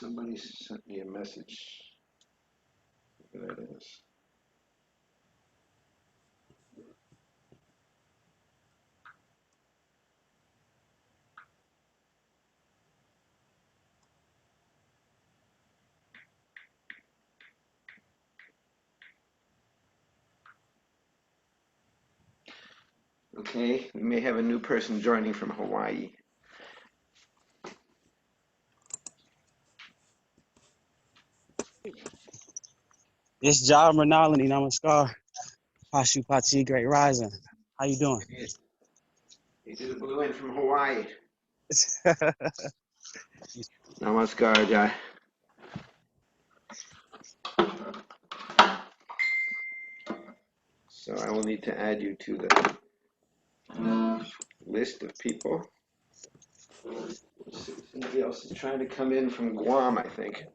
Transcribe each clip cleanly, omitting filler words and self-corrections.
Somebody sent me a message. There it is. Okay, we may have a new person joining from Hawaii. It's John Renalini, Namaskar. Pashupati, Great Rising. How you doing? He just blew in from Hawaii. Namaskar, Jai. So I will need to add you to the list of people. Let's see, somebody else is trying to come in from Guam, I think.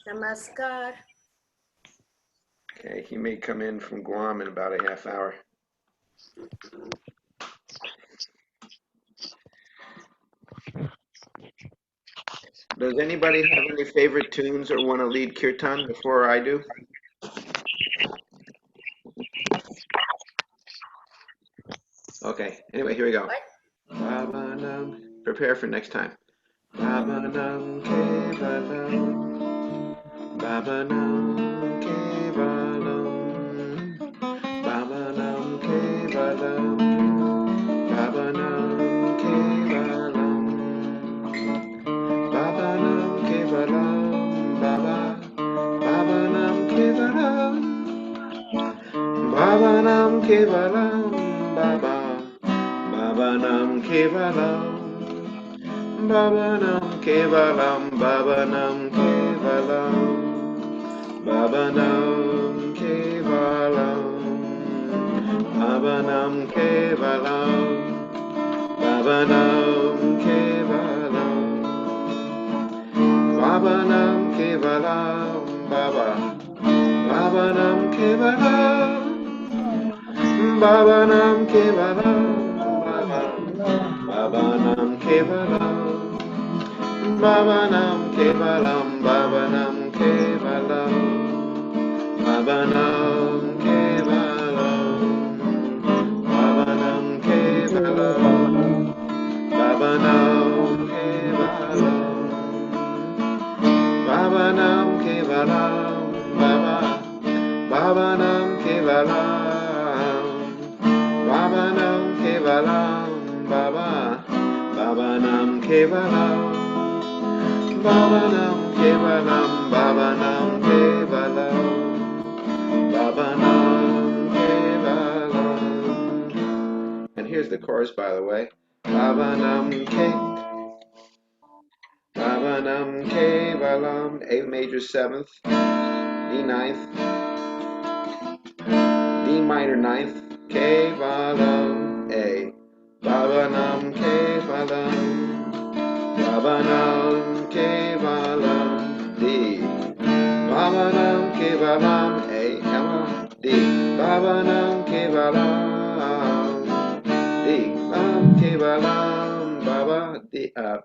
Namaskar. Okay, he may come in from Guam in about a half hour. Does anybody have any favorite tunes or want to lead kirtan before I do? Okay, anyway, here we go. Prepare for next time. Bhavanam Kevalam, Bhavanam Kevalam, Bhavanam Kevalam, Bhavanam Kevalam, Bhavanam Kevalam, Bhavanam Kevalam, Bhavanam Kevalam, Bhavanam Kevalam. Bhavanam Kevalam, Bhavanam Kevalam, Bhavanam Kevalam, Bhavanam Kevalam, Bhavanam Kevalam, Bhavanam Kevalam, Bhavanam Kevalam, Bhavanam Kevalam, Bhavanam Kevalam. Bhavanam Kevalam, Bhavanam Kevalam, Bhavanam Kevalam, Bhavanam Kevalam, Bhavanam Kevalam, Bhavanam Kevalam, Bhavanam Kevalam, Bhavanam Kevalam, Bhavanam Kevalam. Bhavanam Kevalam, Bhavanam Kevalam, Bhavanam Kevalam. And here's the chorus, by the way. Bhavanam Kevalam, A major 7th, D 9th, D minor 9th, Kevalam, A. Bhavanam Kevalam, Bhavanam Kevalam, D. Bhavanam Kevalam, A, D. Bhavanam Kevalam, D. Bhavanam Kevalam, Baba, D,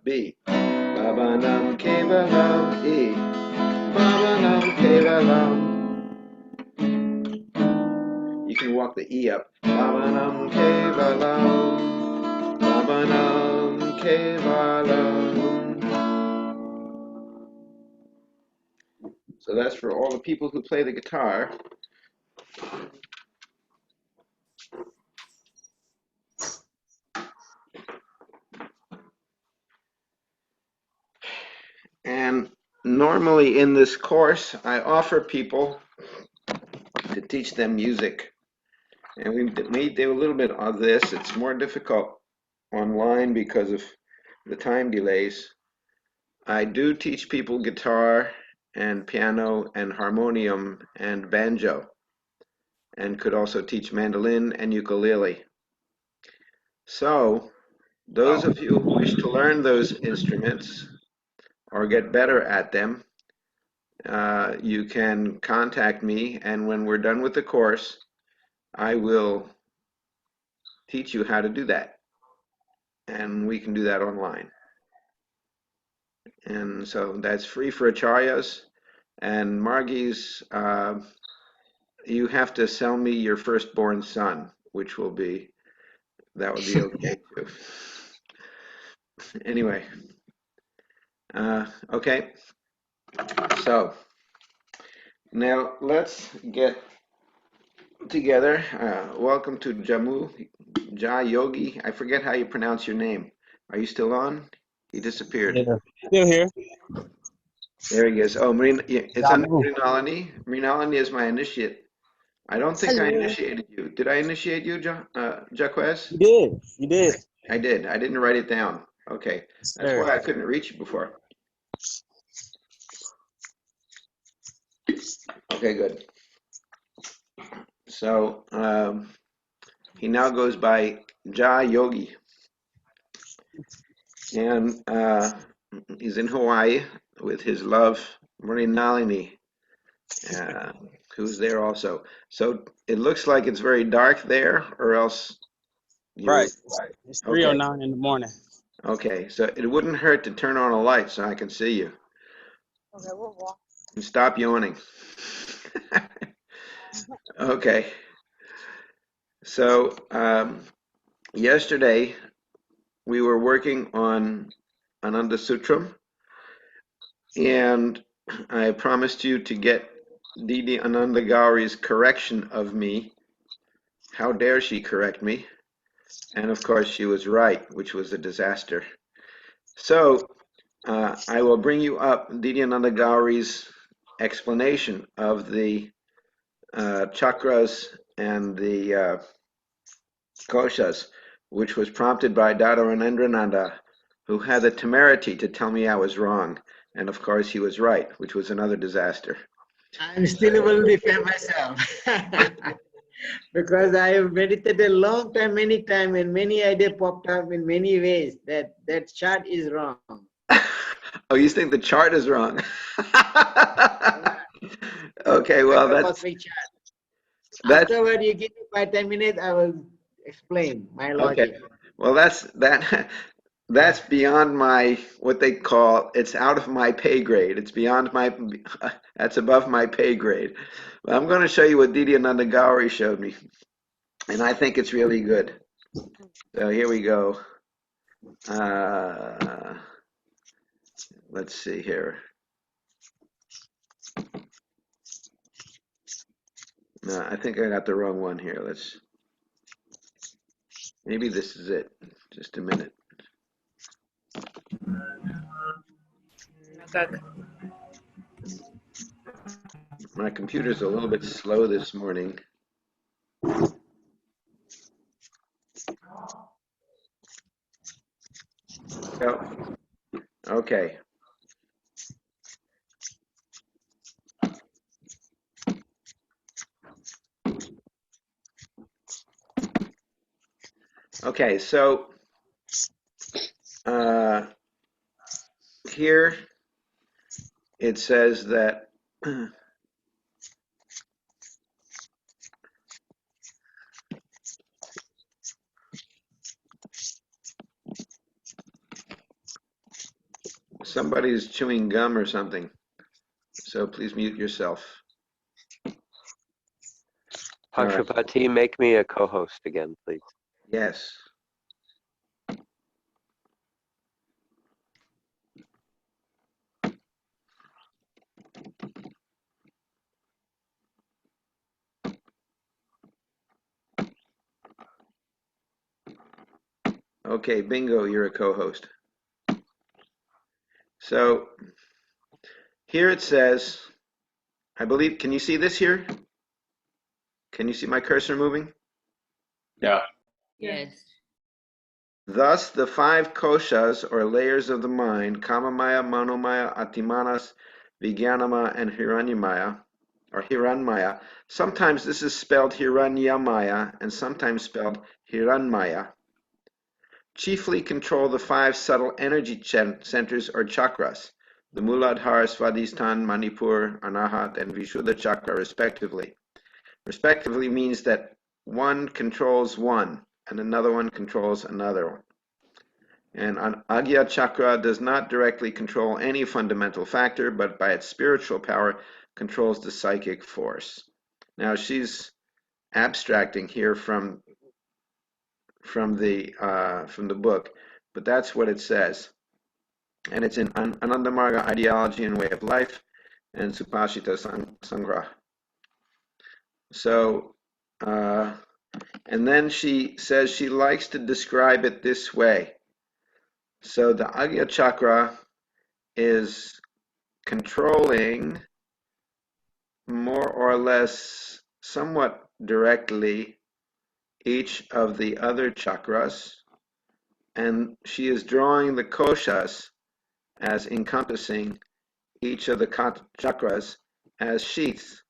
B. Bhavanam Kevalam, E. Bhavanam Kevalam. You can walk the E up. Bhavanam Kevalam, Bhavanam Kevalam. So that's for all the people who play the guitar. And normally in this course, I offer people to teach them music. And we do a little bit of this. It's more difficult online because of the time delays. I do teach people guitar and piano and harmonium and banjo, and could also teach mandolin and ukulele. So those of you who wish to learn those instruments or get better at them, you can contact me, and when we're done with the course, I will teach you how to do that. And we can do that online. And so that's free for acharyas. And Margis, you have to sell me your firstborn son, which will be, that would be okay too. Anyway, okay. So now let's get together. Welcome to Jammu Ja Yogi. I forget how you pronounce your name. Are you still on? He disappeared. Yeah. Still here. There he is. Oh, it's under Jamu. Mrinalini. Mrinalini is my initiate. I don't think I Hello. initiated you. Did I initiate you, Jaquez? You did. You did. I did. I didn't write it down. Okay. Yes, That's sir. why I couldn't reach you before. Okay, good. So he now goes by Ja Yogi. And he's in Hawaii with his love, Mrinalini, who's there also. So it looks like it's very dark there, or else you. Right. It's Okay. 3:09 in the morning. Okay, so it wouldn't hurt to turn on a light so I can see you. Okay, we'll walk. And stop yawning. Okay. So yesterday we were working on Ananda Sutram, and I promised you to get Didi Ananda Gauri's correction of me. How dare she correct me? And of course she was right, which was a disaster. So I will bring you up Didi Ananda Gauri's explanation of the chakras and the koshas, which was prompted by Dada Ranendrananda, who had the temerity to tell me I was wrong. And of course, he was right, which was another disaster. I'm still able to defend myself. Because I have meditated a long time, many times, and many ideas popped up in many ways that that chart is wrong. Oh, you think the chart is wrong? Okay, well, that's Afterward, you give me 5-10 minutes, I will explain my logic. okay. Well, that's beyond my, what they call, it's out of my pay grade. It's beyond my, that's above my pay grade. But I'm going to show you what Didi Ananda Gauri showed me. And I think it's really good. So here we go. Let's see here. No, I think I got the wrong one here. Maybe this is it. Just a minute. My computer's a little bit slow this morning. Oh, okay. Okay, so here it says that somebody's chewing gum or something. So please mute yourself. Pashupati, make me a co-host again, please. Yes. Okay, bingo, you're a co-host. So here it says, I believe, can you see this here? Can you see my cursor moving? Yeah. Yes. Thus, the 5 koshas, or layers of the mind, Kamamaya, Manomaya, Atimanas, Vijnanamaya, and Hiranyamaya, or Hiranmaya. Sometimes this is spelled Hiranyamaya, and sometimes spelled Hiranmaya. Chiefly control the 5 subtle energy centers or chakras, the Muladhara, Svadhisthana, Manipur, Anahat, and Vishuddha chakra, respectively. Respectively means that one controls one, and another one controls another one. And Agya Chakra does not directly control any fundamental factor, but by its spiritual power controls the psychic force. Now she's abstracting here from the book, but that's what it says, and it's in Anandamarga Ideology and Way of Life and Supashita Sangraha. So, and then she says she likes to describe it this way. So the Agya Chakra is controlling more or less somewhat directly each of the other chakras, and she is drawing the koshas as encompassing each of the chakras as sheaths.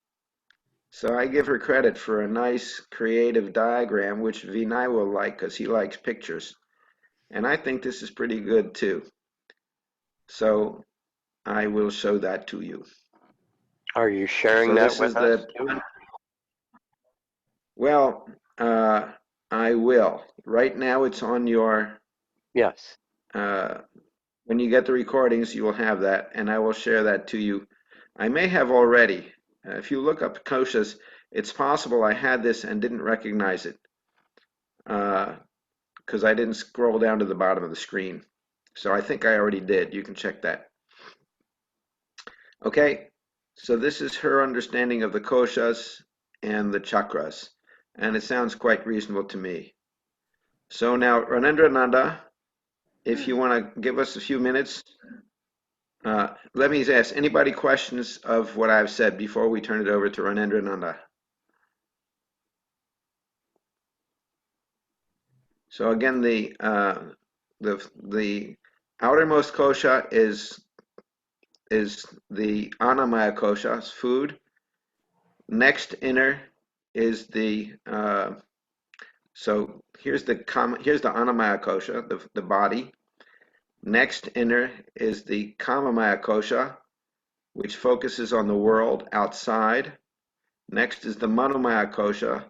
So I give her credit for a nice creative diagram, which Vinay will like because he likes pictures. And I think this is pretty good too. So I will show that to you. Are you sharing So that this with is us the, too? well, I will. Right now it's on your, Yes. when you get the recordings, you will have that, and I will share that to you. I may have already. If you look up koshas, it's possible I had this and didn't recognize it because I didn't scroll down to the bottom of the screen. So I think I already did. You can check that. Okay, so this is her understanding of the koshas and the chakras, and it sounds quite reasonable to me. So now, Ranendrananda, if you want to give us a few minutes, let me ask anybody questions of what I've said before we turn it over to Ranendrananda. So again, the outermost kosha is the Annamaya kosha, food. Next inner is the so here's the Annamaya kosha, the body. Next inner is the Kamamaya kosha, which focuses on the world outside. Next is the Manomaya kosha,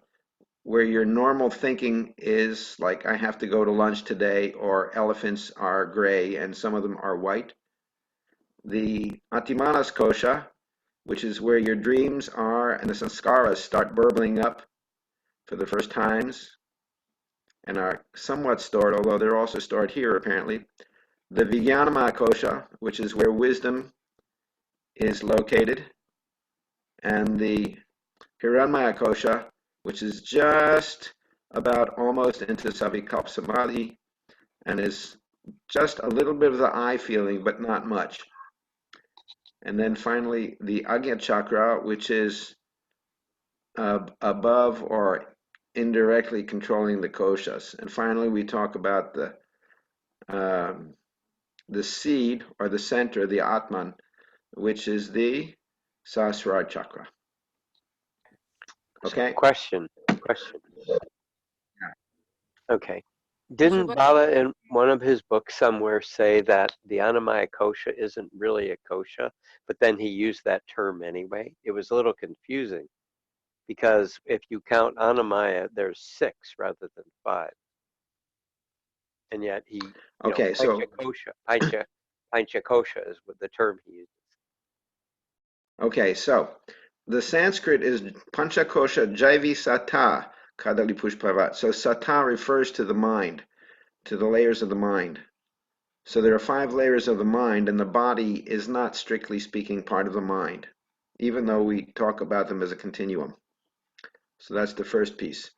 where your normal thinking is like, I have to go to lunch today, or elephants are gray and some of them are white. The Atimanas kosha, which is where your dreams are and the sanskaras start burbling up for the first times and are somewhat stored, although they're also stored here apparently. The Vijnanamaya kosha, which is where wisdom is located, and the Hiranmaya kosha, which is just about almost into Savikalpa Samadhi and is just a little bit of the I feeling, but not much. And then finally, the Agya chakra, which is above or indirectly controlling the koshas. And finally, we talk about the seed or the center, the Atman, which is the Sahasrara chakra. Okay. Question. Okay. Didn't Baba in one of his books somewhere say that the Annamaya kosha isn't really a kosha, but then he used that term anyway? It was a little confusing because if you count Annamaya, there's 6 rather than 5. And yet he, Okay, so Panchakosha is what the term he uses. okay, so the Sanskrit is Panchakosha Jaivi Sata Kadali Pushpavat. So Sata refers to the mind, to the layers of the mind. So there are 5 layers of the mind, and the body is not strictly speaking part of the mind, even though we talk about them as a continuum. So that's the first piece.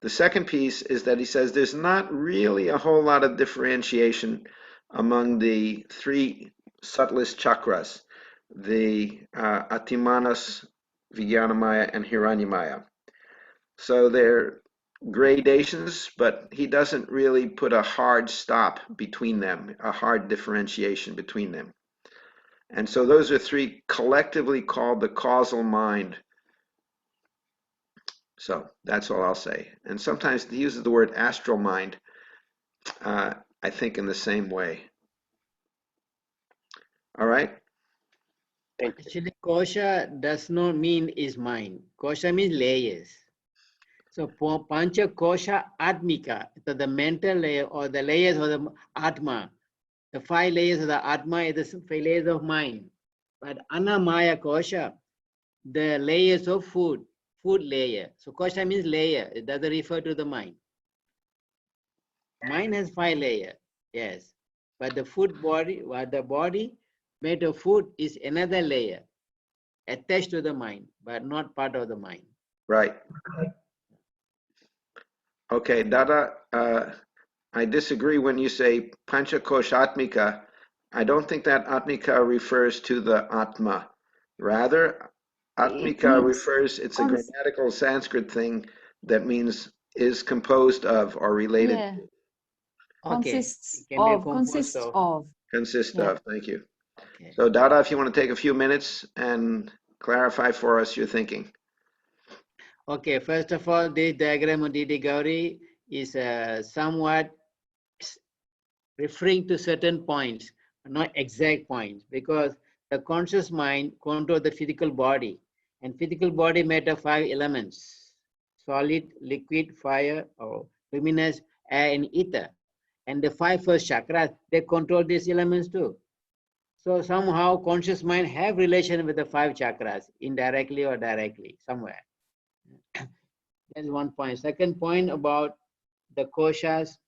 The second piece is that he says there's not really a whole lot of differentiation among the 3 subtlest chakras, the Atimanas, Vijnanamaya, and Hiranyamaya. So they're gradations, but he doesn't really put a hard stop between them, a hard differentiation between them. And so those are 3 collectively called the causal mind. So that's all I'll say. And sometimes he uses the word astral mind, I think in the same way. All right? Actually, kosha does not mean is mind. Kosha means layers. So Pancha Kosha Atmika, so the mental layer or the layers of the Atma, the 5 layers of the Atma is the 5 layers of mind. But Anamaya Kosha, the layers of food layer. So Kosha means layer, it doesn't refer to the mind. Mind has 5 layers, yes. But the food body, the body made of food is another layer attached to the mind, but not part of the mind. Right. Okay, Dada, I disagree when you say Panchakoshatmika. I don't think that Atmika refers to the Atma. Rather, Atmika refers, it's a grammatical Sanskrit thing that means is composed of or related, Yeah, Okay. consists It can be of, composed consists of. of. consist Yeah. of. Thank you. Okay. So Dada, if you want to take a few minutes and clarify for us your thinking. Okay, first of all, this diagram of Didi Gauri is somewhat referring to certain points, not exact points, because the conscious mind controls the physical body, and physical body made of 5 elements: solid, liquid, fire, or luminous, air, and ether. And the 5 first chakras, they control these elements too. So somehow conscious mind have relation with the 5 chakras, indirectly or directly, somewhere. That's one point. Second point about the koshas,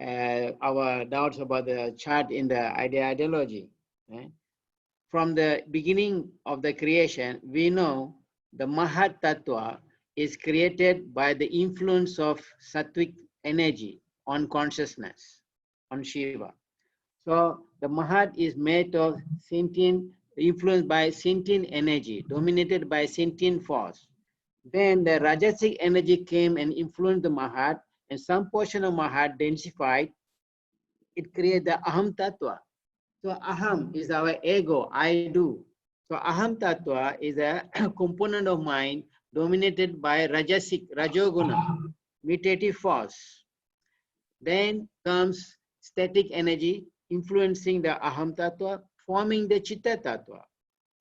our doubts about the chart in the ideology. Right? From the beginning of the creation, we know the Mahat Tattva is created by the influence of Sattvic energy on consciousness, on Shiva. So the Mahat is made of sentient, influenced by sentient energy, dominated by sentient force. Then the Rajasic energy came and influenced the Mahat, and some portion of Mahat densified. It created the Aham Tattva. So Aham is our ego, I do. So Aham Tattva is a component of mind dominated by Rajasic, Rajoguna, mutative force. Then comes static energy influencing the Aham Tattva, forming the Chitta Tattva.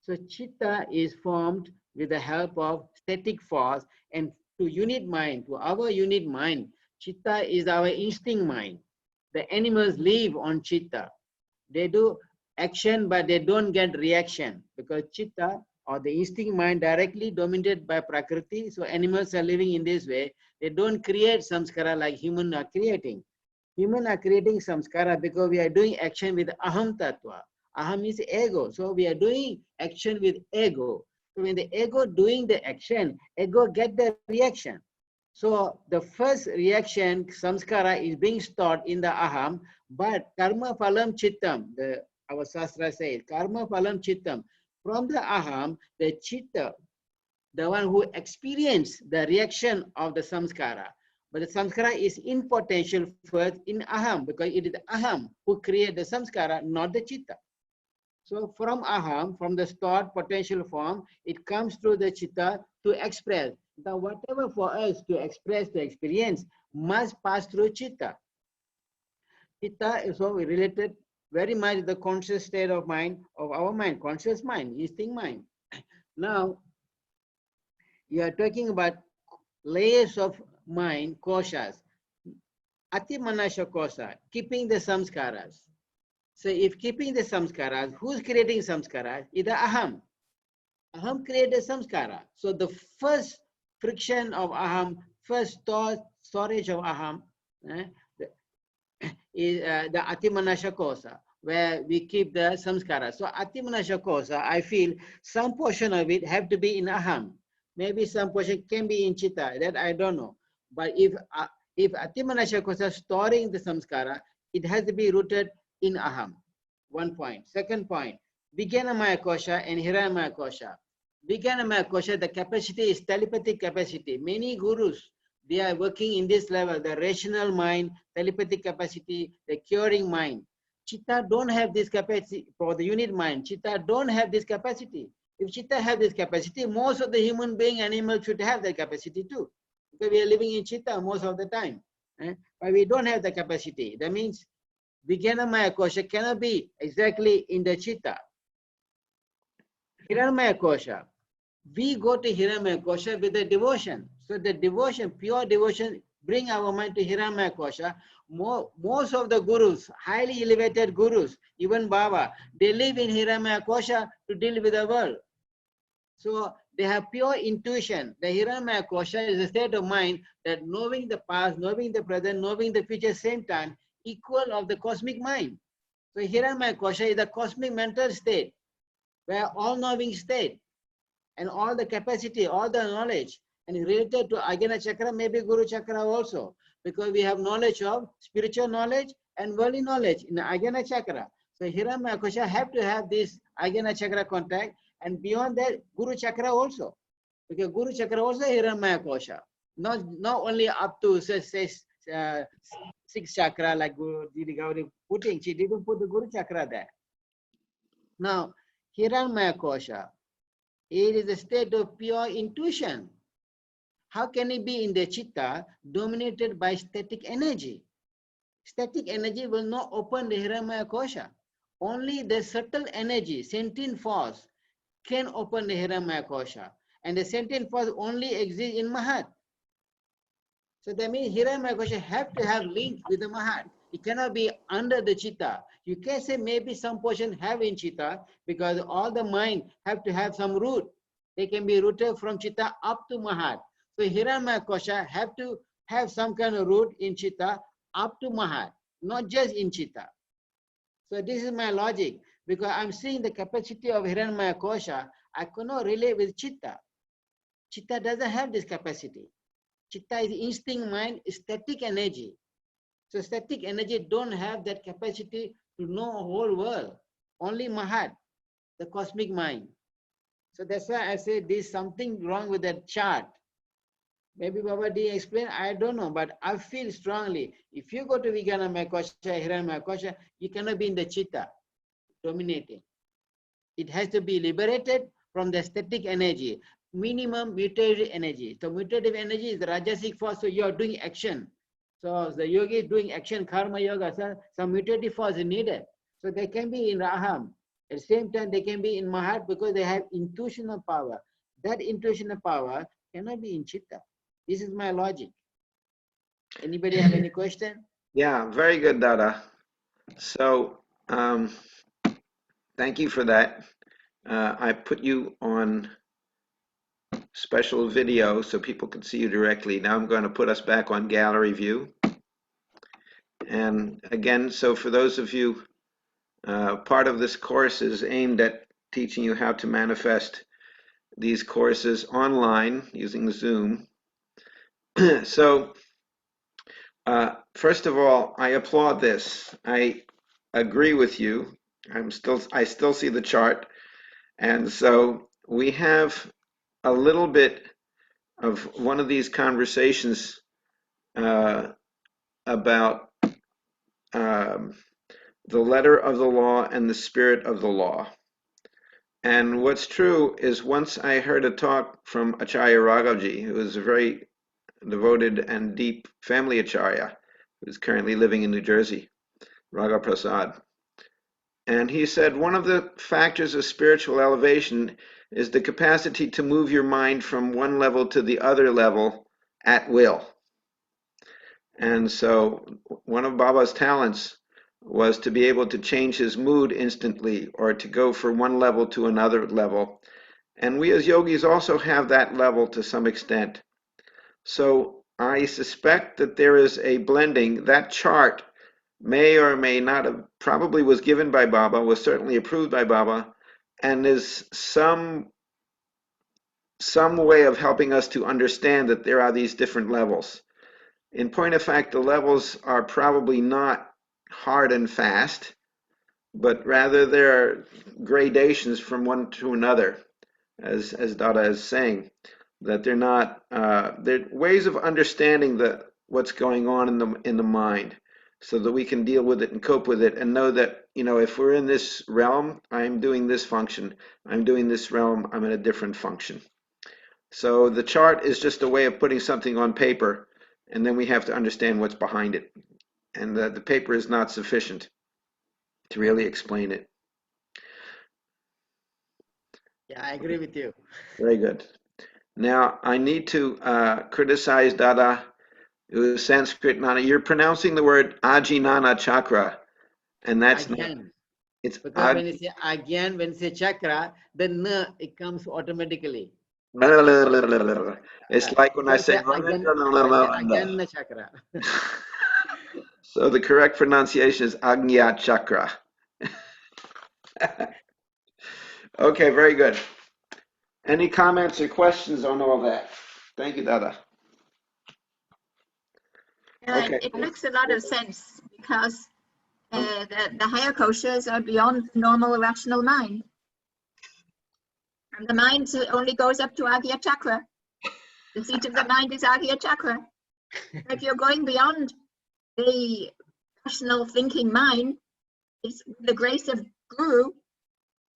So Chitta is formed with the help of static force, and to unit mind, to our unit mind, Chitta is our instinct mind. The animals live on Chitta. They do action, but they don't get reaction because Chitta or the instinct mind directly dominated by Prakriti. So animals are living in this way. They don't create samskara like humans are creating. Humans are creating samskara because we are doing action with Aham Tattva. Aham is ego. So we are doing action with ego. So when the ego doing the action, ego get the reaction. So the first reaction, samskara, is being stored in the aham, but karma phalam chittam, our sastra says, karma phalam chittam. From the aham, the chitta, the one who experienced the reaction of the samskara. But the samskara is in potential first in aham, because it is aham who create the samskara, not the chitta. So from aham, from the stored potential form, it comes through the chitta to express. Now whatever for us to express the experience must pass through chitta. Chitta is so related very much the conscious state of mind, of our mind, conscious mind, instinct mind. Now, you are talking about layers of mind, koshas. Atimanasha kosha, keeping the samskaras. So if keeping the samskaras, who's creating samskaras? Is the aham. Aham created samskara. So the first friction of aham, first storage of aham is the atimanasha kosa, where we keep the samskara. So atimanasha kosa, I feel some portion of it have to be in aham. Maybe some portion can be in chitta, that I don't know. But if atimanasha kosa storing the samskara, it has to be rooted in aham. One point. Second point, Vijnanamaya kosha and Hiranmaya kosha. Vijnanamaya kosha, the capacity is telepathic capacity. Many gurus, they are working in this level, the rational mind, telepathic capacity, the curing mind. Chitta don't have this capacity for the unit mind. Chitta don't have this capacity. If Chitta have this capacity, most of the human being, animals should have that capacity too. Because we are living in Chitta most of the time. But we don't have the capacity. That means Vijnanamaya kosha cannot be exactly in the Chitta. Hiranmaya kosha. we go to Hiramaya Kosha with the devotion. So the devotion, pure devotion, bring our mind to Hiramaya Kosha. Most of the gurus, highly elevated gurus, even Baba, they live in Hiramaya Kosha to deal with the world. So they have pure intuition. The Hiramaya Kosha is a state of mind that knowing the past, knowing the present, knowing the future, same time, equal of the cosmic mind. So Hiramaya Kosha is the cosmic mental state, where all-knowing state, and all the capacity, all the knowledge, and related to Ajna Chakra, maybe Guru Chakra also, because we have knowledge of spiritual knowledge and worldly knowledge in the Ajna Chakra. So Hiramaya Kosha have to have this Ajna Chakra contact, and beyond that, Guru Chakra also, because Guru Chakra also Hiramaya Kosha, not only up to say, six chakra like Guru Didi Gauri putting, she didn't put the Guru Chakra there. Now, Hiramaya Kosha, it is a state of pure intuition. How can it be in the chitta dominated by static energy? Static energy will not open the Hiramaya Kosha. Only the subtle energy, sentient force, can open the Hiramaya Kosha. And the sentient force only exists in Mahat. So that means Hiramaya Kosha have to have link with the Mahat. It cannot be under the chitta. You can say maybe some portion have in chitta because all the mind have to have some root. They can be rooted from chitta up to Mahat. So Hiramaya Kosha have to have some kind of root in chitta up to Mahat, not just in chitta. So this is my logic, because I'm seeing the capacity of Hiramaya Kosha. I cannot relate with chitta. Chitta doesn't have this capacity. Chitta is instinct mind, static energy. So static energy don't have that capacity to know a whole world. Only Mahat, the cosmic mind. So that's why I say there's something wrong with that chart. Maybe Baba D explain, I don't know, but I feel strongly, if you go to Vijnanamaya Kosha, Hiranmaya Kosha, you cannot be in the chitta, dominating. It has to be liberated from the static energy, minimum mutative energy. So mutative energy is the Rajasic force, so you are doing action. So the yogi is doing action, karma yoga, so some mutative force is needed. So they can be in Raham. At the same time, they can be in Mahat because they have intuitional power. That intuitional power cannot be in Chitta. This is my logic. Anybody have any question? Yeah, very good, Dada. So, thank you for that. I put you on special video so people can see you directly. Now I'm going to put us back on gallery view. And again, so for those of you, part of this course is aimed at teaching you how to manifest these courses online using Zoom. So, first of all, I applaud this. I agree with you. I still see the chart. And so we have a little bit of one of these conversations about the letter of the law and the spirit of the law. And what's true is once I heard a talk from Acharya Raghavji, who is a very devoted and deep family Acharya, who's currently living in New Jersey, Raghav Prasad. And he said one of the factors of spiritual elevation is the capacity to move your mind from one level to the other level at will. And so one of Baba's talents was to be able to change his mood instantly or to go from one level to another level. And we as yogis also have that level to some extent. So I suspect that there is a blending. That chart may or may not have, probably was given by Baba, was certainly approved by Baba, and is some way of helping us to understand that there are these different levels. In point of fact, the levels are probably not hard and fast, but rather there are gradations from one to another, as Dada is saying, that they're not, they're ways of understanding what's going on in the mind, so that we can deal with it and cope with it and know that, if we're in this realm, I'm doing this function. I'm doing this realm, I'm in a different function. So the chart is just a way of putting something on paper, and then we have to understand what's behind it. And the paper is not sufficient to really explain it. Yeah, I agree with you. Very good. Now, I need to criticize Dada. It was Sanskrit Nana. You're pronouncing the word Ajinana chakra, and that's not, Again, it's because when you say again, when you say chakra, then it comes automatically. It's like when I So say say again the chakra. so the correct pronunciation is Agnya chakra. Okay, very good. Any comments or questions on all that? Thank you, Dada. Okay. It makes a lot of sense because the higher koshas are beyond the normal rational mind. And the mind only goes up to Agya Chakra. The seat of the mind is Agya Chakra. If you're going beyond the rational thinking mind, it's the grace of Guru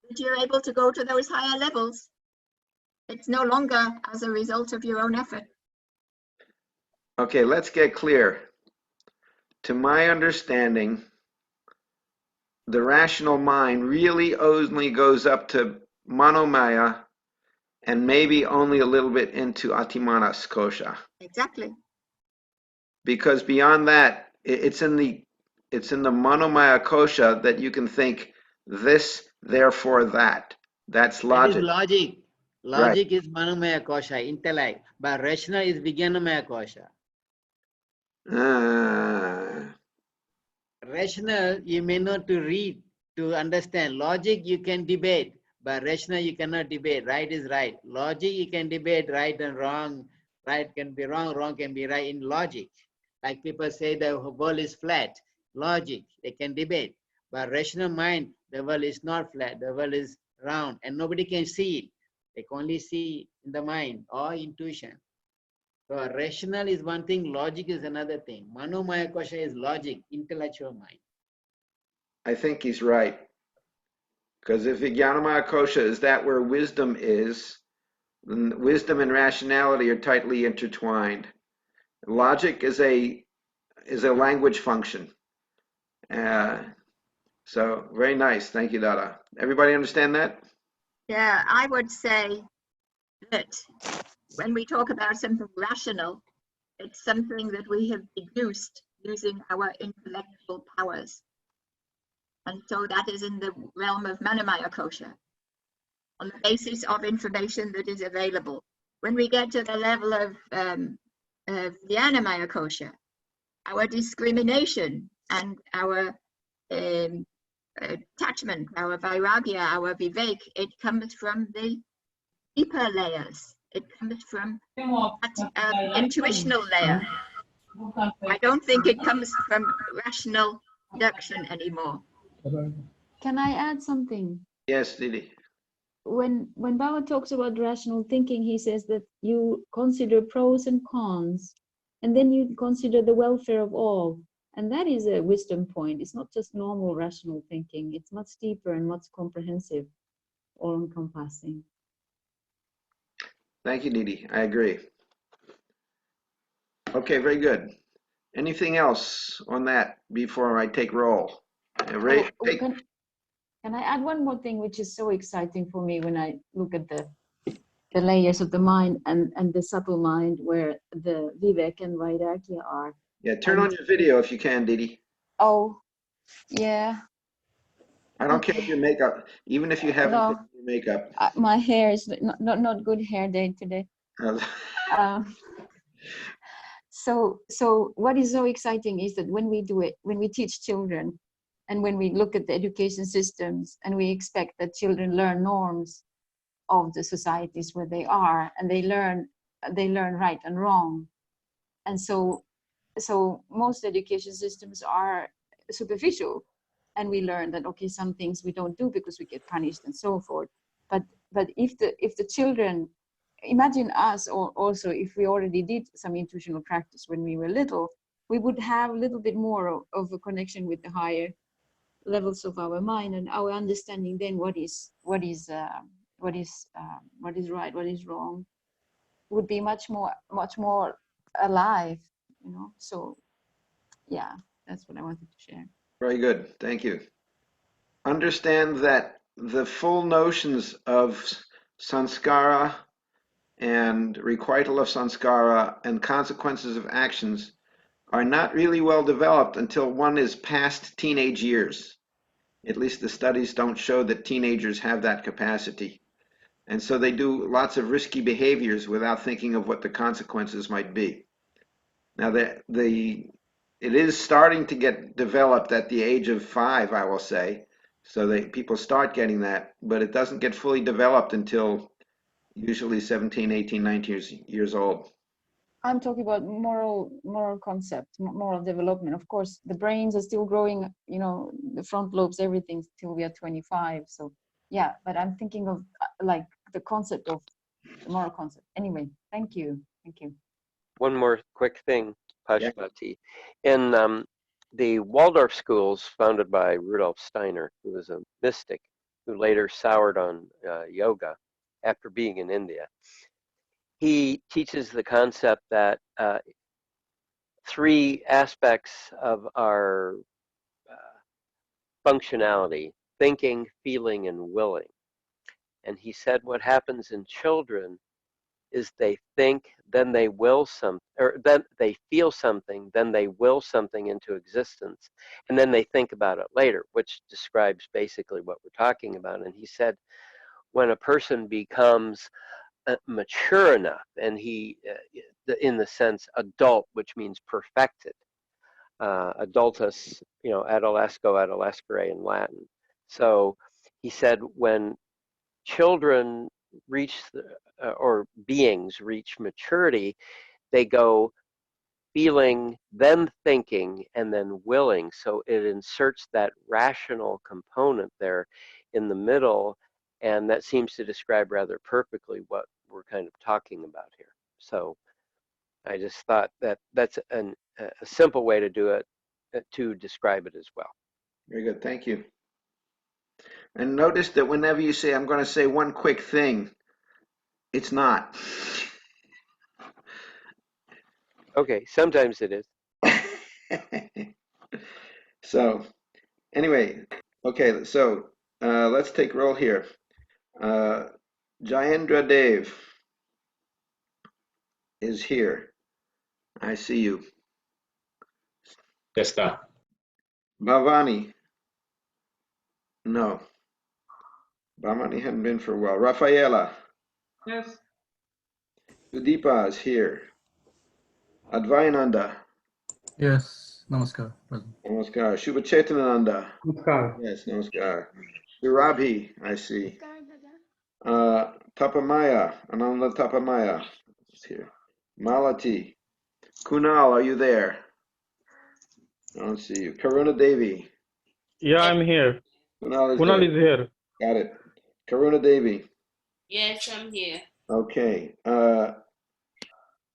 that you're able to go to those higher levels. It's no longer as a result of your own effort. Okay, let's get clear. To my understanding, the rational mind really only goes up to Manomaya and maybe only a little bit into Atimanas kosha. Exactly. Because beyond that, it's in the Manomaya kosha that you can think this, therefore that. That's That is logic. logic. Right. Logic is Manomaya Kosha, intellect. But rational is Vijnanamaya Kosha. Rational, you may not to read, to understand. Logic, you can debate. But rational, you cannot debate. Right is right. Logic, you can debate right and wrong. Right can be wrong, wrong can be right in logic. Like people say the world is flat. Logic, they can debate. But rational mind, the world is not flat. The world is round and nobody can see it. They can only see in the mind or intuition. So rational is one thing, logic is another thing. Manomaya kosha is logic, intellectual mind. I think he's right. Because if Vijnanamaya kosha is that where wisdom is, then wisdom and rationality are tightly intertwined. Logic is a language function. So very nice. Thank you, Dada. Everybody understand that? Yeah, I would say that when we talk about something rational, it's something that we have deduced using our intellectual powers. And so that is in the realm of Manomaya kosha, on the basis of information that is available. When we get to the level of Jnanamaya kosha, our discrimination and our attachment, our vairagya, our vivek, it comes from the deeper layers. It comes from that intuitional layer. I don't think it comes from rational deduction anymore. Can I add something? Yes, Didi. When Baba talks about rational thinking, he says that you consider pros and cons, and then you consider the welfare of all. And that is a wisdom point. It's not just normal rational thinking. It's much deeper and much comprehensive, all-encompassing. Thank you, Didi. I agree. Okay, very good. Anything else on that before I take roll? Can I add one more thing, which is so exciting for me when I look at the layers of the mind and the subtle mind where the Vivek and Vairagya are. Yeah, turn on your video if you can, Didi. Oh, yeah. I don't care if your makeup, even if you haven't No, put your makeup. my hair is not good hair day today. So what is so exciting is that when we do it, when we teach children, and when we look at the education systems, and we expect that children learn norms of the societies where they are, and they learn right and wrong, and so most education systems are superficial, and we learn that okay, some things we don't do because we get punished and so forth. But if the children, imagine us, or also if we already did some intuitional practice when we were little, we would have a little bit more of a connection with the higher levels of our mind, and our understanding then what is right, what is wrong, would be much more alive, you know. So yeah, that's what I wanted to share. Very good. Thank you. Understand that the full notions of sanskara and requital of sanskara and consequences of actions are not really well developed until one is past teenage years. At least the studies don't show that teenagers have that capacity. And so they do lots of risky behaviors without thinking of what the consequences might be. Now, it is starting to get developed at the age of 5, I will say. So people start getting that, but it doesn't get fully developed until usually 17, 18, 19 years old. I'm talking about moral concept, moral development. Of course, the brains are still growing, you know, the front lobes, everything till we are 25. So yeah, but I'm thinking of like the concept of the moral concept. Anyway, thank you. Thank you. One more quick thing, Yeah. Pashupati. In the Waldorf schools founded by Rudolf Steiner, who was a mystic who later soured on yoga after being in India, he teaches the concept that 3 aspects of our functionality: thinking, feeling, and willing. And he said what happens in children is they think, then they will something, or then they feel something, then they will something into existence, and then they think about it later, which describes basically what we're talking about. And he said when a person becomes mature enough, and he, in the sense adult, which means perfected, adultus, you know, adolesco, adolescere in Latin. So he said when children reach or beings reach maturity, they go feeling, then thinking, and then willing. So it inserts that rational component there in the middle, and that seems to describe rather perfectly what we're kind of talking about here. So I just thought that that's a simple way to do it, to describe it as well. Very good. Thank you. And notice that whenever you say, I'm going to say one quick thing, it's not. Okay, sometimes it is. So, anyway, okay, so let's take roll here. Jayendra Dev is here. I see you. Yes, sir. Bhavani. No. Bhavani hadn't been for a while. Rafaela. Yes. Sudeepa is here. Advayananda. Yes, namaskar, brother. Namaskar. Shubhachetananda. Namaskar. Yes, namaskar. Surabhi, I see. Tapamaya. Ananda Tapamaya is here. Malati. Kunal, are you there? I don't see you. Karuna Devi. Yeah, I'm here. Kunal is Kunal there. is here. Got it. Karuna Devi. Yes, I'm here. Okay.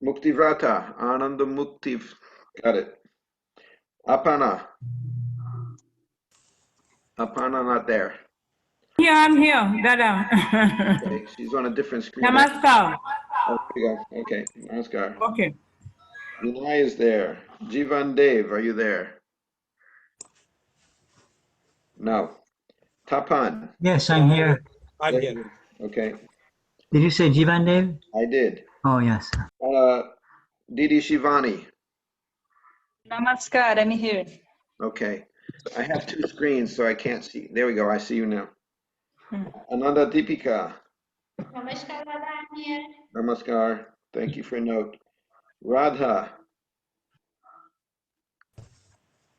Muktivrata. Ananda Muktiv. Got it. Apana. Apana not there. Yeah, I'm here, Dada. Okay, she's on a different screen. Namaskar. Oh, there you go. Okay, namaskar. Okay. Vinay is there. Jivan Dev, are you there? No. Tapan. Yes, I'm here. I'm here. Okay, Did you say Jivan Dev? I did. Oh, yes. Didi Shivani. Namaskar, I'm here. Okay. I have 2 screens, so I can't see. There we go. I see you now. Hmm. Ananda Deepika. Namaskar, Dada, I'm here. Namaskar. Thank you for a note. Radha.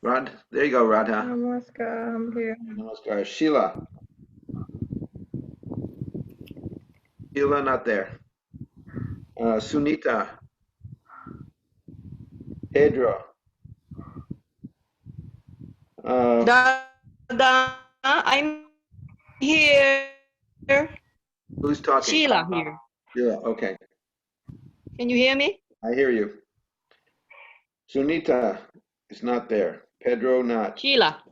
There you go, Radha. Namaskar, I'm here. Namaskar. Sheila. Sheila, not there. Sunita. Pedro. Dada, I'm here. Who's talking? Sheila here. Sheila, okay. Can you hear me? I hear you. Sunita is not there. Pedro, not. Sheila.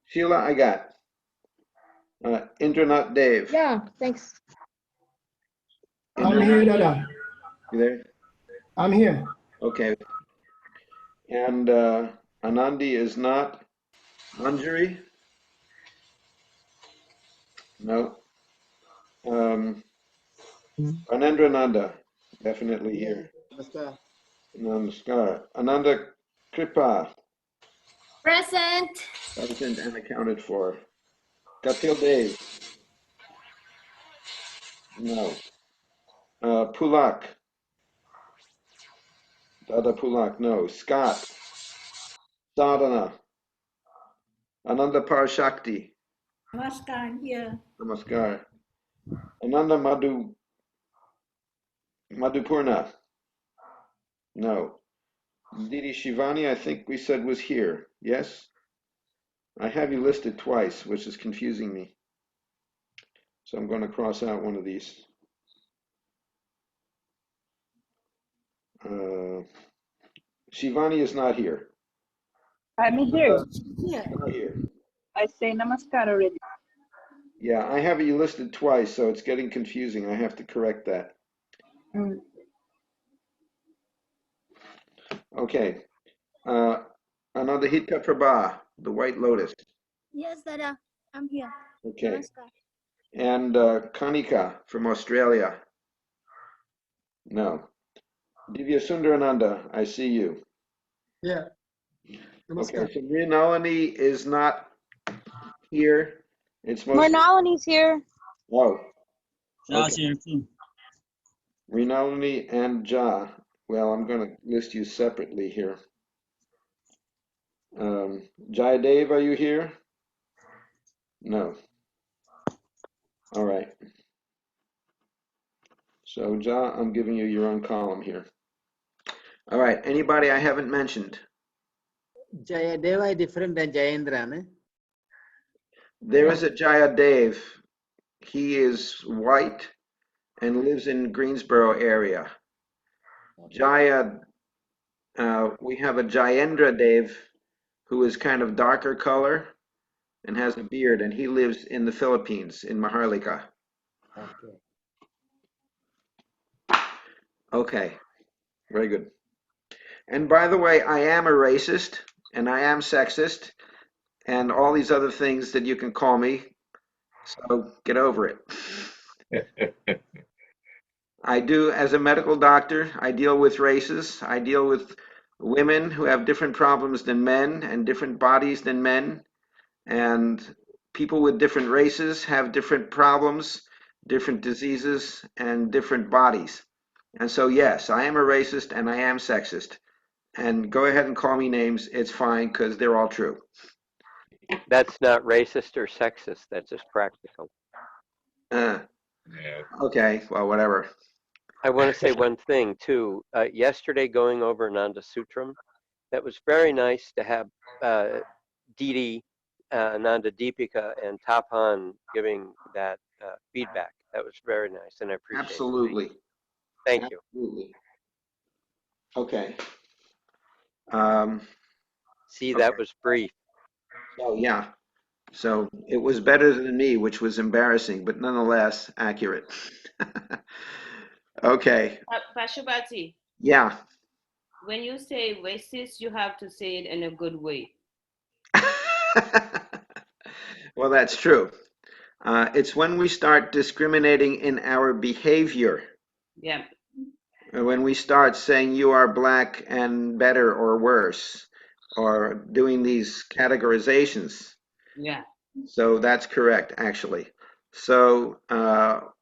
Sheila, I got. Indranath Dev. Yeah, thanks. I'm here, Dada. You there? I'm here. Okay. And Anandi is not. Manjari? No. Anandrananda, definitely here. Namaskar. Namaskar. Ananda Kripa, Present. present and accounted for. Kapil Dev, no. Pulak, Dada Pulak, no. Scott, Sadhana, Ananda Parashakti, Namaskar, here. Namaskar. Ananda Madhupurna, no. Didi Shivani, I think we said was here, yes? I have you listed twice, which is confusing me. So I'm going to cross out one of these. Shivani is not here. I'm here. Not here. I say namaskar already. Yeah, I have you listed twice, so it's getting confusing. I have to correct that. Mm. Okay. Anandahita Prabha, the White Lotus. Yes, Dada. I'm here. Okay. Namaskar. And Kanika from Australia. No. Divya Sundarananda, I see you. Yeah. Okay, so Rinalini is not here. It's most. Mrinalini's here. Oh, Josh okay. here too. Rinalini and Ja. Well, I'm going to list you separately here. Jayadev, are you here? No. All right. So, Ja, I'm giving you your own column here. All right. Anybody I haven't mentioned? Jayadeva is different than Jayendra, ne? There is a Jayadev. He is white and lives in Greensboro area. Jaya, we have a Jayendra Dev who is kind of darker color and has a beard, and he lives in the Philippines, in Maharlika. Okay. Okay, very good. And by the way, I am a racist, and I am sexist, and all these other things that you can call me, so get over it. I do, as a medical doctor, I deal with races. I deal with women who have different problems than men and different bodies than men. And people with different races have different problems, different diseases, and different bodies. And so, yes, I am a racist and I am sexist. And go ahead and call me names. It's fine because they're all true. That's not racist or sexist. That's just practical. Okay, well, whatever. I want to say one thing too. Yesterday, going over Nanda Sutram, that was very nice to have Didi, Nanda Deepika, and Tapan giving that feedback. That was very nice, and I appreciate it. Absolutely. Thank you. Absolutely. Okay. See, okay. that was brief. Oh, yeah. So it was better than me, which was embarrassing, but nonetheless accurate. Okay. Pashupati, Yeah. when you say racist, you have to say it in a good way. Well, that's true. It's when we start discriminating in our behavior. Yeah. When we start saying you are black and better or worse, or doing these categorizations. Yeah. So that's correct, actually. So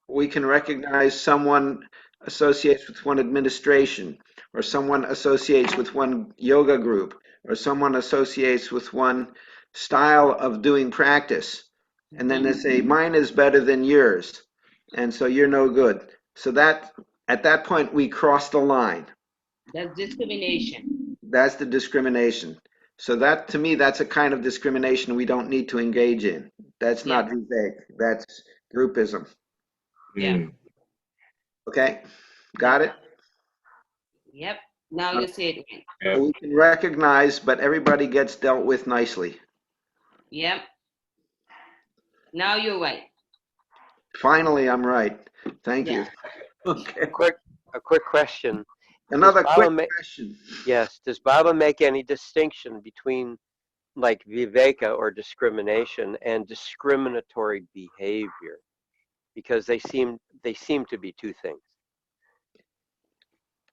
we can recognize someone associates with one administration, or someone associates with one yoga group, or someone associates with one style of doing practice. And then they say, mine is better than yours. And so you're no good. So that at that point, we cross the line. That's discrimination. That's the discrimination. So that, to me, that's a kind of discrimination we don't need to engage in. That's not Vivek. That's groupism. Yeah. Okay? Got it? Yep. Now you say it. So we can recognize, but everybody gets dealt with nicely. Yep. Now you're right. Finally, I'm right. Thank you. Yeah. Okay. A quick question. Another Does quick Baba question. Yes. Does Baba make any distinction between like viveka or discrimination and discriminatory behavior? Because they seem to be two things.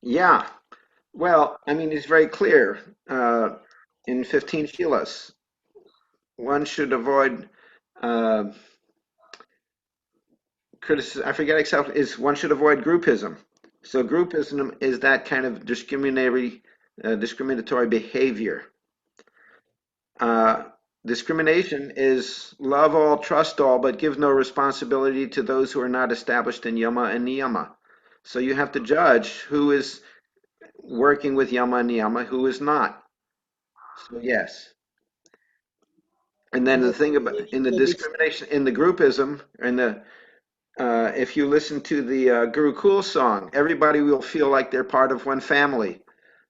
Yeah. Well, I mean, it's very clear in 15 Shilas. One should avoid criticism. I forget exactly. Is one should avoid groupism. So groupism is that kind of discriminatory behavior. Discrimination is love all, trust all, but give no responsibility to those who are not established in yama and niyama. So you have to judge who is working with yama and niyama, who is not. So yes. And then the thing about in the discrimination, in the groupism, in the if you listen to the Gurukul song, everybody will feel like they're part of one family.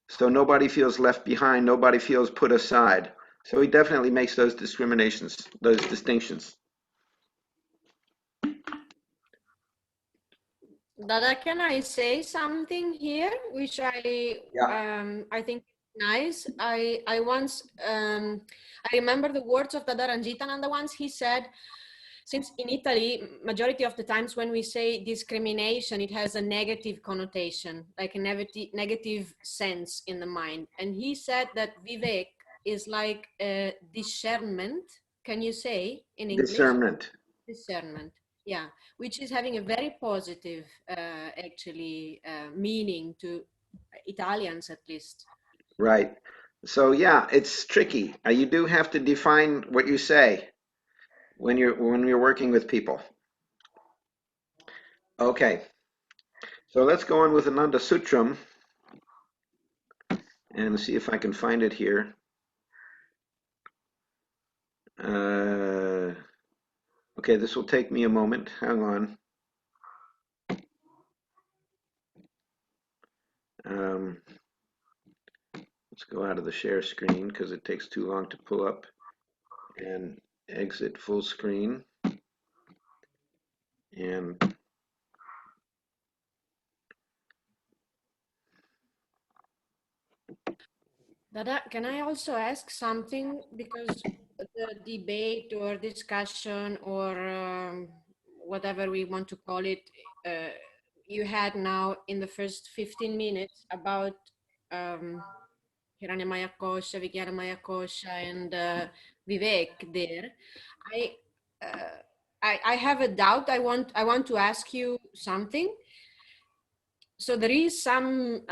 So nobody feels left behind, nobody feels put aside. So he definitely makes those discriminations, those distinctions. Dada, can I say something here, which I think is nice. I once I remember the words of Dada Ranjitananda once. He said, since in Italy, majority of the times when we say discrimination, it has a negative connotation, like a negative sense in the mind. And he said that Vivek is like a discernment. Can you say in English? Discernment. Discernment, yeah, which is having a very positive, meaning to Italians at least. Right. So yeah, it's tricky. You do have to define what you say when you're working with people. Okay. So let's go on with Ananda Sutram and see if I can find it here. Okay, this will take me a moment. Hang on. Let's go out of the share screen because it takes too long to pull up, and exit full screen. And Dada, can I also ask something? Because the debate or discussion or whatever we want to call it, you had now in the first 15 minutes about Hiranyamaya Kosha, Vijnanamaya Kosha, and Vivek there. I have a doubt. I want to ask you something. So there is some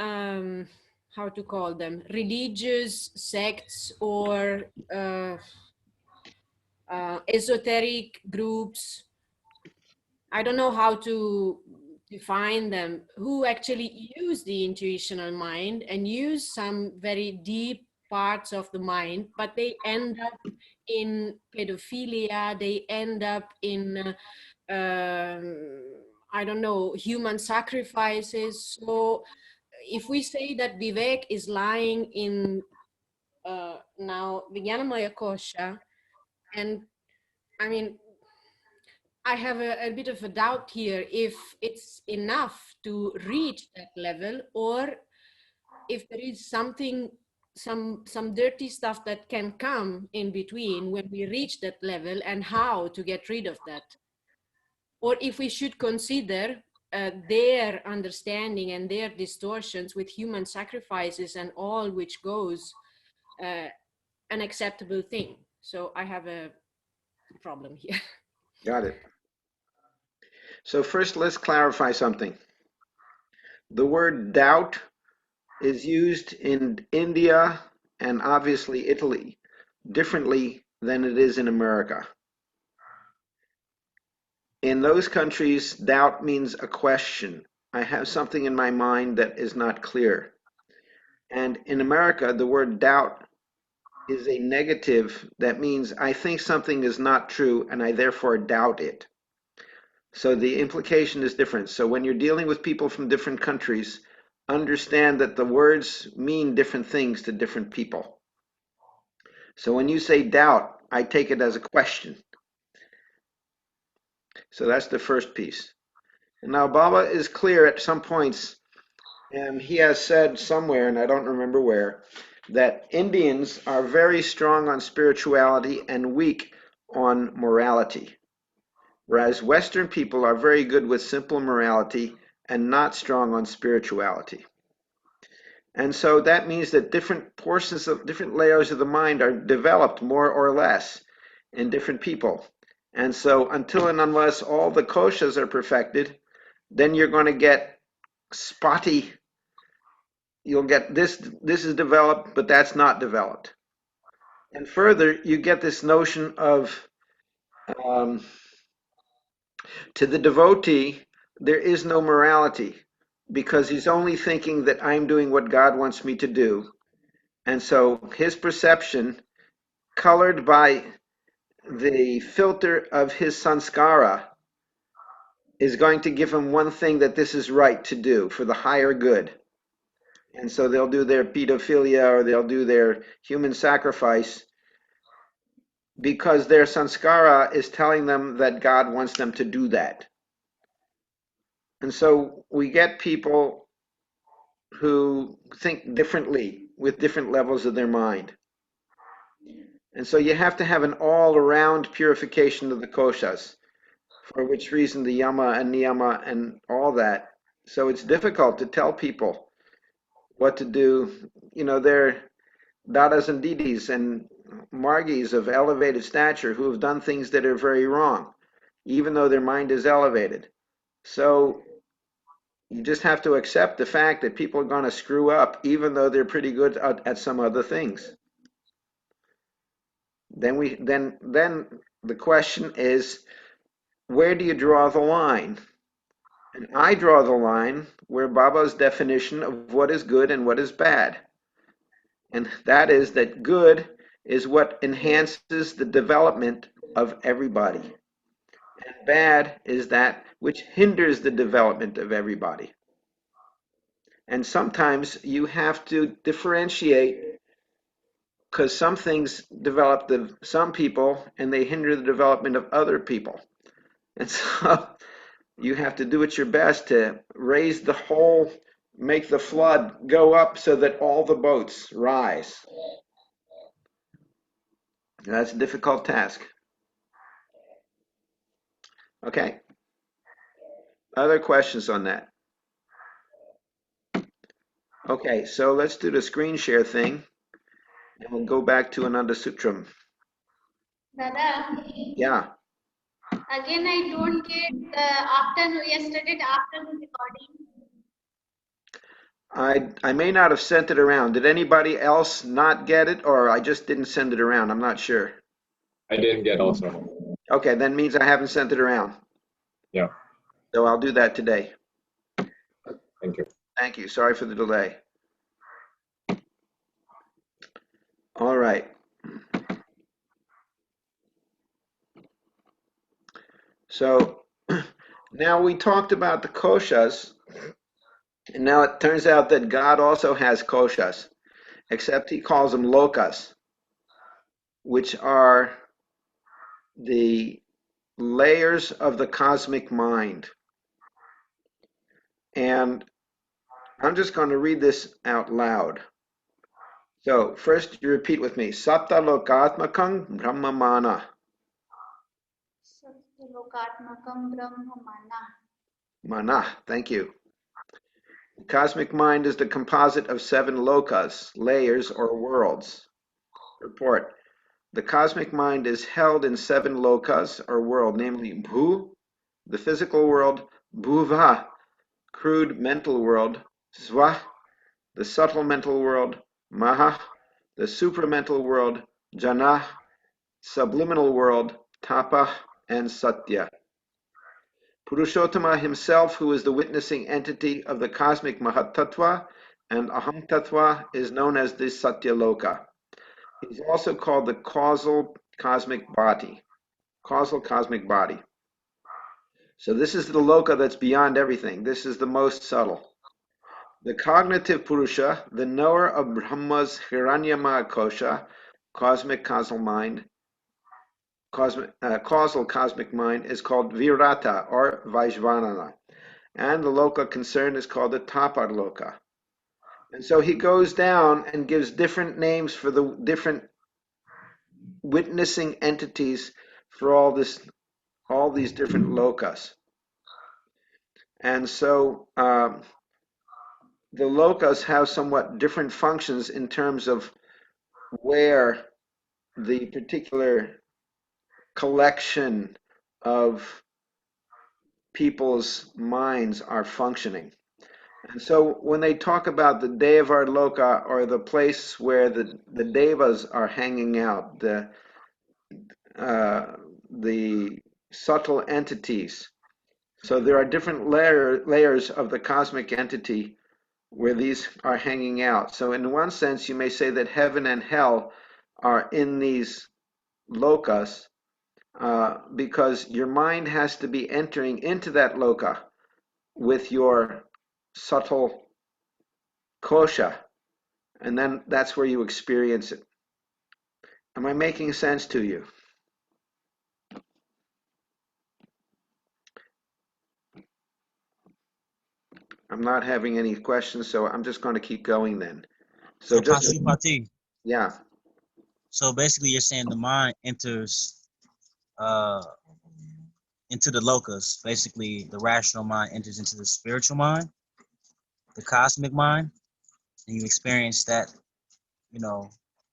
how to call them, religious sects or esoteric groups. I don't know how to define them, who actually use the intuitional mind and use some very deep parts of the mind, but they end up in pedophilia, they end up in I don't know, human sacrifices. So if we say that Vivek is lying in now Vijnanamaya Kosha, and I mean, I have a bit of a doubt here if it's enough to reach that level, or if there is something, some dirty stuff that can come in between when we reach that level, and how to get rid of that. Or if we should consider their understanding and their distortions with human sacrifices and all which goes an acceptable thing. So I have a problem here. got it. So first, let's clarify something. The word doubt is used in India and obviously Italy differently than it is in America. In those countries, doubt means a question. I have something in my mind that is not clear. And in America, the word doubt is a negative that means I think something is not true and I therefore doubt it. So the implication is different. So when you're dealing with people from different countries, understand that the words mean different things to different people. So when you say doubt, I take it as a question. So that's the first piece. And now Baba is clear at some points, and he has said somewhere, and I don't remember where, that Indians are very strong on spirituality and weak on morality. whereas Western people are very good with simple morality and not strong on spirituality. And so that means that different portions of different layers of the mind are developed more or less in different people. And so until and unless all the koshas are perfected, then you're going to get spotty. You'll get this is developed, but that's not developed. And further, you get this notion of to the devotee, there is no morality because he's only thinking that I'm doing what God wants me to do. And so his perception, colored by the filter of his sanskara, is going to give him one thing that this is right to do for the higher good. And so they'll do their pedophilia or they'll do their human sacrifice because their sanskara is telling them that God wants them to do that. And so we get people who think differently with different levels of their mind. And so you have to have an all-around purification of the koshas, for which reason the yama and niyama and all that. So it's difficult to tell people what to do. You know, they're dadas and didis and margis of elevated stature who have done things that are very wrong, even though their mind is elevated. So you just have to accept the fact that people are going to screw up, even though they're pretty good at some other things. Then the question is, where do you draw the line? And I draw the line where Baba's definition of what is good and what is bad. And that is that good is what enhances the development of everybody. And bad is that which hinders the development of everybody. And sometimes you have to differentiate because some things develop some people and they hinder the development of other people. And so you have to do your best to raise the whole, make the flood go up so that all the boats rise. And that's a difficult task. Okay. Other questions on that? Okay, so let's do the screen share thing. And we'll go back to Ananda Sutram. Dada, Yeah. again I don't get yesterday afternoon recording. I may not have sent it around. Did anybody else not get it, or I just didn't send it around? I'm not sure. I didn't get also. Okay, that means I haven't sent it around. Yeah. So I'll do that today. Thank you. Thank you. Sorry for the delay. All right. So now we talked about the koshas, and now it turns out that God also has koshas, except he calls them lokas, which are the layers of the cosmic mind. And I'm just going to read this out loud. So first you repeat with me, Sapta Lokatmakam Brahmamana. Lokatmakam Brahmamana. Mana, thank you. The cosmic mind is the composite of 7 lokas, layers or worlds. Report. The cosmic mind is held in 7 lokas or world, namely Bhu, the physical world, Bhuva, crude mental world, Sva, the subtle mental world, Maha, the supramental world, Jana, subliminal world, Tapa, and Satya. Purushottama himself, who is the witnessing entity of the cosmic Mahatattva and Aham Tattva, is known as the Satya Loka. He is also called the causal cosmic body. Causal cosmic body. So this is the Loka that's beyond everything. This is the most subtle. The cognitive Purusha, the knower of Brahma's Hiranyama Kosha, cosmic causal mind, causal cosmic mind, is called Virata or Vaishvanana. And the Loka concerned is called the Tapar Loka. And so he goes down and gives different names for the different witnessing entities for all this all these different lokas. And so the lokas have somewhat different functions in terms of where the particular collection of people's minds are functioning. And so when they talk about the Devar Loka, or the place where the devas are hanging out, the subtle entities. So there are different layers of the cosmic entity where these are hanging out. So in one sense, you may say that heaven and hell are in these lokas, because your mind has to be entering into that loka with your subtle kosha, and then that's where you experience it. Am I making sense to you? I'm not having any questions, so I'm just going to keep going then. So just Pashupati. Yeah. So basically, you're saying the mind enters into the locus. Basically, the rational mind enters into the spiritual mind, the cosmic mind, and you experience that,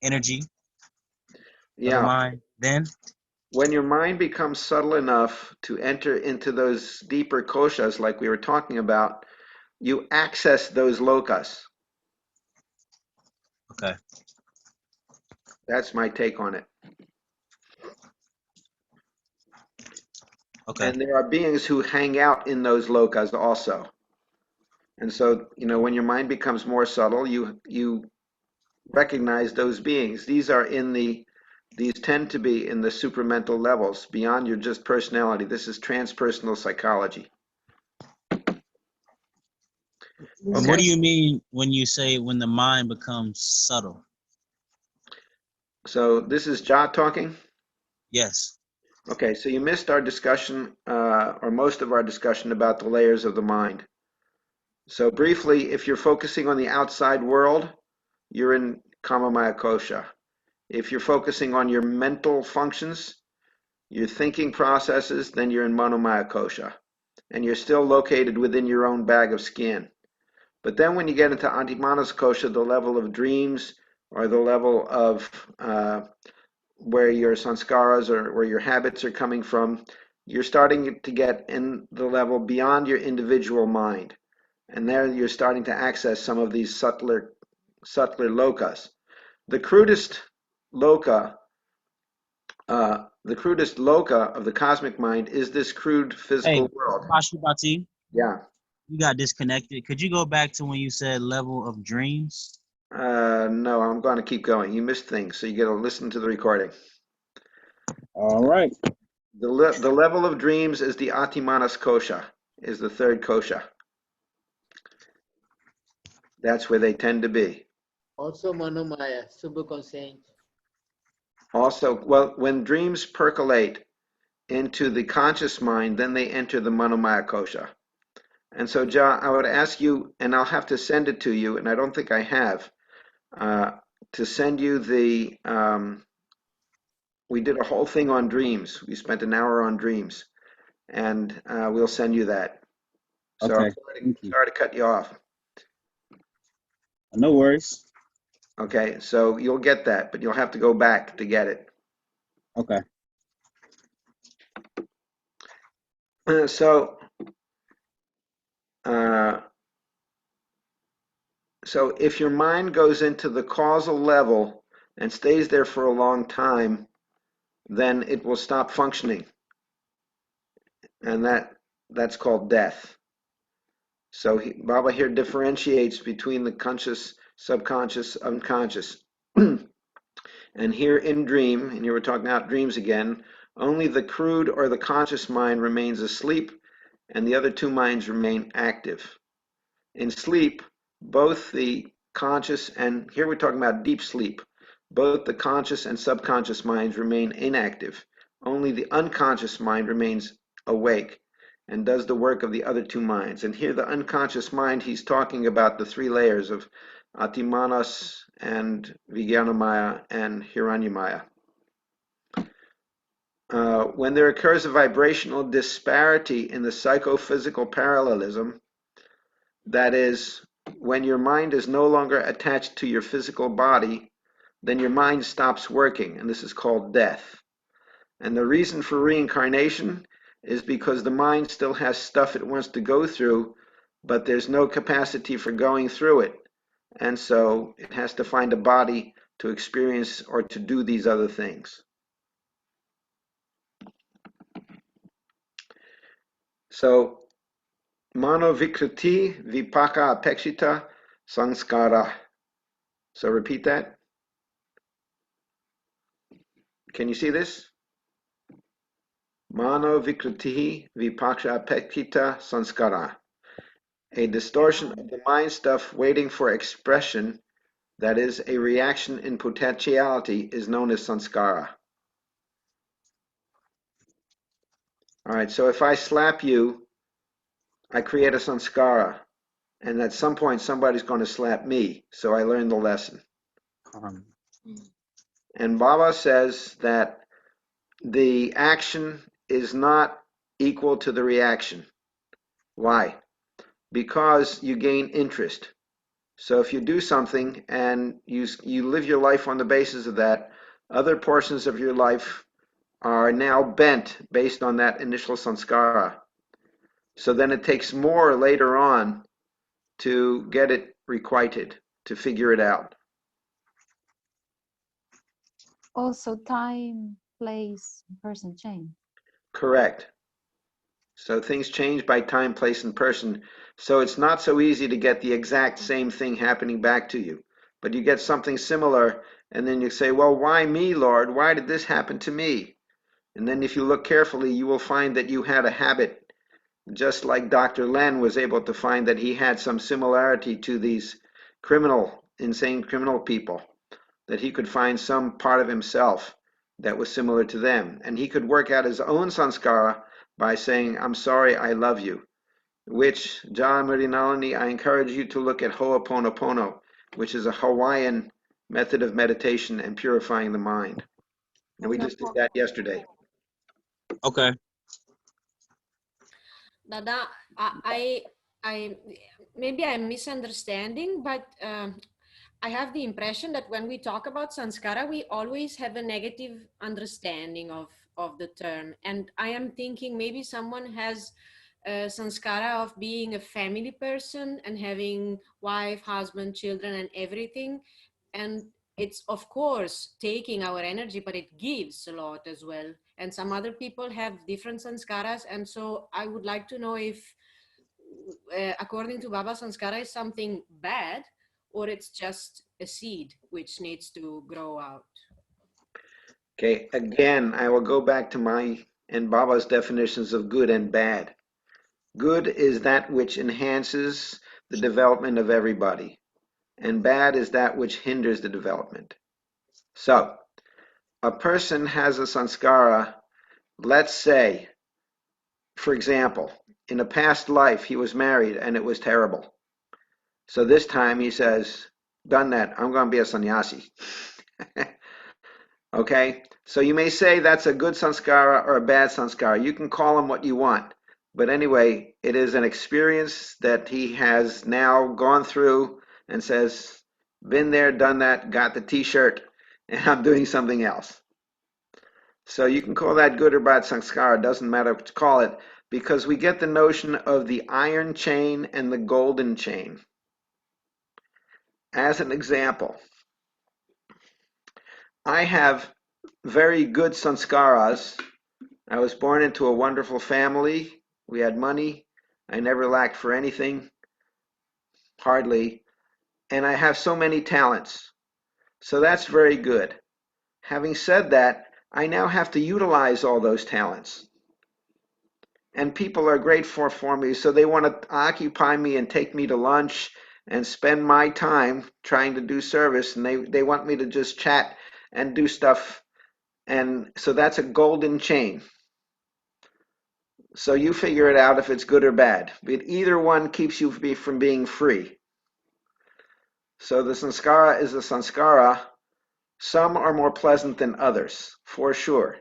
energy of the mind. Then, when your mind becomes subtle enough to enter into those deeper koshas, like we were talking about, you access those lokas. Okay. That's my take on it. Okay. And there are beings who hang out in those lokas also. And so, when your mind becomes more subtle, you recognize those beings. These tend to be in the supramental levels, beyond your just personality. This is transpersonal psychology. And what do you mean when you say when the mind becomes subtle? So this is Ja talking? Yes. Okay, so you missed our discussion, or most of our discussion, about the layers of the mind. So briefly, if you're focusing on the outside world, you're in Kamamaya Kosha. If you're focusing on your mental functions, your thinking processes, then you're in Manomaya Kosha. And you're still located within your own bag of skin. But then when you get into Antimanas Kosha, the level of dreams, or the level of where your sanskaras or where your habits are coming from, you're starting to get in the level beyond your individual mind. And there you're starting to access some of these subtler lokas. The crudest loka of the cosmic mind is this crude physical world. Pashupati. Yeah. You got disconnected. Could you go back to when you said level of dreams? No, I'm going to keep going. You missed things, so you got to listen to the recording. All right. The level of dreams is the Atimanas Kosha, is the third kosha. That's where they tend to be. Also Manomaya, subconscious. Also, well, when dreams percolate into the conscious mind, then they enter the Manomaya Kosha. And so, Ja, I would ask you, and I'll have to send it to you, and I don't think I have, to send you the, we did a whole thing on dreams. We spent an hour on dreams, and we'll send you that. So Okay. I'm sorry to cut you off. No worries. Okay, so you'll get that, but you'll have to go back to get it. Okay. So if your mind goes into the causal level and stays there for a long time, then it will stop functioning. And that's called death. So Baba here differentiates between the conscious, subconscious, unconscious. And here in dream, and here we're talking about dreams again, only the crude or the conscious mind remains asleep, and the other two minds remain active. In sleep, both the conscious, and here we're talking about deep sleep, both the conscious and subconscious minds remain inactive. Only the unconscious mind remains awake and does the work of the other two minds. And here the unconscious mind, he's talking about the three layers of Atimanas and Vijnanamaya and Hiranyamaya. when there occurs a vibrational disparity in the psychophysical parallelism, that is, when your mind is no longer attached to your physical body, then your mind stops working, and this is called death. And the reason for reincarnation is because the mind still has stuff it wants to go through, but there's no capacity for going through it. And so it has to find a body to experience or to do these other things. So, mano vikriti vipaka apekshita sanskara. So repeat that. Can you see this? Mano vikriti vipaka apekshita sanskara. A distortion of the mind stuff waiting for expression, that is, a reaction in potentiality, is known as sanskara. All right, so if I slap you, I create a sanskara, and at some point somebody's going to slap me, so I learn the lesson. And Baba says that the action is not equal to the reaction. Why? Because you gain interest. So if you do something and you live your life on the basis of that, other portions of your life are now bent based on that initial sanskara. So then it takes more later on to get it requited, to figure it out. Also, time, place, person change. Correct. So things change by time, place, and person. So it's not so easy to get the exact same thing happening back to you. But you get something similar, and then you say, well, why me, Lord? Why did this happen to me? And then if you look carefully, you will find that you had a habit, just like Dr. Len was able to find that he had some similarity to these insane criminal people, that he could find some part of himself that was similar to them. And he could work out his own sanskara by saying, I'm sorry, I love you. Which, John Marinalini, I encourage you to look at Ho'oponopono, which is a Hawaiian method of meditation and purifying the mind. And we just did that yesterday. Okay. Dada, I maybe I'm misunderstanding, but I have the impression that when we talk about sanskara, we always have a negative understanding of the term. And I am thinking maybe someone has a sanskara of being a family person and having wife, husband, children, and everything. And it's, of course, taking our energy, but it gives a lot as well. And some other people have different sanskaras. And so I would like to know if, according to Baba, sanskara is something bad, or it's just a seed which needs to grow out. Okay, again, I will go back to my and Baba's definitions of good and bad. Good is that which enhances the development of everybody, and bad is that which hinders the development. So, a person has a sanskara, let's say, for example, in a past life he was married and it was terrible. So this time he says, done that, I'm going to be a sannyasi. Okay, so you may say that's a good sanskara or a bad sanskara. You can call them what you want. But anyway, it is an experience that he has now gone through and says, been there, done that, got the t-shirt, and I'm doing something else. So you can call that good or bad sanskara, doesn't matter what you call it, because we get the notion of the iron chain and the golden chain. As an example, I have very good sanskaras. I was born into a wonderful family. We had money. I never lacked for anything, hardly. And I have so many talents. So that's very good. Having said that, I now have to utilize all those talents. And people are grateful for me, so they want to occupy me and take me to lunch and spend my time trying to do service. And they want me to just chat and do stuff. And so that's a golden chain. So you figure it out if it's good or bad. But either one keeps you from being free. So the sanskara is a sanskara. Some are more pleasant than others, for sure.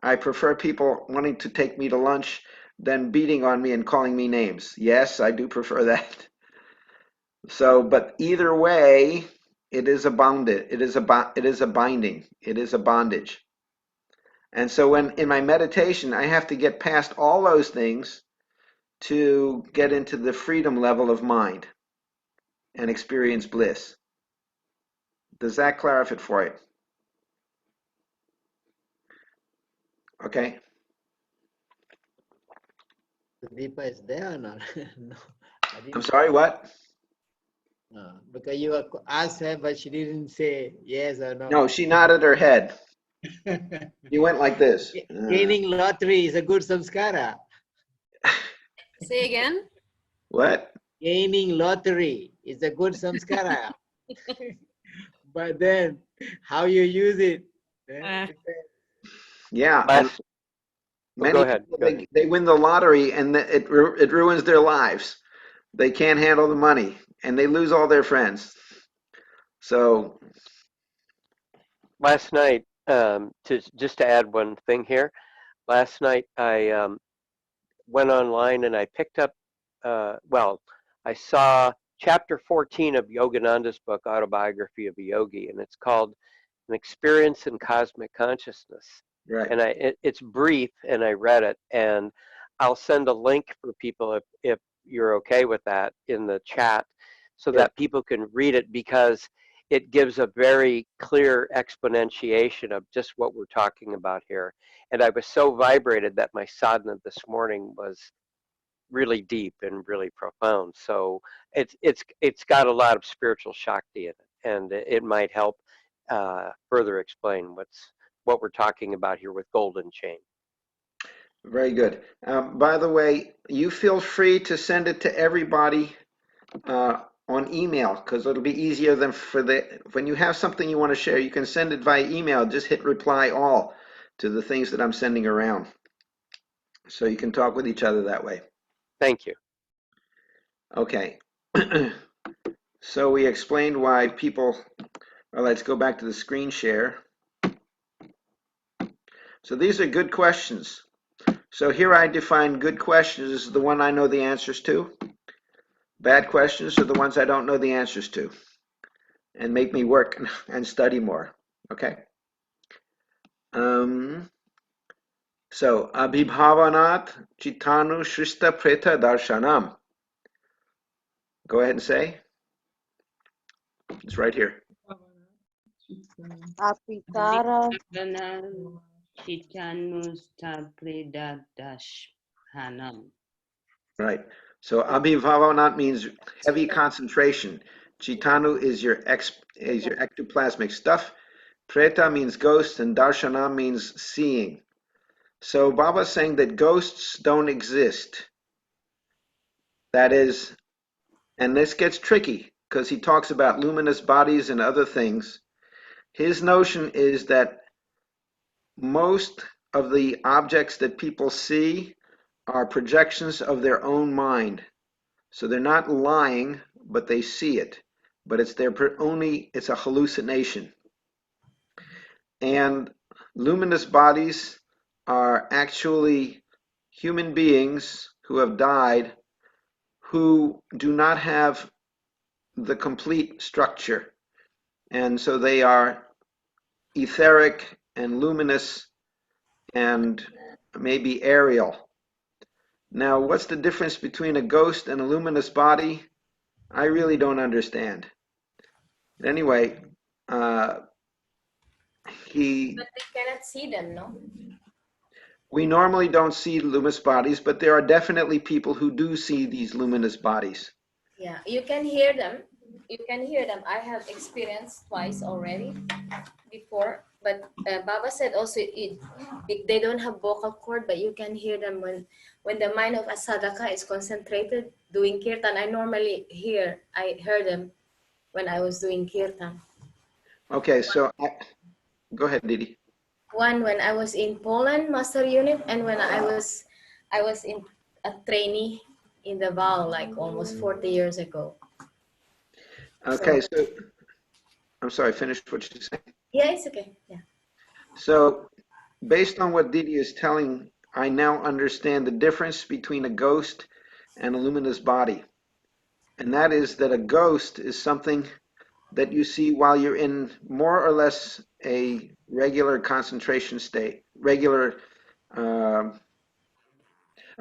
I prefer people wanting to take me to lunch than beating on me and calling me names. Yes, I do prefer that. So, but either way, it is a bondage. It is a binding. It is a bondage. And so when in my meditation, I have to get past all those things to get into the freedom level of mind and experience bliss. Does that clarify it for you? Okay. Deepa is there or not? No, I didn't. I'm sorry, what? Because you asked her, but she didn't say yes or no. No, she nodded her head. You went like this. Gaining lottery is a good samskara. Say again. What? Gaining lottery is a good samskara. But then, how you use it? Yeah. Last, Many go ahead. people, they win the lottery and it ruins their lives. They can't handle the money and they lose all their friends. So Last night, just to add one thing here, last night I went online and I picked up, I saw chapter 14 of Yogananda's book, Autobiography of a Yogi, and it's called An Experience in Cosmic Consciousness. right. And it's brief, and I read it, and I'll send a link for people if you're okay with that in the chat, so that people can read it, because it gives a very clear exponentiation of just what we're talking about here. And I was so vibrated that my sadhana this morning was really deep and really profound. So it's got a lot of spiritual shakti in it, and it might help further explain what we're talking about here with Golden Chain. Very good. By the way, you feel free to send it to everybody on email, because it'll be easier than when you have something you want to share, you can send it via email. Just hit reply all to the things that I'm sending around. So you can talk with each other that way. Thank you. Okay. So we explained why people, let's go back to the screen share. So these are good questions. So here I define good questions as the one I know the answers to. Bad questions are the ones I don't know the answers to, and make me work and study more. Okay. So Abhibhavanat Chitanu Shrista Preta Darshanam. Go ahead and say. It's right here. Apikara Right. So Abhibhavanat means heavy concentration. Chitanu is your ectoplasmic stuff. Preta means ghost, and Darshanam means seeing. So Baba's saying that ghosts don't exist. That is, and this gets tricky because he talks about luminous bodies and other things. His notion is that most of the objects that people see are projections of their own mind. So they're not lying, but they see it. But it's it's a hallucination. And luminous bodies are actually human beings who have died, who do not have the complete structure. And so they are etheric and luminous and maybe aerial. Now, what's the difference between a ghost and a luminous body? I really don't understand. Anyway, But they cannot see them, no? We normally don't see luminous bodies, but there are definitely people who do see these luminous bodies. Yeah, you can hear them. You can hear them. I have experienced twice already before, but Baba said also they don't have vocal cord, but you can hear them when the mind of a sadhaka is concentrated doing kirtan. I heard them when I was doing kirtan. Okay, so go ahead, Didi. One when I was in Poland master unit, and when I was in a trainee in the Val like almost 40 years ago. Okay, so I'm sorry, finish what you're saying. Yeah, it's okay. Yeah. So based on what Didi is telling, I now understand the difference between a ghost and a luminous body. And that is that a ghost is something that you see while you're in more or less a regular concentration state,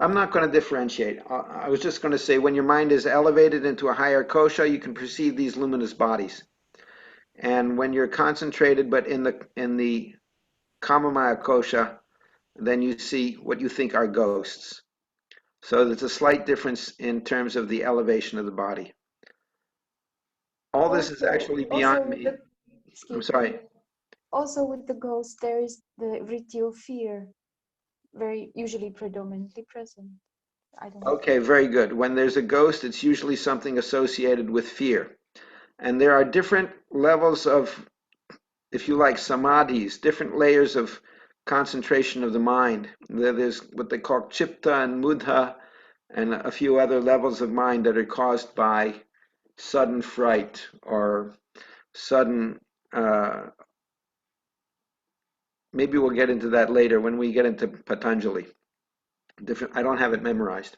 I'm not going to differentiate. I was just going to say when your mind is elevated into a higher kosha, you can perceive these luminous bodies. And when you're concentrated but in the Kamamaya kosha, then you see what you think are ghosts. So there's a slight difference in terms of the elevation of the body. All this is actually beyond me. I'm sorry. Also with the ghost, there is the vritti of fear, very usually predominantly present. I don't know. Okay, very good. When there's a ghost, it's usually something associated with fear. And there are different levels of, if you like, samadhis, different layers of concentration of the mind. There's what they call chipta and mudha and a few other levels of mind that are caused by sudden fright or sudden, maybe we'll get into that later when we get into Patanjali. I don't have it memorized.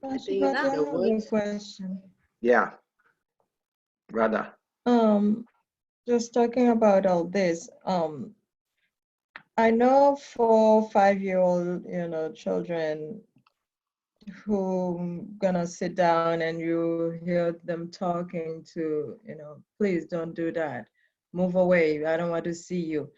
Prabhupada, I have a question. Yeah, Radha. Just talking about all this, I know 4, 5-year-old, children who gonna sit down and you hear them talking to, please don't do that. Move away. I don't want to see you.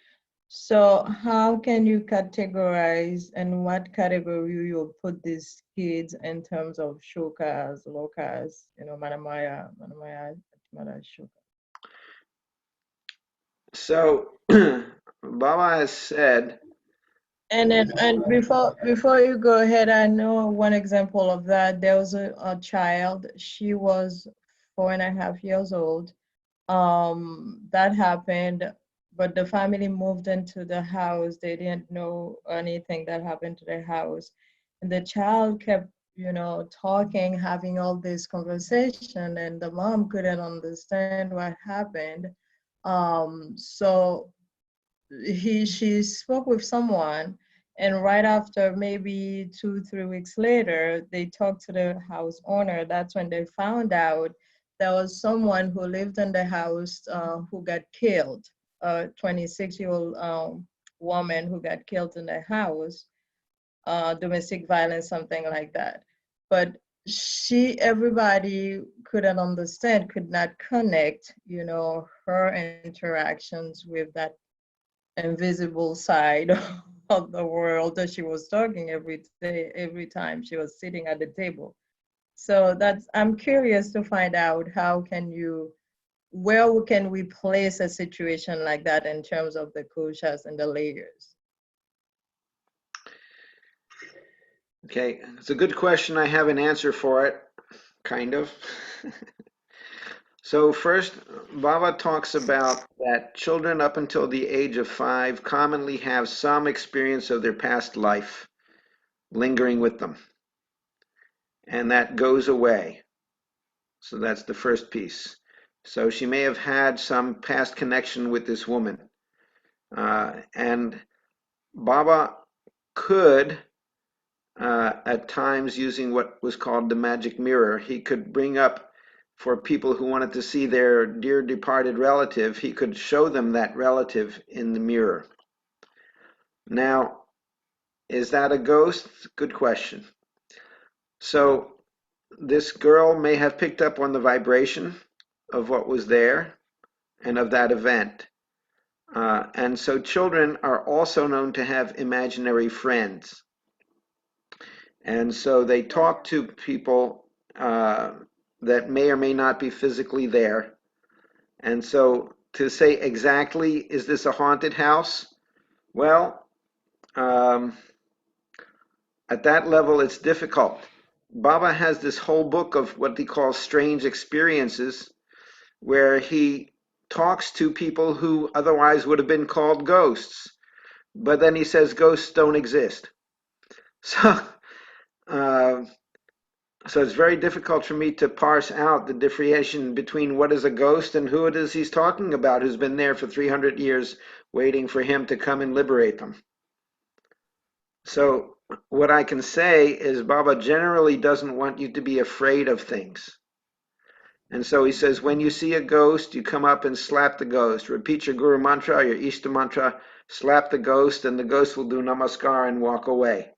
So how can you categorize and what category you put these kids in terms of shokas, lokas, manamaya, atmara, shoka? So Baba has said, And before you go ahead, I know one example of that. There was a child. She was 4.5 years old. That happened, but the family moved into the house. They didn't know anything that happened to their house, and the child kept, talking, having all this conversation, and the mom couldn't understand what happened. So she spoke with someone, and right after, maybe 2-3 weeks later, they talked to the house owner. That's when they found out there was someone who lived in the house who got killed, a 26-year-old woman who got killed in the house, domestic violence, something like that. But everybody couldn't understand, could not connect, her interactions with that invisible side of the world that she was talking every day, every time she was sitting at the table. So I'm curious to find out where can we place a situation like that in terms of the koshas and the layers? Okay, it's a good question. I have an answer for it, kind of. So first, Baba talks about that children up until the age of 5 commonly have some experience of their past life lingering with them. And that goes away. So that's the first piece. So she may have had some past connection with this woman. And Baba could, at times, using what was called the magic mirror, he could bring up, for people who wanted to see their dear departed relative, he could show them that relative in the mirror. Now, is that a ghost? Good question. So this girl may have picked up on the vibration of what was there and of that event. And so children are also known to have imaginary friends. And so they talk to people that may or may not be physically there. And so to say exactly, is this a haunted house? Well, at that level, it's difficult. Baba has this whole book of what he calls strange experiences, where he talks to people who otherwise would have been called ghosts. But then he says ghosts don't exist. So So it's very difficult for me to parse out the differentiation between what is a ghost and who it is he's talking about, who's been there for 300 years waiting for him to come and liberate them. So what I can say is Baba generally doesn't want you to be afraid of things. And so he says, when you see a ghost, you come up and slap the ghost. Repeat your Guru mantra, your Ishta mantra, slap the ghost, and the ghost will do namaskar and walk away.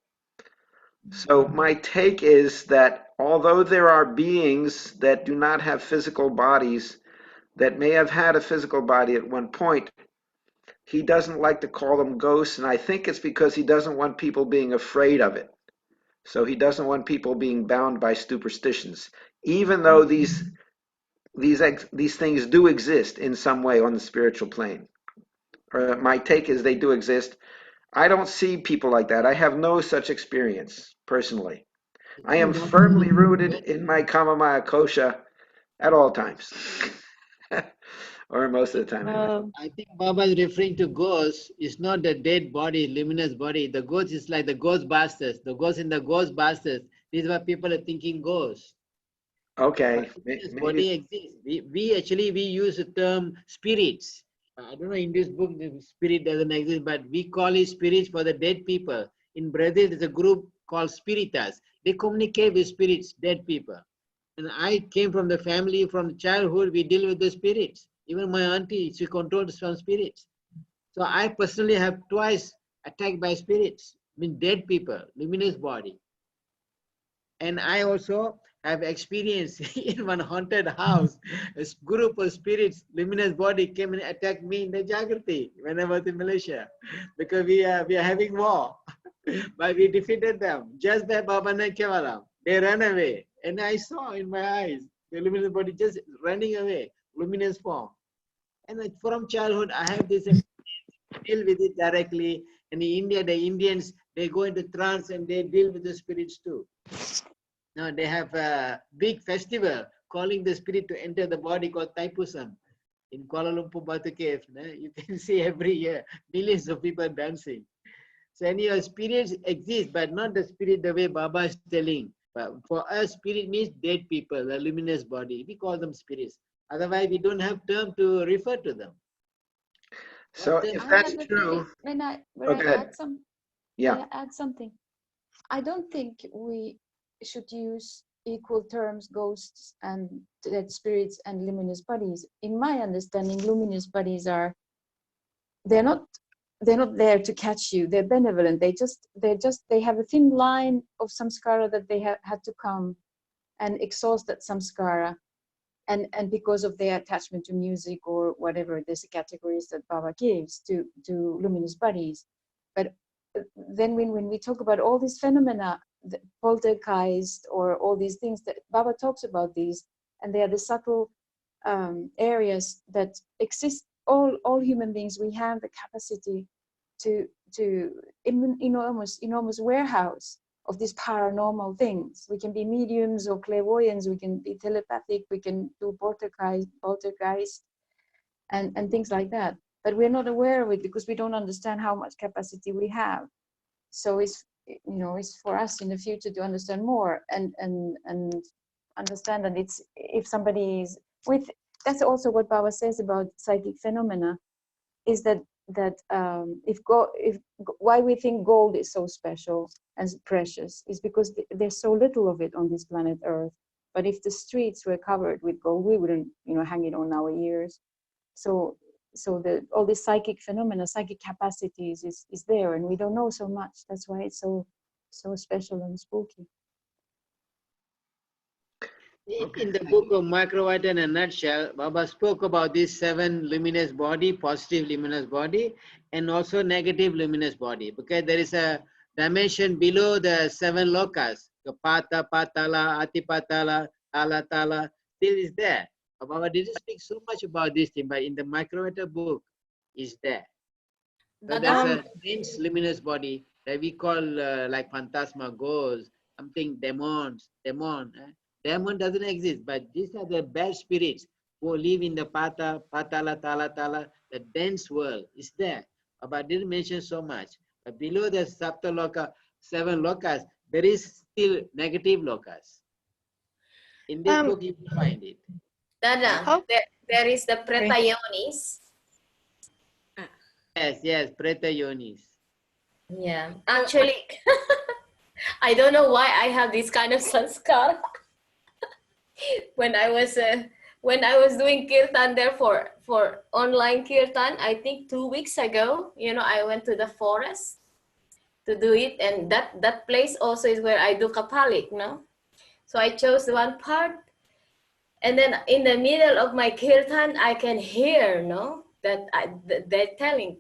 So my take is that although there are beings that do not have physical bodies, that may have had a physical body at one point, he doesn't like to call them ghosts, and I think it's because he doesn't want people being afraid of it. So he doesn't want people being bound by superstitions, even though these things do exist in some way on the spiritual plane. My take is they do exist. I don't see people like that. I have no such experience personally. I am firmly rooted in my Kamamaya Kosha at all times. Or most of the time. I think Baba is referring to ghosts. It's not the dead body, luminous body. The ghost is like the Ghostbusters. The ghost in the Ghostbusters. These are people are thinking ghosts. Okay. Body exists. We use the term spirits. I don't know, in this book the spirit doesn't exist, but we call it spirits for the dead people. In Brazil, there's a group called Spiritas. They communicate with spirits, dead people. And I came from the family, from childhood, we deal with the spirits. Even my auntie, she controls some spirits. So I personally have twice attacked by spirits, I mean dead people, luminous body. And I also have experienced in one haunted house, a group of spirits, luminous body came and attacked me in the Jagrati when I was in Malaysia, because we are having war, but we defeated them just by Baba Kevalam. They ran away, and I saw in my eyes the luminous body just running away, luminous form. And from childhood, I have this experience, deal with it directly. And in India, the Indians, they go into trance and they deal with the spirits too. Now they have a big festival calling the spirit to enter the body called Taipusam in Kuala Lumpur Batu Cave. You can see every year millions of people dancing. So any spirits exist, but not the spirit the way Baba is telling. But for us, spirit means dead people, the luminous body. We call them spirits. Otherwise, we don't have term to refer to them. So if that's true, When I add something, I don't think we should use equal terms, ghosts and dead spirits and luminous bodies. In my understanding, luminous bodies they're not there to catch you. They're benevolent. They have a thin line of samskara that they had to come and exhaust that samskara. And because of their attachment to music or whatever, there's categories that Baba gives to luminous bodies. But then when we talk about all these phenomena, the poltergeist or all these things that Baba talks about these, and they are the subtle areas that exist. All human beings, we have the capacity to enormous warehouse of these paranormal things. We can be mediums or clairvoyants, we can be telepathic, we can do poltergeist and things like that. But we're not aware of it because we don't understand how much capacity we have. So it's for us in the future to understand more and understand that it's, if somebody is with, that's also what Baba says about psychic phenomena, is that why we think gold is so special and precious is because there's so little of it on this planet Earth. But if the streets were covered with gold, we wouldn't, hang it on our ears. So all these psychic phenomena, psychic capacities is there, and we don't know so much. That's why it's so special and spooky. In the book of Microvita in a nutshell, Baba spoke about these 7 luminous body, positive luminous body, and also negative luminous body, because there is a dimension below the 7 lokas. The Pata, Patala, Atipatala, Tala, Tala, still is there. Baba didn't speak so much about this thing, but in the Microvita book, is there. So there's a dense luminous body that we call like phantasma, ghosts, something, demon. Demon doesn't exist, but these are the bad spirits who live in the Pata, Patala, Tala, Tala, the dense world is there. Baba didn't mention so much. But below the Sapta Loka, 7 lokas, there is still negative lokas. In this book, you will find it. Dada, there is the Preta Yonis. Yes, Preta Yonis. Yeah, actually, I don't know why I have this kind of sanskar. when I was doing kirtan there for online kirtan, I think 2 weeks ago, I went to the forest to do it, and that place also is where I do kapalik, no? So I chose one part, and then in the middle of my kirtan, I can hear, no, that they're telling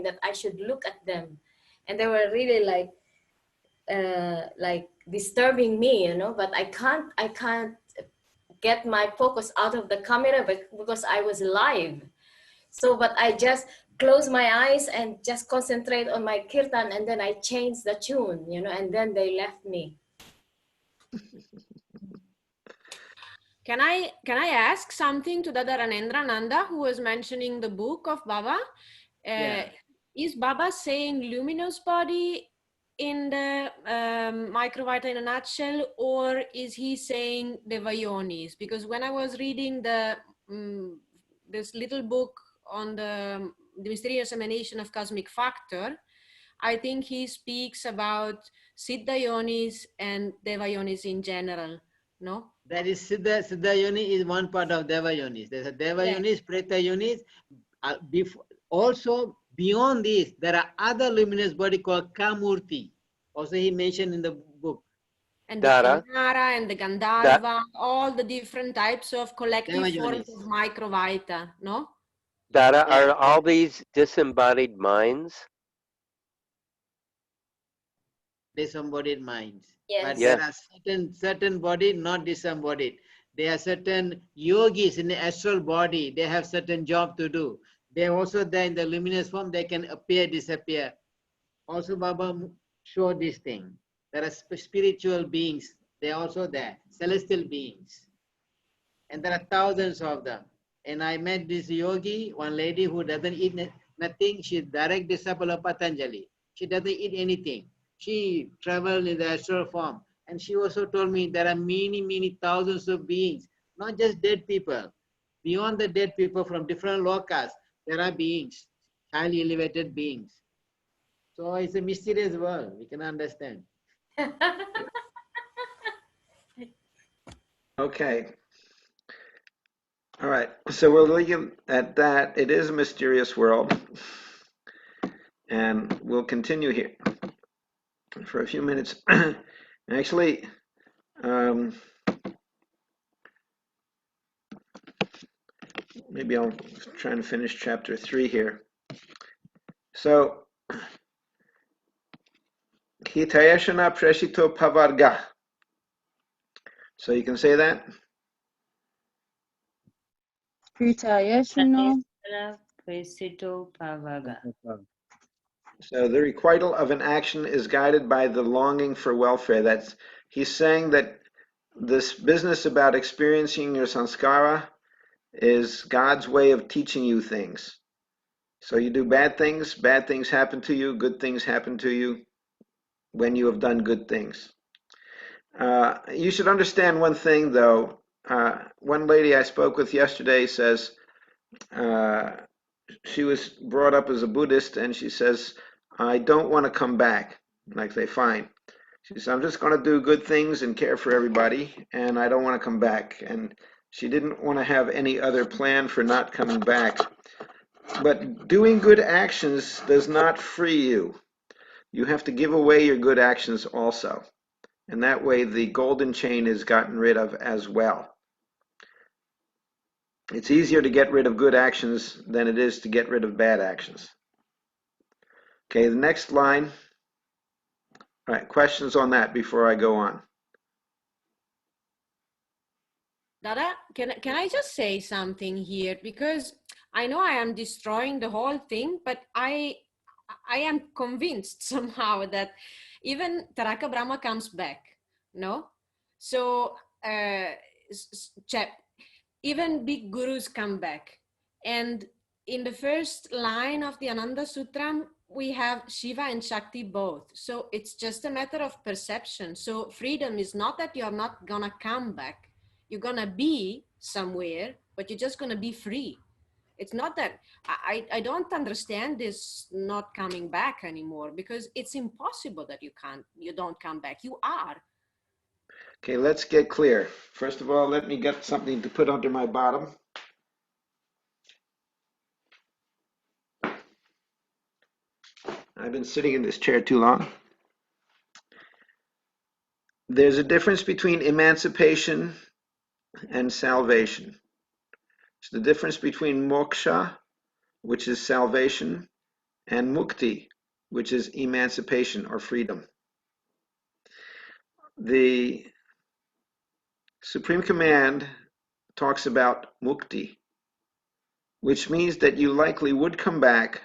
that I should look at them, and they were really like disturbing me, but I can't get my focus out of the camera, but because I was live. So, but I just close my eyes and just concentrate on my kirtan, and then I changed the tune, and then they left me. Can I ask something to Dada Ranendra Nanda, who was mentioning the book of Baba? Is Baba saying luminous body in the Microvita in a nutshell, or is he saying the Vayonis? Because when I was reading this little book on the mysterious emanation of cosmic factor, I think he speaks about Siddha Yonis and Deva Yonis in general, no? That is Siddha Yoni is one part of Deva Yonis. There's a Deva Yonis, Preta Yonis. Also, beyond this, there are other luminous body called Kamurti. Also, he mentioned in the book. And the Kamara and the Gandharva, all the different types of collective Deva forms Yonis. of Microvita, no? Dada, are all these disembodied minds? Disembodied minds. Yes. But there are certain body not disembodied. There are certain yogis in the astral body. They have certain job to do. They are also there in the luminous form. They can appear, disappear. Also, Baba showed this thing. There are spiritual beings. They are also there. Celestial beings. And there are thousands of them. And I met this yogi, one lady who doesn't eat nothing. She's direct disciple of Patanjali. She doesn't eat anything. She traveled in the astral form, and she also told me there are many thousands of beings, not just dead people. Beyond the dead people from different lokas, there are beings, highly elevated beings. So it's a mysterious world, we can understand. Okay. All right, so we'll leave at that. It is a mysterious world, and we'll continue here for a few minutes. Actually, maybe I'll try and finish chapter 3 here. So, Hitayashana Preshito Pavarga. So you can say that? So the requital of an action is guided by the longing for welfare. He's saying that this business about experiencing your sanskara is God's way of teaching you things. So you do bad things happen to you, good things happen to you when you have done good things. You should understand one thing though. One lady I spoke with yesterday says, she was brought up as a Buddhist, and she says, I don't want to come back. Like, they fine. She says, I'm just going to do good things and care for everybody, and I don't want to come back. And she didn't want to have any other plan for not coming back. But doing good actions does not free you. You have to give away your good actions also. And that way the golden chain is gotten rid of as well. It's easier to get rid of good actions than it is to get rid of bad actions. Okay, the next line. All right, questions on that before I go on? Dada, can I just say something here? Because I know I am destroying the whole thing, but I am convinced somehow that even Taraka Brahma comes back, no? So, even big gurus come back. And in the first line of the Ananda Sutra, we have Shiva and Shakti both. So it's just a matter of perception. So freedom is not that you're not gonna come back. You're gonna be somewhere, but you're just gonna be free. It's not that I don't understand this not coming back anymore, because it's impossible that you don't come back. You are. Okay, let's get clear. First of all, let me get something to put under my bottom. I've been sitting in this chair too long. There's a difference between emancipation and salvation. It's the difference between moksha, which is salvation, and mukti, which is emancipation or freedom. The Supreme Command talks about mukti, which means that you likely would come back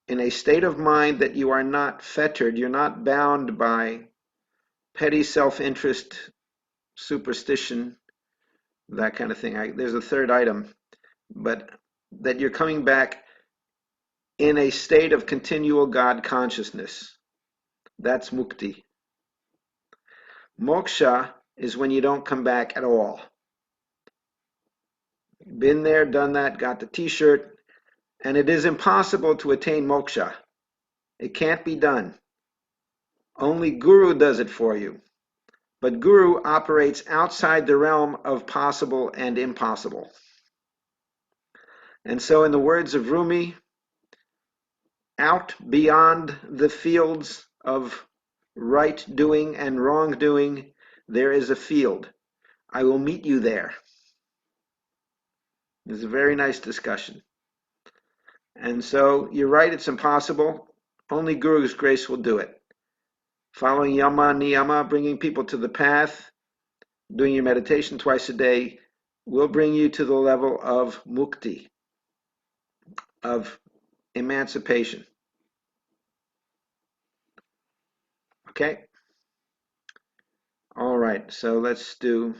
in a state of mind that you are not fettered, you're not bound by petty self-interest, superstition, that kind of thing. There's a third item, but that you're coming back in a state of continual God consciousness. That's mukti. Moksha is when you don't come back at all. Been there, done that, got the t-shirt, and it is impossible to attain moksha. It can't be done. Only Guru does it for you. But Guru operates outside the realm of possible and impossible. And so in the words of Rumi, out beyond the fields of right doing and wrong doing, there is a field. I will meet you there. It's a very nice discussion. And so you're right, it's impossible. Only Guru's grace will do it. Following yama, niyama, bringing people to the path, doing your meditation twice a day, will bring you to the level of mukti, of emancipation. Okay? All right, so let's do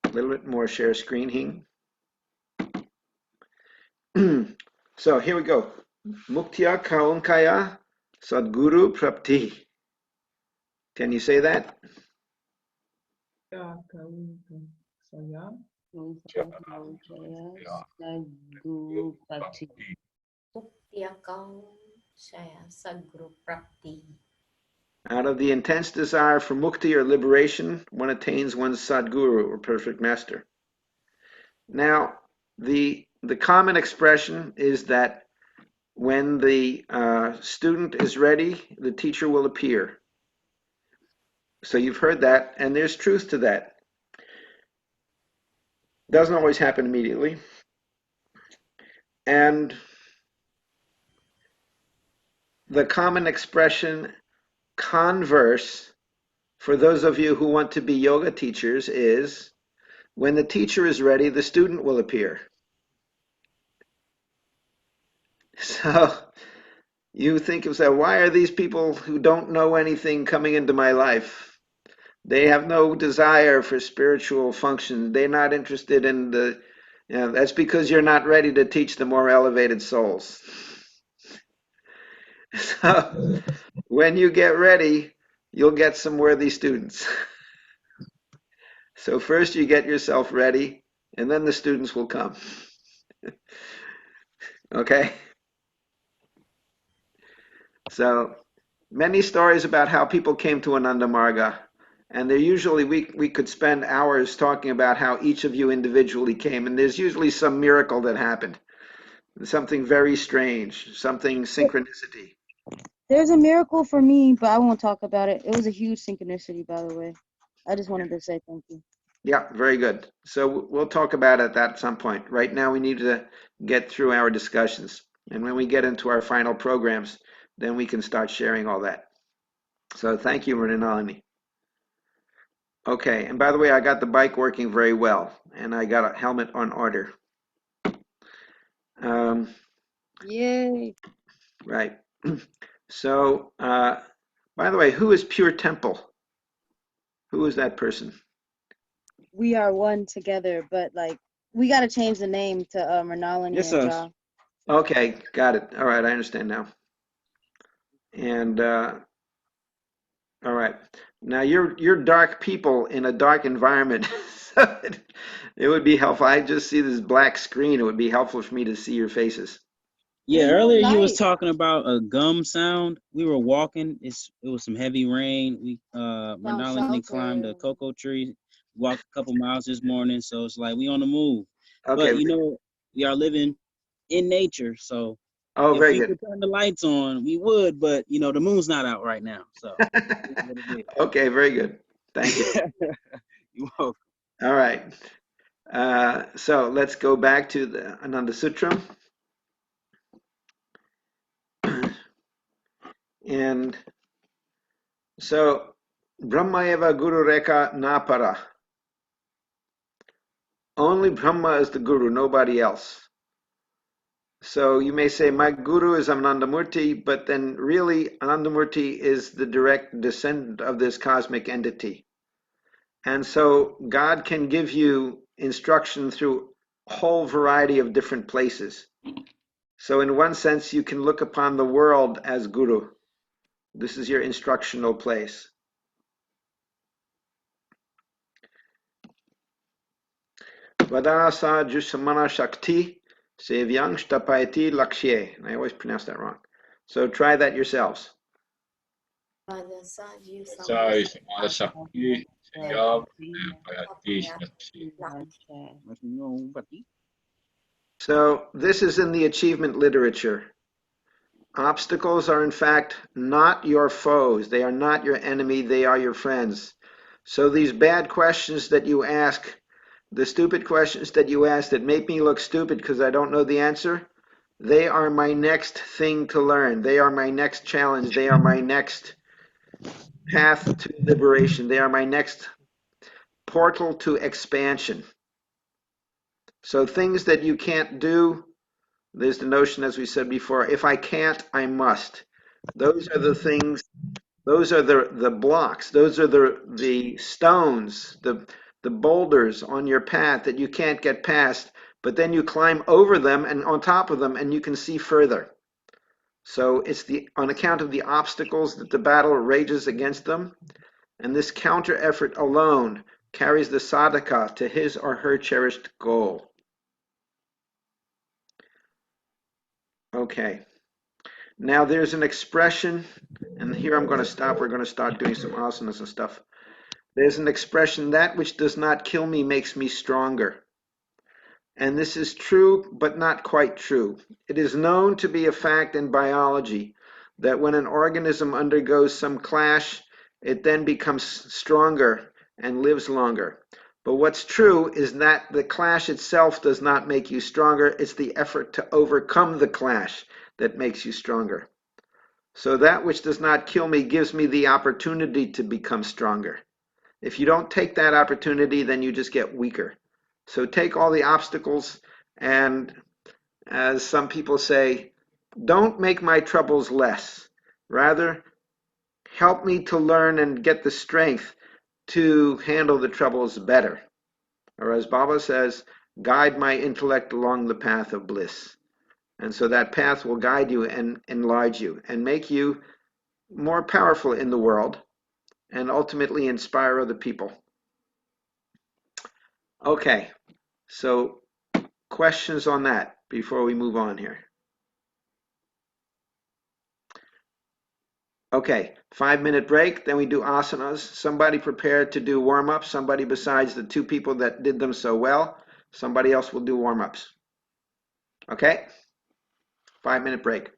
a little bit more share screening. So here we go. Muktya kaunkaya sadguru prapti. Can you say that? Out of the intense desire for mukti or liberation, one attains one's sadguru or perfect master. Now, the common expression is that when the student is ready, the teacher will appear. So you've heard that, and there's truth to that. Doesn't always happen immediately. And the common expression converse for those of you who want to be yoga teachers is, when the teacher is ready, the student will appear. So you think of yourself, why are these people who don't know anything coming into my life? They have no desire for spiritual function. They're not interested in the, that's because you're not ready to teach the more elevated souls. So when you get ready, you'll get some worthy students. So first you get yourself ready, and then the students will come. Okay? So many stories about how people came to Ananda Marga, and they're usually, we could spend hours talking about how each of you individually came, and there's usually some miracle that happened, something very strange, something synchronicity. There's a miracle for me, but I won't talk about it. It was a huge synchronicity, by the way. I just wanted to say thank you. Yeah, very good. So we'll talk about it at some point. Right now we need to get through our discussions, and when we get into our final programs, then we can start sharing all that. So thank you, Mrinalini. Okay, and by the way, I got the bike working very well, and I got a helmet on order. Yay. Right. So, by the way, who is Pure Temple? Who is that person? We are one together, but like, we got to change the name to Mrinalini and Ja. Okay, got it. All right, I understand now. And all right, now you're dark people in a dark environment, so it would be helpful. I just see this black screen. It would be helpful for me to see your faces. Yeah, There's no earlier you was light. talking about a gum sound. We were walking. It was some heavy rain. We Down Marnalini south climbed a where cocoa tree, walked a couple miles this morning. So it's like we on the move. Okay. But you know, we are living in nature. So Oh, if very we good. could turn the lights on, we would. But you know, the moon's not out right now. So it is what it Okay, very good. Thank you. is. You're welcome. All right. So let's go back to the Ananda Sutra. And so Brahmaeva Guru Reka Napara. Only Brahma is the guru, nobody else. So you may say, my guru is Anandamurti, but then really Anandamurti is the direct descendant of this cosmic entity. And so God can give you instruction through a whole variety of different places. So in one sense, you can look upon the world as guru. This is your instructional place. Vadasa Jusamana Shakti Sevyang Shtapayati Lakshye. And I always pronounce that wrong. So try that yourselves. Sai Samana Shakti Seyam Payati Shakti. So this is in the achievement literature. Obstacles are in fact not your foes. They are not your enemy. They are your friends. So these bad questions that you ask, the stupid questions that you ask that make me look stupid because I don't know the answer, they are my next thing to learn. They are my next challenge. They are my next path to liberation. They are my next portal to expansion. So things that you can't do, there's the notion, as we said before, if I can't, I must. Those are the things, those are the blocks, those are the stones, the boulders on your path that you can't get past, but then you climb over them and on top of them and you can see further. So it's on account of the obstacles that the battle rages against them, and this counter effort alone carries the sadhaka to his or her cherished goal. Okay. Now there's an expression, and here I'm going to stop. We're going to start doing some asanas and stuff. There's an expression, that which does not kill me makes me stronger. And this is true, but not quite true. It is known to be a fact in biology that when an organism undergoes some clash, it then becomes stronger and lives longer. But what's true is that the clash itself does not make you stronger. It's the effort to overcome the clash that makes you stronger. So that which does not kill me gives me the opportunity to become stronger. If you don't take that opportunity, then you just get weaker. So take all the obstacles, and as some people say, don't make my troubles less. Rather, help me to learn and get the strength to handle the troubles better. Or as Baba says, guide my intellect along the path of bliss. And so that path will guide you and enlarge you and make you more powerful in the world and ultimately inspire other people. Okay, so questions on that before we move on here? Okay, 5-minute break, then we do asanas. Somebody prepared to do warm-ups, somebody besides the two people that did them so well. Somebody else will do warm-ups. Okay, 5-minute break.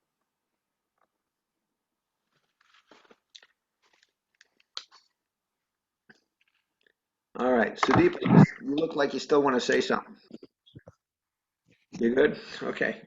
All right, Sudeep, you look like you still want to say something. You good? Okay.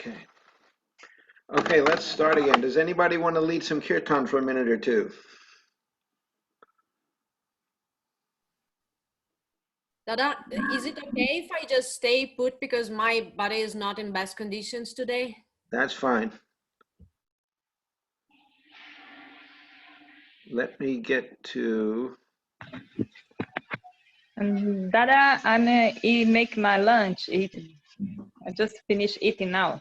Okay. Okay, let's start again. Does anybody want to lead some kirtan for a minute or two? Dada, is it okay if I just stay put because my body is not in best conditions today? That's fine. Let me get to... Dada, I'm make my lunch. Eating. I just finished eating now.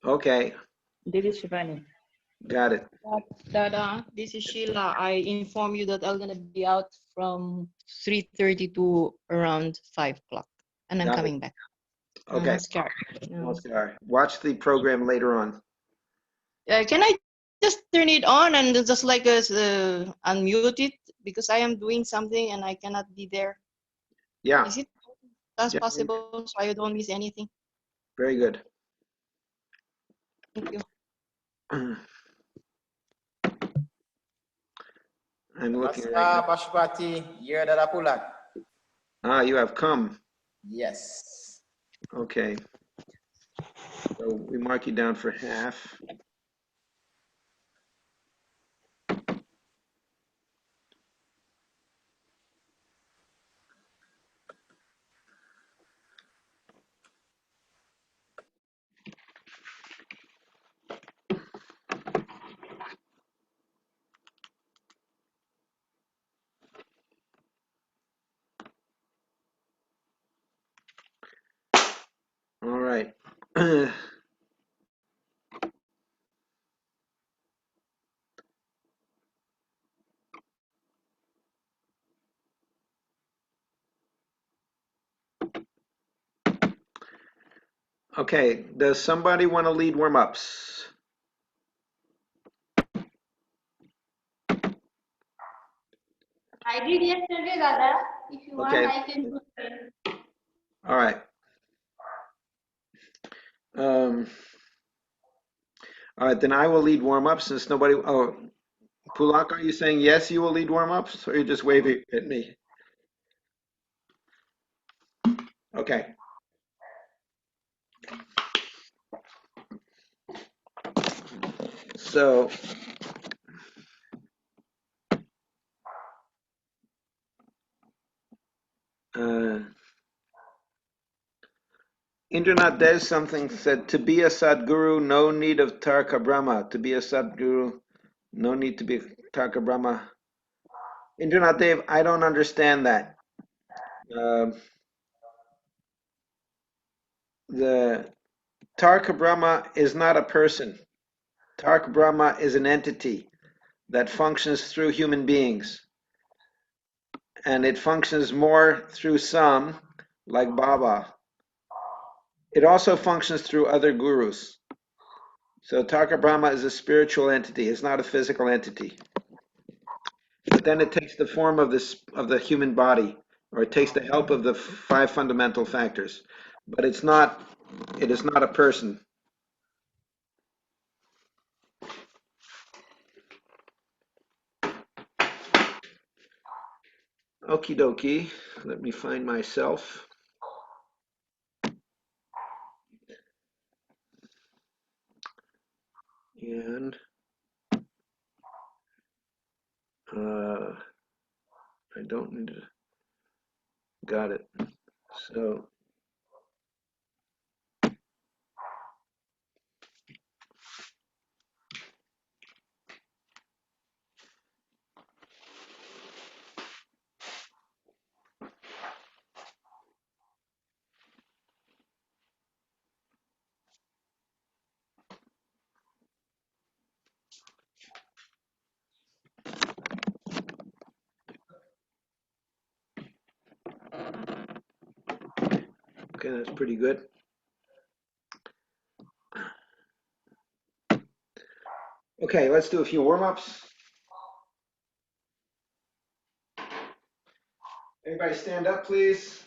Okay, This is Shivani. got it. Dada, this is Sheila. I inform you that I'm gonna be out from 3:30 to around 5 o'clock, and I'm Got it. coming back. Okay. Namaskar. Namaskar. Watch the program later on. Can I just turn it on and just like unmute it because I am doing something and I cannot be there? Yeah. Is it that's Yeah. possible so I don't miss anything? Very good. Thank you. I'm looking right now. Pashupati, here Dada Pulak. Ah, you have come. Yes. Okay. So we mark you down for half. All right. Okay, does somebody want to lead warm-ups? I did yesterday, Dada. If you want, Okay. I can do it. All right. All right, then I will lead warm-ups since nobody, oh, Pulak, are you saying yes, you will lead warm-ups, or you just waving at me? Okay. So, Indranath Des something said, to be a Sadguru, no need of Tarka Brahma. To be a Sadguru, no need to be Tarka Brahma. Indranath Dev, I don't understand that. The Tarka Brahma is not a person. Tarka Brahma is an entity that functions through human beings. And it functions more through some, like Baba. It also functions through other gurus. So Tarka Brahma is a spiritual entity, it's not a physical entity. But then it takes the form of the human body, or it takes the help of the 5 fundamental factors. But it is not a person. Okie dokie, let me find myself. And I don't need to, got it. So, okay, that's pretty good. Okay, let's do a few warm-ups. Everybody stand up, please.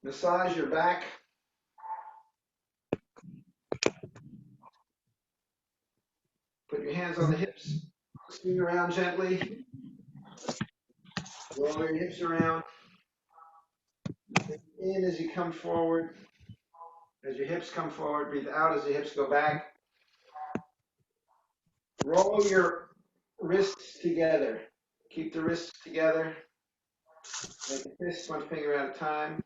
Massage your back. Put your hands on the hips. Swing around gently. Roll your hips around. In as you come forward. As your hips come forward, breathe out as the hips go back. Roll your wrists together. Keep the wrists together. Make a fist, one finger at a time.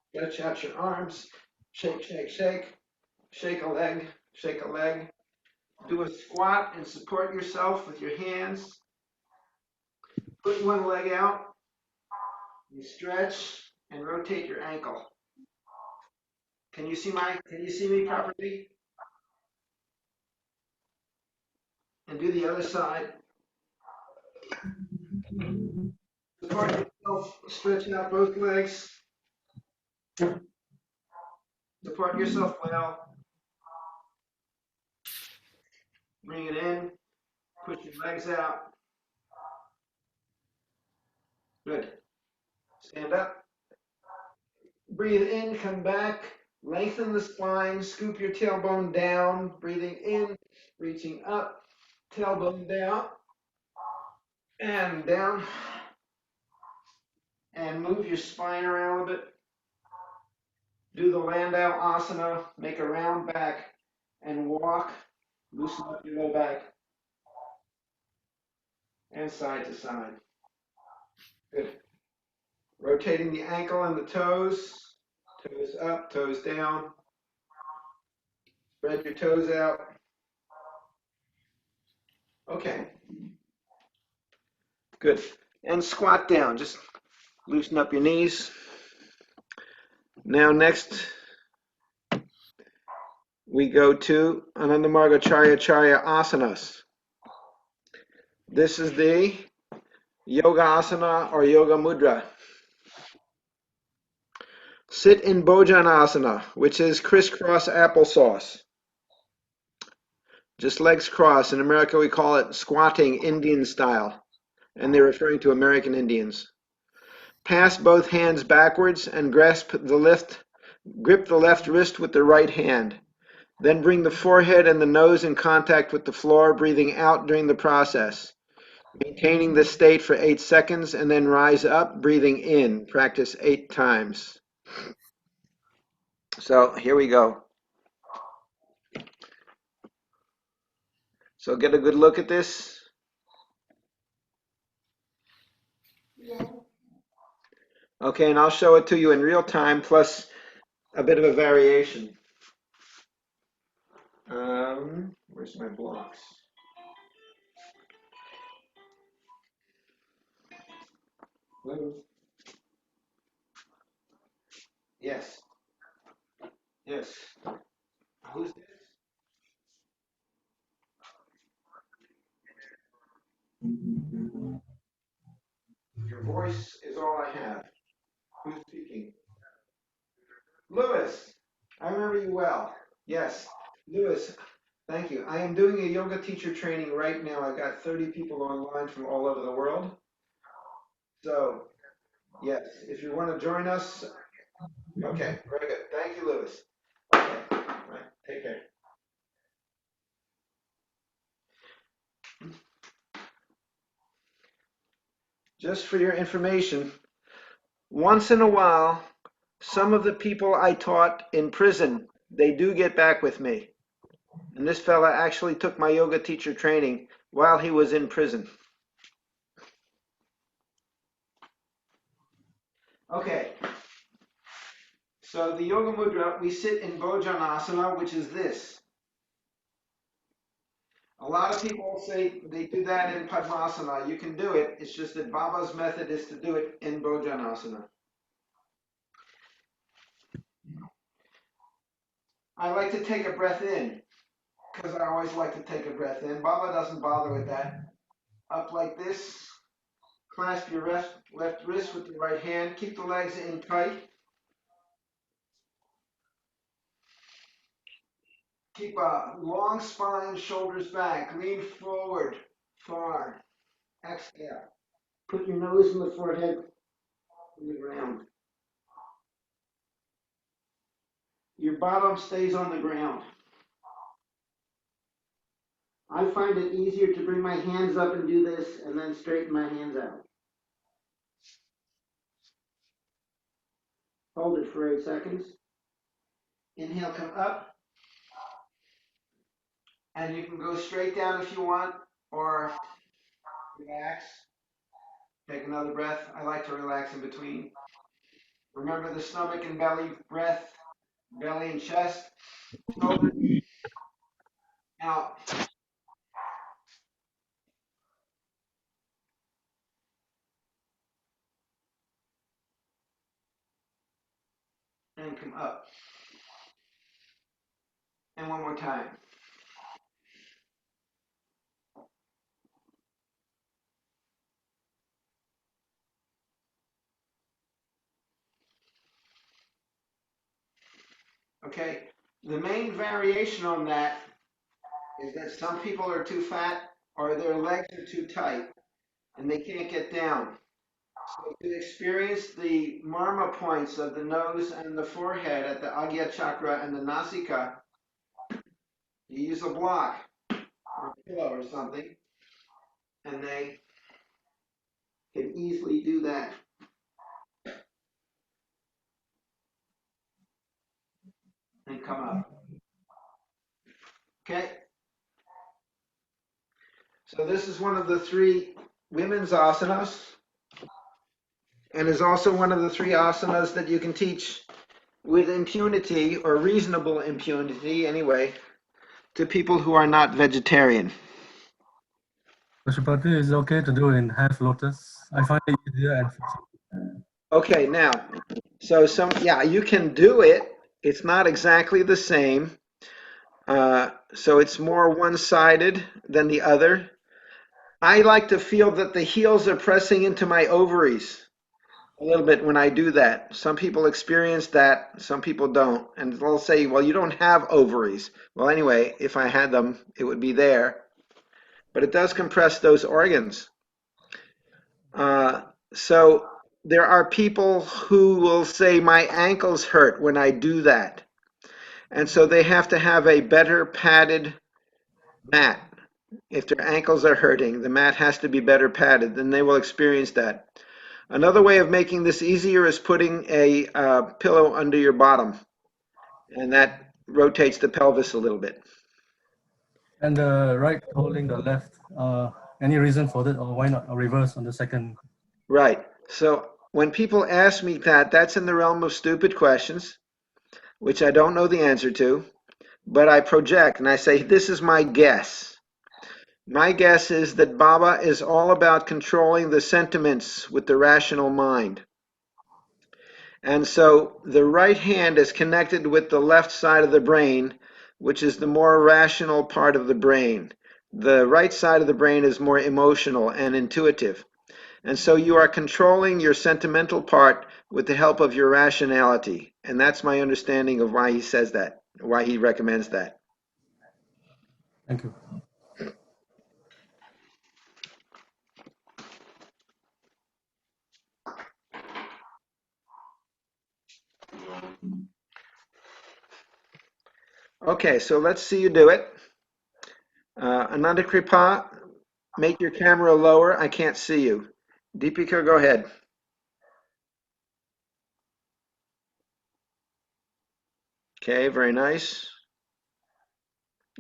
Stretch out your arms. Shake, shake, shake. Shake a leg, shake a leg. Do a squat and support yourself with your hands. Put one leg out. You stretch and rotate your ankle. Can you see me properly? And do the other side. Support yourself, stretch out both legs. Support yourself well. Bring it in. Push your legs out. Good. Stand up. Breathe in, come back. Lengthen the spine. Scoop your tailbone down. Breathing in, reaching up. Tailbone down. And down. And move your spine around a bit. Do the Landau Asana. Make a round back and walk. Loosen up your low back. And side to side. Good. Rotating the ankle and the toes. Toes up, toes down. Spread your toes out. Okay. Good. And squat down. Just loosen up your knees. Now next, we go to Ananda Marga Charya Asanas. This is the Yoga Asana or Yoga Mudra. Sit in Bhojanasana, which is crisscross applesauce. Just legs crossed. In America, we call it squatting Indian style, and they're referring to American Indians. Pass both hands backwards and grip the left wrist with the right hand. Then bring the forehead and the nose in contact with the floor, breathing out during the process. Maintaining this state for 8 seconds and then rise up, breathing in. Practice 8 times. So here we go. So get a good look at this. Yeah. Okay, and I'll show it to you in real time, plus a bit of a variation. Where's my blocks? Hello? Yes. Yes. Who's this? Your voice is all I have. Who's speaking? Louis. I remember you well. Yes. Louis, thank you. I am doing a yoga teacher training right now. I've got 30 people online from all over the world. So, yes, if you want to join us, okay, very good. Thank you, Louis. Okay, all right, take care. Just for your information, once in a while, some of the people I taught in prison, they do get back with me. And this fella actually took my yoga teacher training while he was in prison. Okay. So the Yoga Mudra, we sit in Bhojanasana, which is this. A lot of people say they do that in Padmasana. You can do it. It's just that Baba's method is to do it in Bhojanasana. I like to take a breath in, because I always like to take a breath in. Baba doesn't bother with that. Up like this. Clasp your left wrist with the right hand. Keep the legs in tight. Keep a long spine, shoulders back. Lean forward, far. Exhale. Put your nose in the forehead, in the ground. Your bottom stays on the ground. I find it easier to bring my hands up and do this and then straighten my hands out. Hold it for 8 seconds. Inhale, come up. And you can go straight down if you want, or relax. Take another breath. I like to relax in between. Remember the stomach and belly breath, belly and chest, shoulder, out. And come up. And one more time. Okay, the main variation on that is that some people are too fat or their legs are too tight and they can't get down. So to experience the marma points of the nose and the forehead at the Agya chakra and the Nasika, you use a block or a pillow or something, and they can easily do that. And come up. Okay? So this is one of the 3 women's asanas, and is also one of the 3 asanas that you can teach with impunity, or reasonable impunity anyway, to people who are not vegetarian. Pashupati, is it okay to do in half lotus? I find it easier and flexible. Okay, now, so yeah, you can do it. It's not exactly the same. So it's more one-sided than the other. I like to feel that the heels are pressing into my ovaries a little bit when I do that. Some people experience that, some people don't. And they'll say, well, you don't have ovaries. Well, anyway, if I had them, it would be there. But it does compress those organs. So there are people who will say, my ankles hurt when I do that. And so they have to have a better padded mat. If their ankles are hurting, the mat has to be better padded, then they will experience that. Another way of making this easier is putting a pillow under your bottom, and that rotates the pelvis a little bit. And the right holding the left, any reason for that, or why not a reverse on the second? Right. So when people ask me that, that's in the realm of stupid questions, which I don't know the answer to, but I project and I say, this is my guess. My guess is that Baba is all about controlling the sentiments with the rational mind. And so the right hand is connected with the left side of the brain, which is the more rational part of the brain. The right side of the brain is more emotional and intuitive. And so you are controlling your sentimental part with the help of your rationality. And that's my understanding of why he says that, why he recommends that. Thank you. Okay, so let's see you do it. Ananda Kripa, make your camera lower. I can't see you. Deepika, go ahead. Okay, very nice.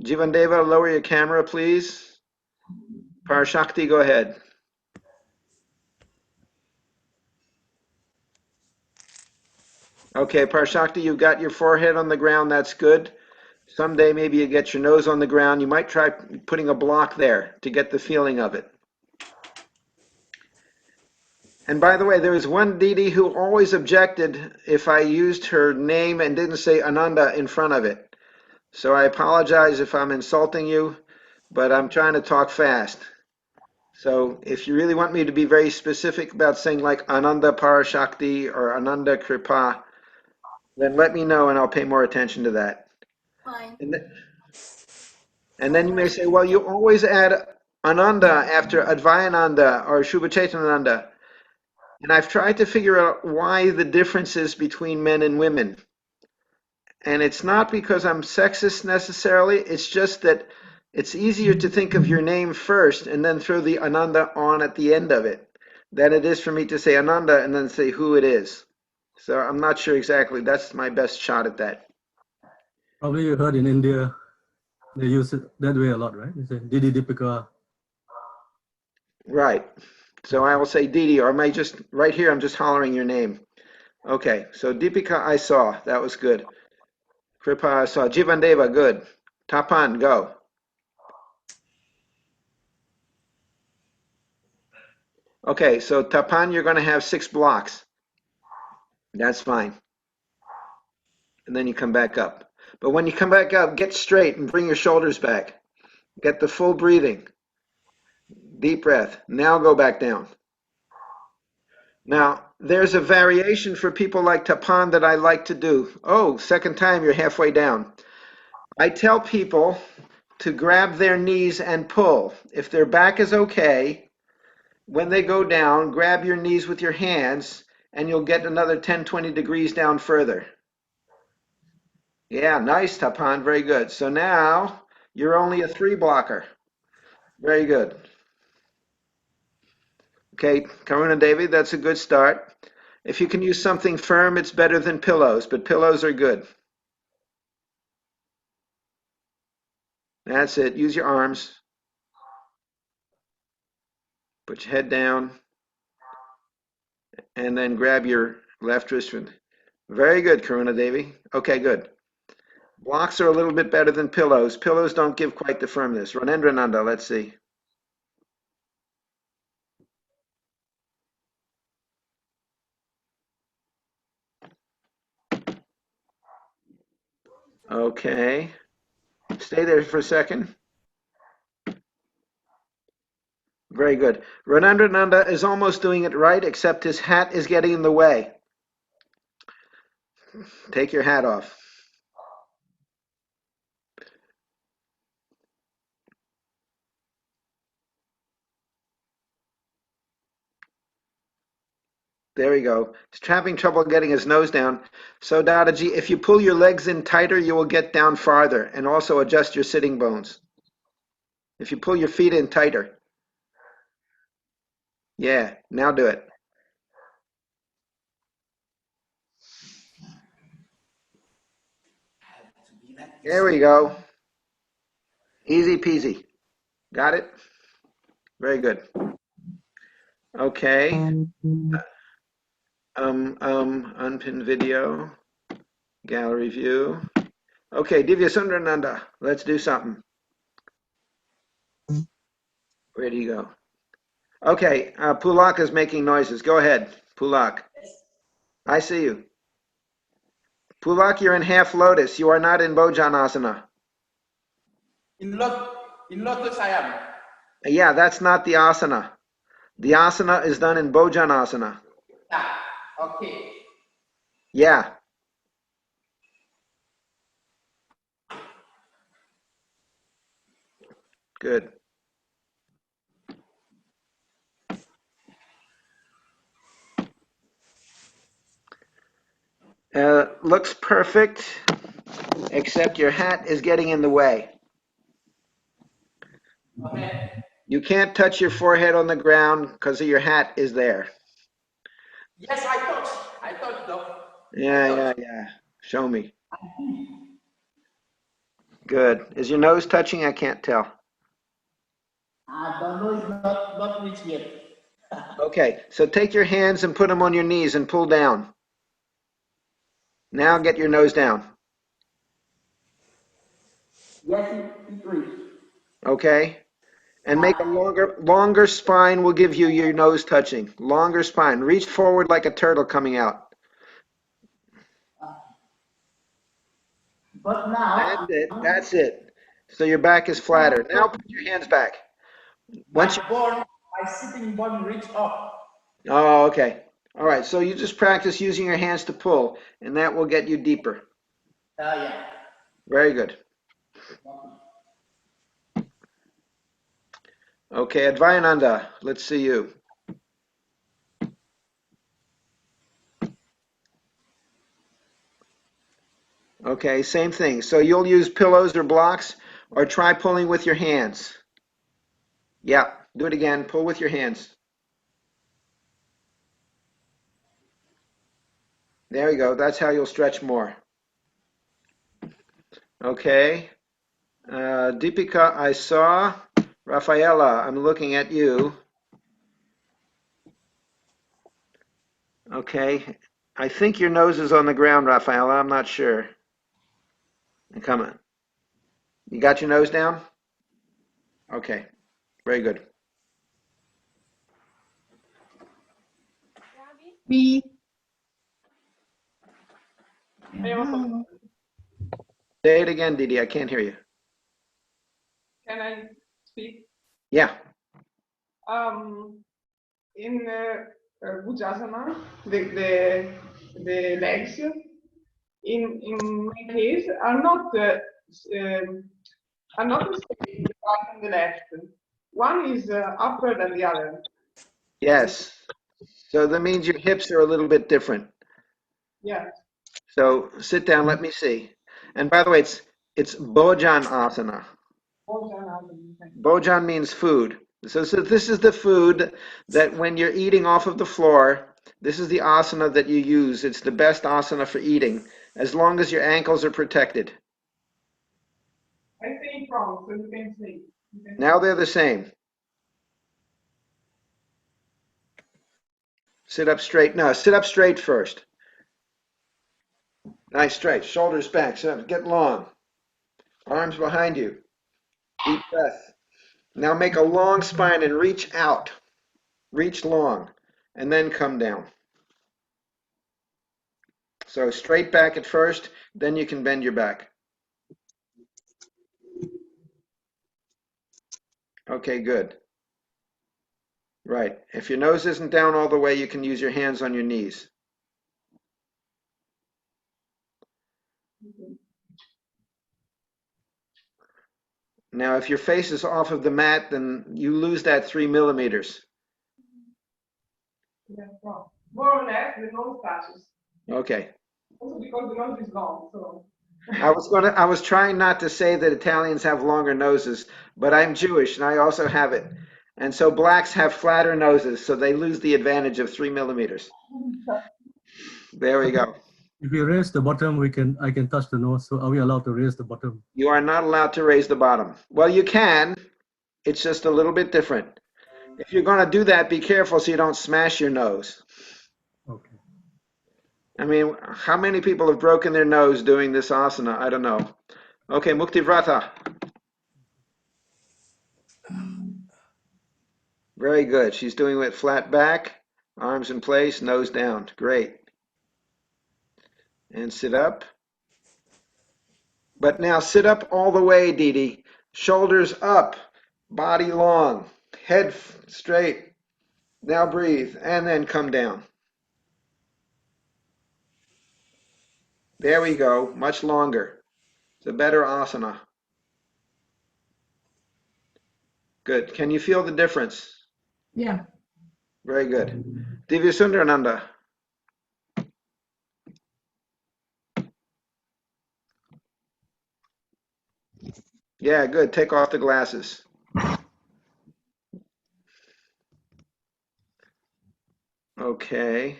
Jivandeva, lower your camera, please. Parashakti, go ahead. Okay, Parashakti, you've got your forehead on the ground. That's good. Someday maybe you get your nose on the ground. You might try putting a block there to get the feeling of it. And by the way, there was one Didi who always objected if I used her name and didn't say Ananda in front of it. So I apologize if I'm insulting you, but I'm trying to talk fast. So if you really want me to be very specific about saying like Ananda Parashakti or Ananda Kripa, then let me know and I'll pay more attention to that. Fine. And then you may say, well, you always add Ananda after Advayananda or Shubhachaitananda. And I've tried to figure out why the differences between men and women. And it's not because I'm sexist necessarily, it's just that it's easier to think of your name first and then throw the Ananda on at the end of it than it is for me to say Ananda and then say who it is. So I'm not sure exactly. That's my best shot at that. Probably you heard in India, they use it that way a lot, right? It's a Didi Dipika. Right. So I will say Didi, or am I just, right here, I'm just hollering your name. Okay, so Deepika I saw, that was good. Kripa I saw. Jivandeva, good. Tapan, go. Okay, so Tapan, you're gonna have 6 blocks. That's fine. And then you come back up. But when you come back up, get straight and bring your shoulders back. Get the full breathing. Deep breath. Now go back down. Now, there's a variation for people like Tapan that I like to do. Oh, second time you're halfway down. I tell people to grab their knees and pull. If their back is okay, when they go down, grab your knees with your hands and you'll get another 10, 20 degrees down further. Yeah, nice, Tapan, very good. So now you're only a 3 blocker. Very good. Okay, Karuna Devi, that's a good start. If you can use something firm, it's better than pillows, but pillows are good. That's it. Use your arms. Put your head down. And then grab your left wrist. Very good, Karuna Devi. Okay, good. Blocks are a little bit better than pillows. Pillows don't give quite the firmness. Ranendrananda, let's see. Okay. Stay there for a second. Very good. Ranendrananda is almost doing it right, except his hat is getting in the way. Take your hat off. There we go. He's having trouble getting his nose down. So Dadaji, if you pull your legs in tighter, you will get down farther and also adjust your sitting bones. If you pull your feet in tighter. Yeah, now do it. There we go. Easy peasy. Got it? Very good. Okay. Unpin video. Gallery view. Okay, Divya Sundarananda, let's do something. Where do you go? Okay, Pulak is making noises. Go ahead, Pulak. I see you. Pulak, you're in half lotus. You are not in Bhojanasana. In lotus I am. Yeah, that's not the asana. The asana is done in Bhojanasana. Yeah, okay. Yeah. Good. Looks perfect, except your hat is getting in the way. Okay. You can't touch your forehead on the ground because your hat is there. Yes, I thought though. Yeah. Show me. Good. Is your nose touching? I can't tell. I don't know, it's not reached yet. Okay, so take your hands and put them on your knees and pull down. Now get your nose down. Yes, it reached. Okay? And make a longer spine will give you your nose touching. Longer spine. Reach forward like a turtle coming out. But now. That's it. So your back is flatter. Now put your hands back. My sitting bone reached up. Oh, okay. All right, so you just practice using your hands to pull, and that will get you deeper. Yeah. Very good. Okay, Advayananda, let's see you. Okay, same thing. So you'll use pillows or blocks, or try pulling with your hands. Yeah, do it again. Pull with your hands. There you go. That's how you'll stretch more. Okay. Deepika, I saw. Rafaela, I'm looking at you. Okay. I think your nose is on the ground, Rafaela. I'm not sure. Come on. You got your nose down? Okay. Very good. Me. Say it again, Didi. I can't hear you. Can I speak? Yeah. In Bhujasana, the legs, in my case, are not the same, the right and the left. One is upper than the other. Yes. So that means your hips are a little bit different. Yeah. So sit down. Let me see. And by the way, it's Bhojan Asana. Bhojan means food. So this is the food that when you're eating off of the floor, this is the asana that you use. It's the best asana for eating, as long as your ankles are protected. I say it wrong, so you can say. Now they're the same. Sit up straight. No, sit up straight first. Nice straight. Shoulders back. Sit up. Get long. Arms behind you. Deep breath. Now make a long spine and reach out. Reach long. And then come down. So straight back at first, then you can bend your back. Okay, good. Right. If your nose isn't down all the way, you can use your hands on your knees. Now, if your face is off of the mat, then you lose that 3 millimeters. Yeah, wrong. More or less, the nose touches. Okay. Also because the nose is long, so. I was trying not to say that Italians have longer noses, but I'm Jewish and I also have it. And so blacks have flatter noses, so they lose the advantage of 3 millimeters. There we go. If we raise the bottom, I can touch the nose. So are we allowed to raise the bottom? You are not allowed to raise the bottom. Well, you can. It's just a little bit different. If you're going to do that, be careful so you don't smash your nose. Okay. I mean, how many people have broken their nose doing this asana? I don't know. Okay, Muktivrata. Very good. She's doing it flat back, arms in place, nose down. Great. And sit up. But now sit up all the way, Didi. Shoulders up, body long, head straight. Now breathe, and then come down. There we go, much longer. It's a better asana. Good. Can you feel the difference? Yeah. Very good. Divyasundarananda. Yeah, good. Take off the glasses. Okay.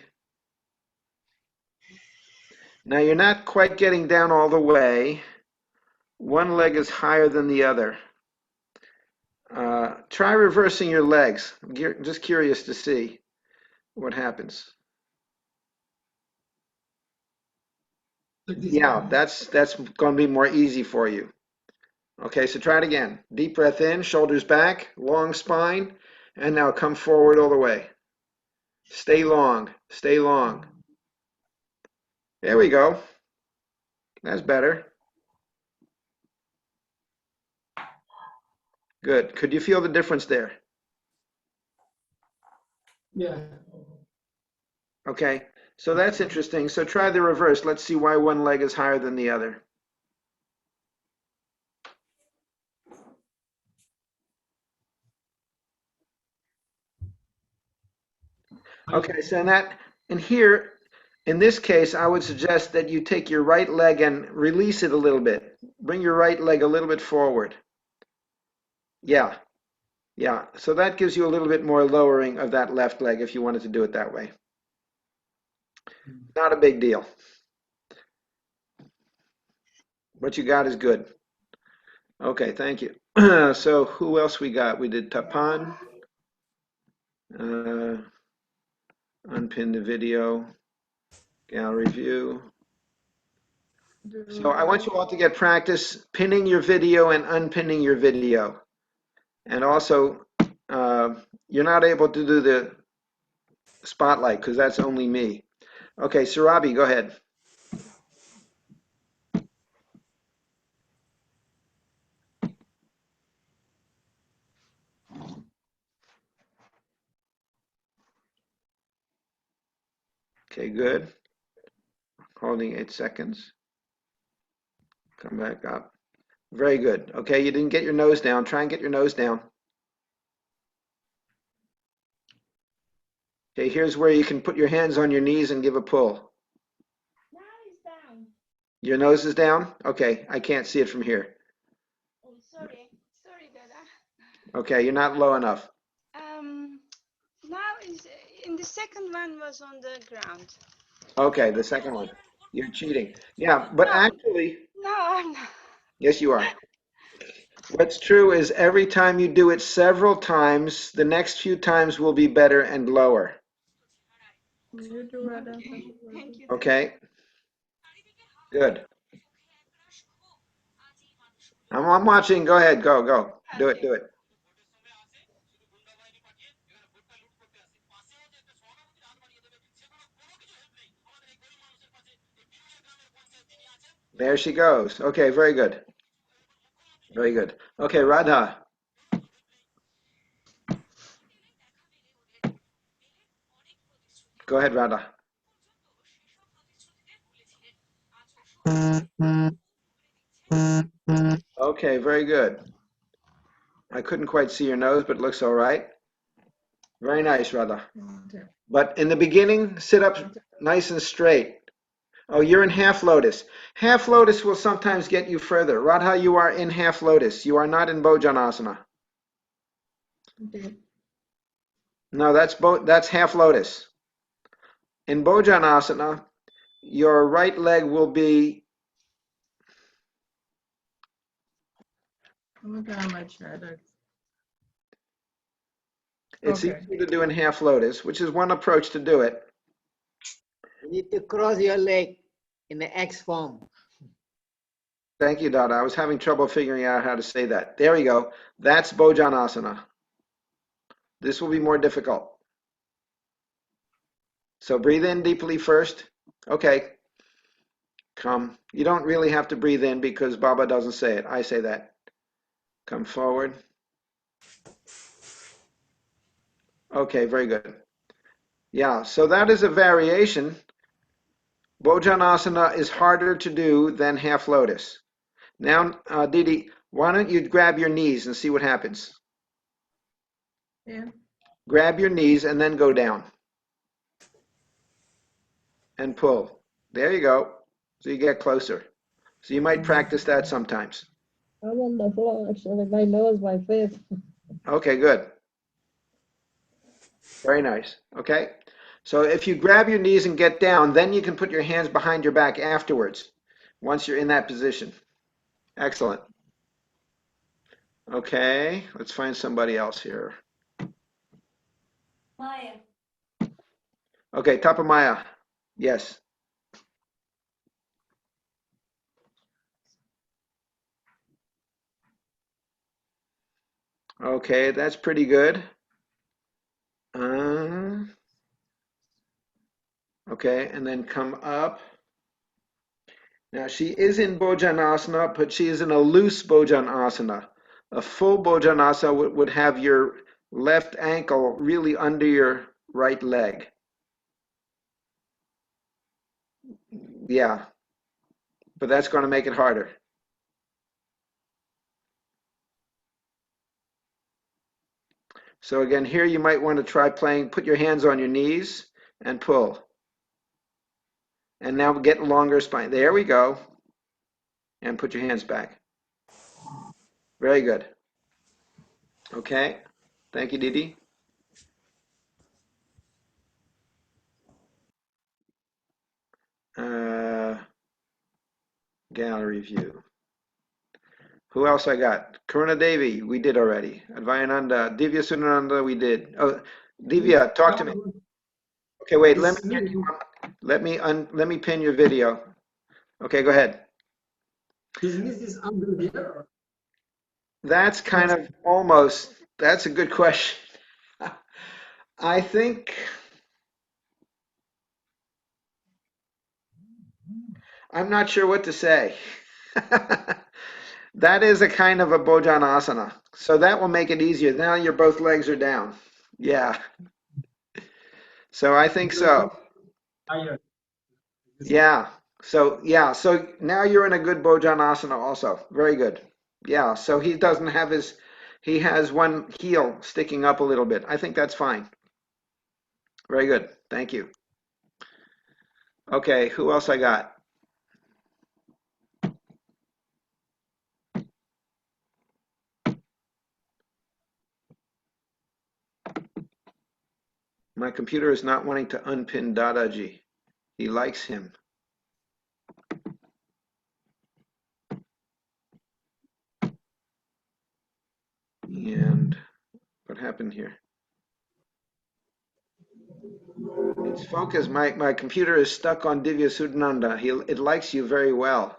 Now you're not quite getting down all the way. One leg is higher than the other. Try reversing your legs. I'm just curious to see what happens. Yeah, that's going to be more easy for you. Okay, so try it again. Deep breath in, shoulders back, long spine, and now come forward all the way. Stay long, stay long. There we go. That's better. Good. Could you feel the difference there? Yeah. Okay, so that's interesting. So try the reverse. Let's see why one leg is higher than the other. Okay, so in this case, I would suggest that you take your right leg and release it a little bit. Bring your right leg a little bit forward. Yeah, yeah. So that gives you a little bit more lowering of that left leg if you wanted to do it that way. Not a big deal. What you got is good. Okay, thank you. So who else we got? We did Tapan. Unpin the video. Gallery view. So I want you all to get practice pinning your video and unpinning your video. And also, you're not able to do the spotlight because that's only me. Okay, Sarabi, go ahead. Okay, good. Holding 8 seconds. Come back up. Very good. Okay, you didn't get your nose down. Try and get your nose down. Okay, here's where you can put your hands on your knees and give a pull. Your nose is down? Okay, I can't see it from here. Oh, sorry, Dada. Okay, you're not low enough. Now is in the second one was on the ground. Okay, the second one. You're cheating. Yeah, but No. actually, No, I'm not. yes, you are. What's true is every time you do it several times, the next few times will be better and lower. Okay. Thank you. Okay? Good. I'm watching. Go ahead. Go, go. Do it, do it. There she goes. Okay, very good. Very good. Okay, Radha. Go ahead, Radha. Okay, very good. I couldn't quite see your nose, but it looks all right. Very nice, Radha. But in the beginning, sit up nice and straight. Oh, you're in half lotus. Half lotus will sometimes get you further. Radha, you are in half lotus. You are not in Bhojanasana. No, that's half lotus. In Bhojanasana, your right leg will be. It's Okay. easier to do in half lotus, which is one approach to do it. You need to cross your leg in the X form. Thank you, Dada. I was having trouble figuring out how to say that. There we go. That's Bhojanasana. This will be more difficult. So breathe in deeply first. Okay. Come. You don't really have to breathe in because Baba doesn't say it. I say that. Come forward. Okay, very good. Yeah, so that is a variation. Bhojanasana is harder to do than half lotus. Now, Didi, why don't you grab your knees and see what happens? Yeah. Grab your knees and then go down. And pull. There you go. So you get closer. So you might practice that sometimes. I'm on the floor, actually. My nose, my face. Okay, good. Very nice. Okay. So if you grab your knees and get down, then you can put your hands behind your back afterwards, once you're in that position. Excellent. Okay, let's find somebody else here. Maya. Okay, Tapamaya. Yes. Okay, that's pretty good. Okay, and then come up. Now she is in Bhojanasana, but she is in a loose Bhojanasana. A full Bhojanasana would have your left ankle really under your right leg. Yeah, but that's going to make it harder. So again, here you might want to try playing, put your hands on your knees and pull. And now get longer spine. There we go. And put your hands back. Very good. Okay. Thank you, Didi. Gallery view. Who else I got? Karuna Devi, we did already. Advayananda, Divya Sunananda, we did. Oh, Divya, talk to me. Okay, wait, let me get you on. Let me pin your video. Okay, go ahead. His niece is under here. That's kind of almost, that's a good question. I think, I'm not sure what to say. That is a kind of a Bhojanasana. So that will make it easier. Now your both legs are down. Yeah. So I think so. Yeah. So yeah. So now you're in a good Bhojanasana also. Very good. Yeah. So he doesn't have his, he has one heel sticking up a little bit. I think that's fine. Very good. Thank you. Okay. Who else I got? My computer is not wanting to unpin Dadaji. He likes him. And what happened here? It's focused. My computer is stuck on Divya Sudananda. It likes you very well.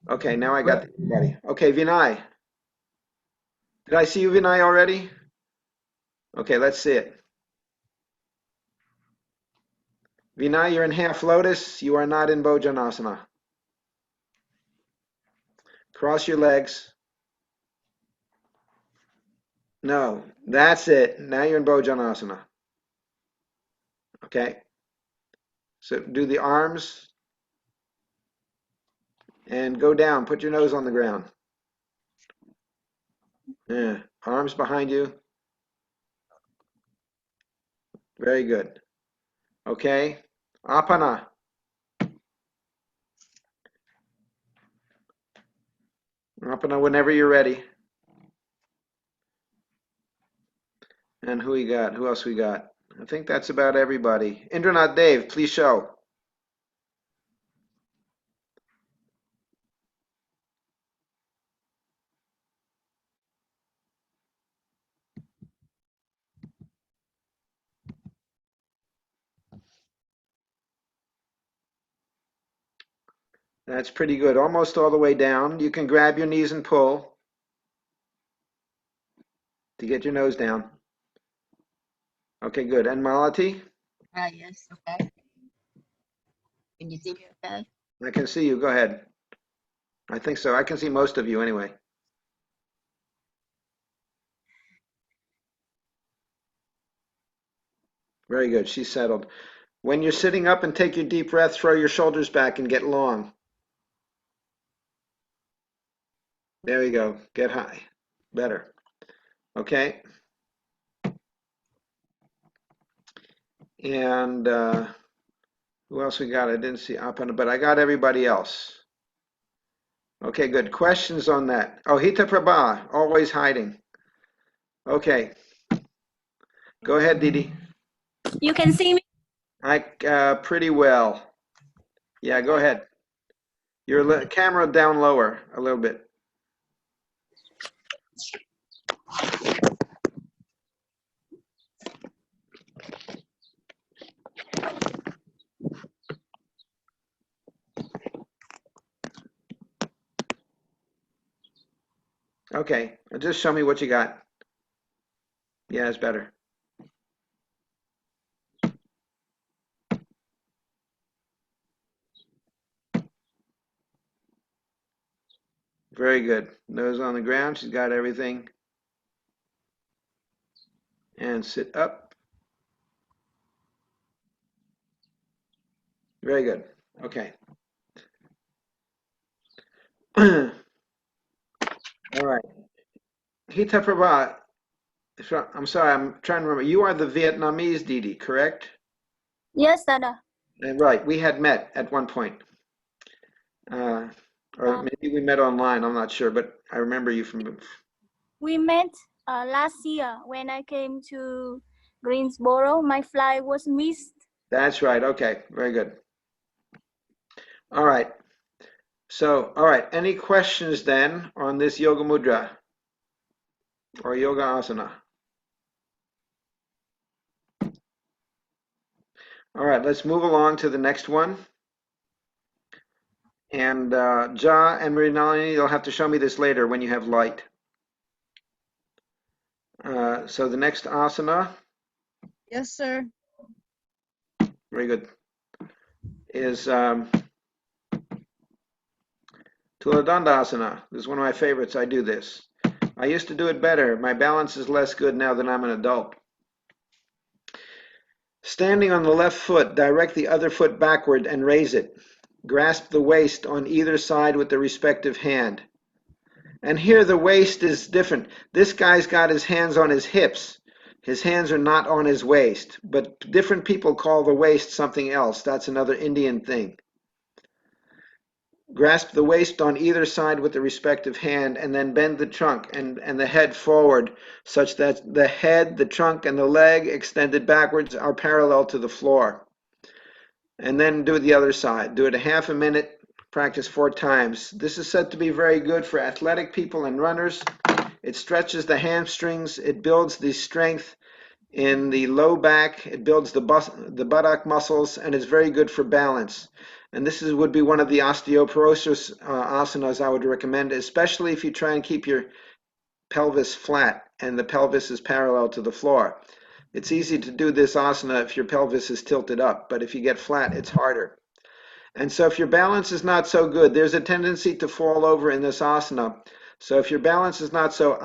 Okay, now I got everybody. Okay, Vinay. Did I see you, Vinay, already? Okay, let's see it. Vinay, you're in half lotus. You are not in Bhojanasana. Cross your legs. No, that's it. Now you're in Bhojanasana. Okay. So do the arms and go down. Put your nose on the ground. Yeah. Arms behind you. Very good. Okay. Apana. Apana whenever you're ready. And who we got? Who else we got? I think that's about everybody. Indranath Dev, please show. That's pretty good. Almost all the way down. You can grab your knees and pull to get your nose down. Okay, good. And Malati? Yes, okay. Can you see me okay? I can see you. Go ahead. I think so. I can see most of you anyway. Very good. She's settled. When you're sitting up and take your deep breath, throw your shoulders back and get long. There we go. Get high. Better. Okay. And who else we got? I didn't see Apana, but I got everybody else. Okay, good. Questions on that? Oh, Hita Prabha, always hiding. Okay. Go ahead, Didi. You can see me? Pretty well. Yeah, go ahead. Your camera down lower a little bit. Okay, just show me what you got. Yeah, it's better. Very good. Nose on the ground. She's got everything. And sit up. Very good. Okay. All right. Hita Prabha, I'm sorry, I'm trying to remember. You are the Vietnamese Didi, correct? Yes, Dada. Right. We had met at one point. Or maybe we met online. I'm not sure, but I remember you from. We met last year when I came to Greensboro. My flight was missed. That's right. Okay. Very good. All right. So, all right, any questions then on this yoga mudra or yoga asana? All right, let's move along to the next one. And Ja and Mrinalini, you'll have to show me this later when you have light. So the next asana, Yes, sir. very good, is Tuladandasana. This is one of my favorites. I do this. I used to do it better. My balance is less good now that I'm an adult. Standing on the left foot, direct the other foot backward and raise it. Grasp the waist on either side with the respective hand. And here the waist is different. This guy's got his hands on his hips. His hands are not on his waist, but different people call the waist something else. That's another Indian thing. Grasp the waist on either side with the respective hand and then bend the trunk and the head forward such that the head, the trunk, and the leg extended backwards are parallel to the floor. And then do the other side. Do it a half a minute, practice 4 times. This is said to be very good for athletic people and runners. It stretches the hamstrings, it builds the strength in the low back, it builds the buttock muscles, and it's very good for balance. And this would be one of the osteoporosis asanas I would recommend, especially if you try and keep your pelvis flat and the pelvis is parallel to the floor. It's easy to do this asana if your pelvis is tilted up, but if you get flat, it's harder. And so if your balance is not so good, there's a tendency to fall over in this asana. So if your balance is not so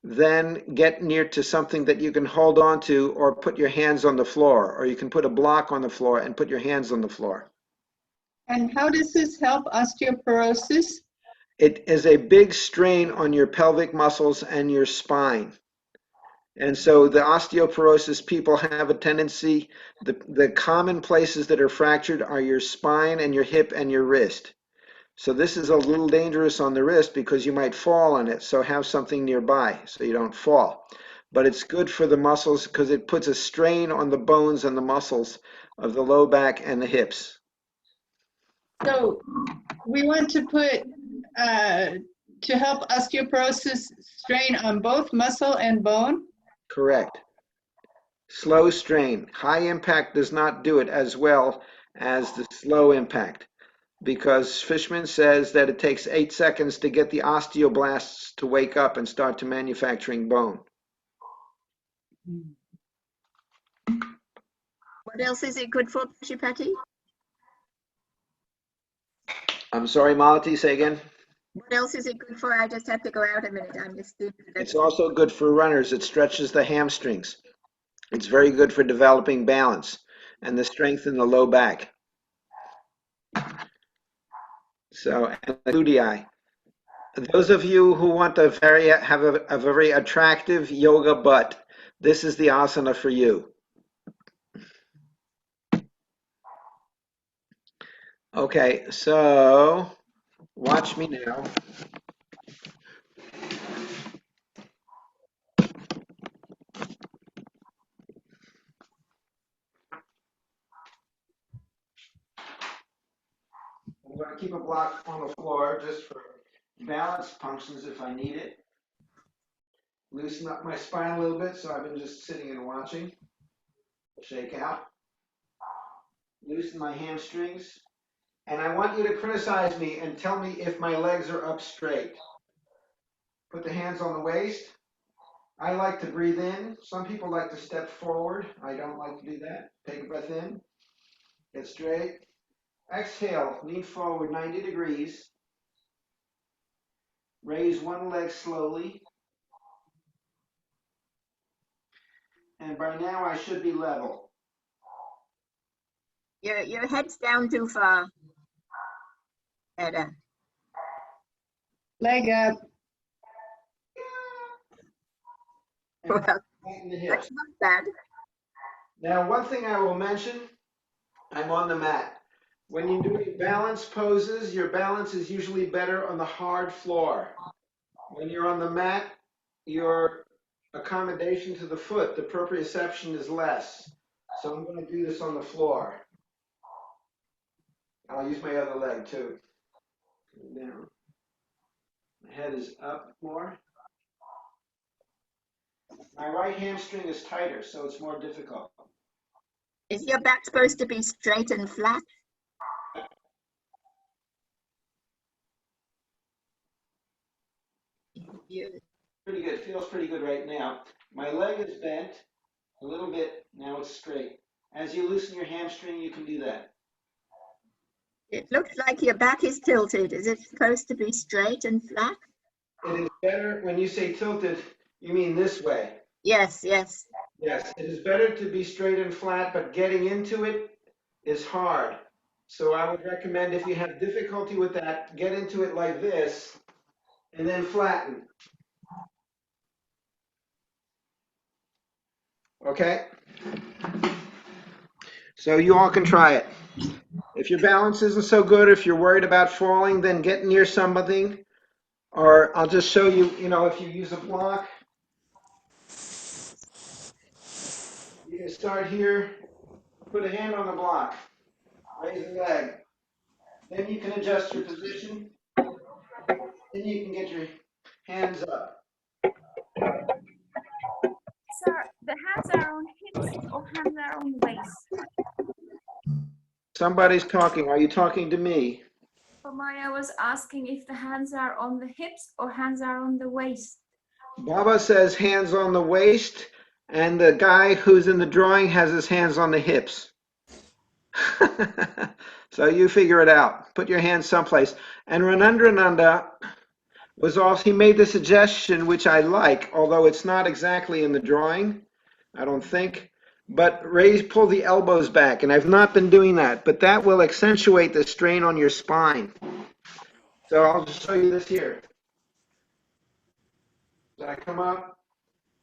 then get near to something that you can hold on to or put your hands on the floor, or you can put a block on the floor and put your hands on the floor. And how does this help osteoporosis? It is a big strain on your pelvic muscles and your spine. And so the osteoporosis people have a tendency, the common places that are fractured are your spine and your hip and your wrist. So this is a little dangerous on the wrist because you might fall on it. So have something nearby so you don't fall. But it's good for the muscles because it puts a strain on the bones and the muscles of the low back and the hips. So we want to put, to help osteoporosis, strain on both muscle and bone? Correct. Slow strain. High impact does not do it as well as the slow impact, because Fishman says that it takes 8 seconds to get the osteoblasts to wake up and start to manufacturing bone. What else is it good for, Pashupati? I'm sorry, Malati, say again? What else is it good for? I just have to go out a minute. I'm just. It's also good for runners. It stretches the hamstrings. It's very good for developing balance and the strength in the low back. So, and the glutei. Those of you who want to have a very attractive yoga butt, this is the asana for you. Okay, so watch me now. I'm going to keep a block on the floor just for balance functions if I need it. Loosen up my spine a little bit, so I've been just sitting and watching. Shake out. Loosen my hamstrings. And I want you to criticize me and tell me if my legs are up straight. Put the hands on the waist. I like to breathe in. Some people like to step forward. I don't like to do that. Take a breath in. Get straight. Exhale, lean forward 90 degrees. Raise one leg slowly. And by now I should be level. Your head's down too far. Edda. Leg up. Well, that's not bad. Now, one thing I will mention, I'm on the mat. When you're doing balance poses, your balance is usually better on the hard floor. When you're on the mat, your accommodation to the foot, the proprioception is less. So I'm going to do this on the floor. I'll use my other leg too. Down. My head is up more. My right hamstring is tighter, so it's more difficult. Is your back supposed to be straight and flat? Pretty good. Feels pretty good right now. My leg is bent a little bit. Now it's straight. As you loosen your hamstring, you can do that. It looks like your back is tilted. Is it supposed to be straight and flat? It is better when you say tilted, you mean this way. Yes, yes. Yes, it is better to be straight and flat, but getting into it is hard. So I would recommend if you have difficulty with that, get into it like this and then flatten. Okay? So you all can try it. If your balance isn't so good, if you're worried about falling, then get near something. Or I'll just show you, if you use a block, you can start here, put a hand on the block, raise a leg. Then you can adjust your position. Then you can get your hands up. Sir, the hands are on hips or hands are on waist? Somebody's talking. Are you talking to me? Maya was asking if the hands are on the hips or hands are on the waist. Baba says hands on the waist, and the guy who's in the drawing has his hands on the hips. So you figure it out. Put your hands someplace. And Ranandrananda was also, he made the suggestion, which I like, although it's not exactly in the drawing, I don't think, but pull the elbows back. And I've not been doing that, but that will accentuate the strain on your spine. So I'll just show you this here. So I come up,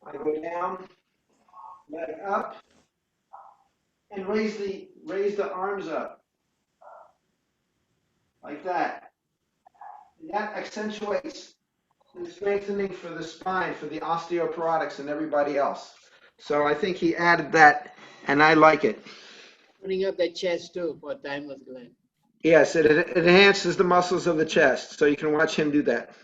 I go down, leg up, and raise the arms up. Like that. And that accentuates the strengthening for the spine, for the osteoporotics and everybody else. So I think he added that, and I like it. Opening up the chest too for thymus gland. Yes, it enhances the muscles of the chest, so you can watch him do that.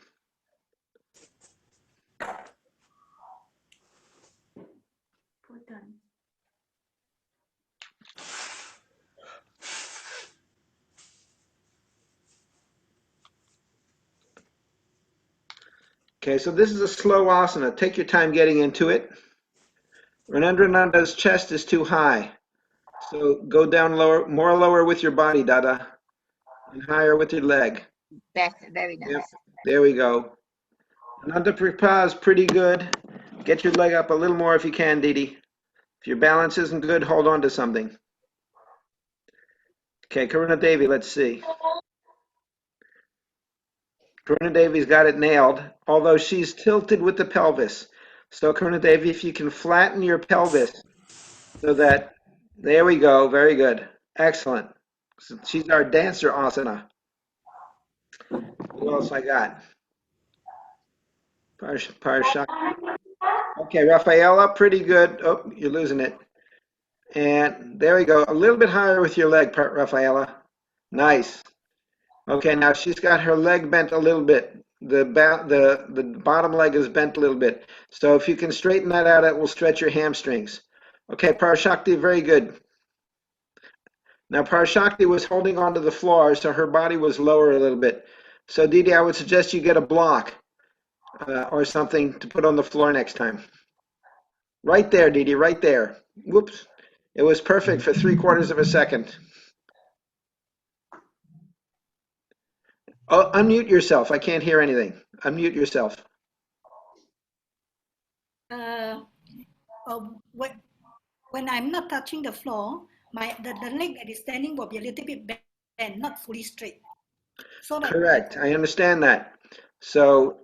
Okay, so this is a slow asana. Take your time getting into it. Ranandrananda's chest is too high. So go down lower, more lower with your body, Dada, and higher with your leg. Very nice. Yep, there we go. Ananda Pripa is pretty good. Get your leg up a little more if you can, Didi. If your balance isn't good, hold on to something. Okay, Karuna Devi, let's see. Karuna Devi's got it nailed, although she's tilted with the pelvis. So Karuna Devi, if you can flatten your pelvis so that, there we go, very good. Excellent. So she's our dancer asana. Who else I got? Parshak. Okay, Rafaela, pretty good. Oh, you're losing it. And there we go. A little bit higher with your leg, Rafaela. Nice. Okay, now she's got her leg bent a little bit. The bottom leg is bent a little bit. So if you can straighten that out, it will stretch your hamstrings. Okay, Parashakti, very good. Now Parashakti was holding onto the floor, so her body was lower a little bit. So Didi, I would suggest you get a block or something to put on the floor next time. Right there, Didi, right there. Whoops. It was perfect for 3/4 of a second. Oh, unmute yourself. I can't hear anything. Unmute yourself. When I'm not touching the floor, the leg that is standing will be a little bit bent, not fully straight. So Correct. I understand that. So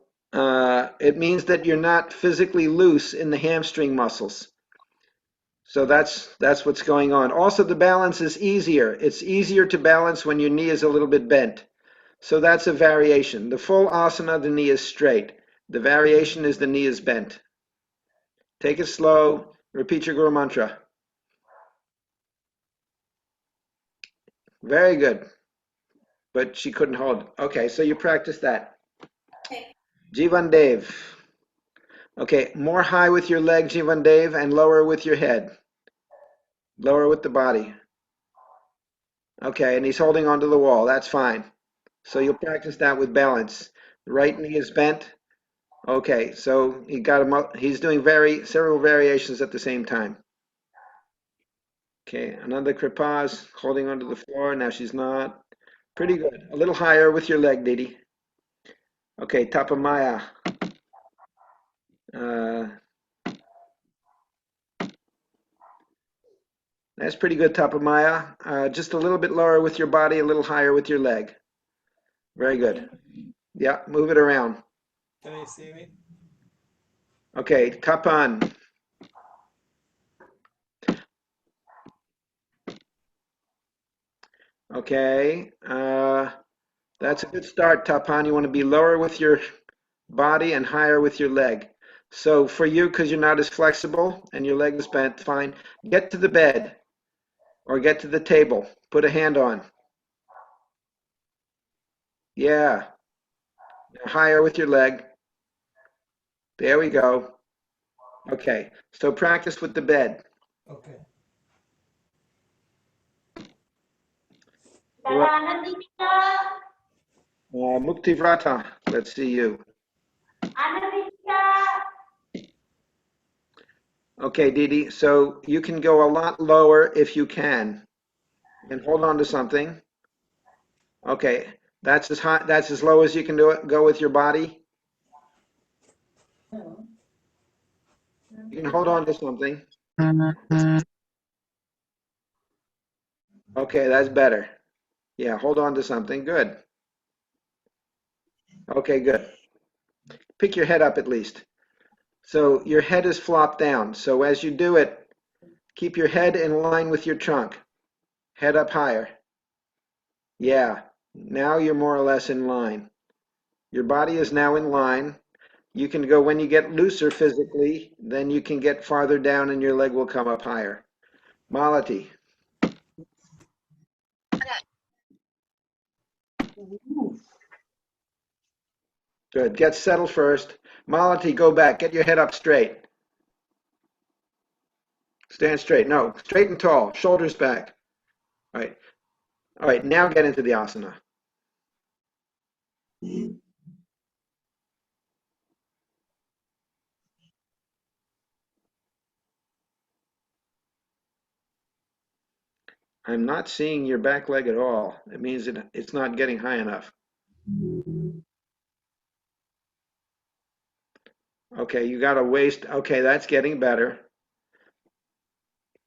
it means that you're not physically loose in the hamstring muscles. So that's what's going on. Also, the balance is easier. It's easier to balance when your knee is a little bit bent. So that's a variation. The full asana, the knee is straight. The variation is the knee is bent. Take it slow. Repeat your Guru Mantra. Very good. but she couldn't hold. Okay, so you practice that. Jivan Dev. Okay, more high with your leg, Jivan Dev, and lower with your head. Lower with the body. Okay, and he's holding onto the wall. That's fine. So you'll practice that with balance. The right knee is bent. Okay, so he's doing several variations at the same time. Okay, another Kripa's holding onto the floor. Now she's not. Pretty good. A little higher with your leg, Didi. Okay, Tapamaya. That's pretty good, Tapamaya. Just a little bit lower with your body, a little higher with your leg. Very good. Yeah, move it around. Can you see me? Okay, Tapan. Okay, that's a good start, Tapan. You want to be lower with your body and higher with your leg. So for you, because you're not as flexible and your leg is bent, fine. Get to the bed or get to the table. Put a hand on. Yeah. Higher with your leg. There we go. Okay, so practice with the bed. Okay. Muktivrata, let's see you. Okay, Didi, so you can go a lot lower if you can. And hold on to something. Okay, that's as high, that's as low as you can do it. Go with your body. You can hold on to something. Okay, that's better. Yeah, hold on to something. Good. Okay, good. Pick your head up at least. So your head is flopped down. So as you do it, keep your head in line with your trunk. Head up higher. Yeah, now you're more or less in line. Your body is now in line. You can go, when you get looser physically, then you can get farther down and your leg will come up higher. Malati. Good. Get settled first. Malati, go back. Get your head up straight. Stand straight. No, straight and tall. Shoulders back. All right. All right, now get into the asana. I'm not seeing your back leg at all. It means it's not getting high enough. Okay, you got a waist. Okay, that's getting better.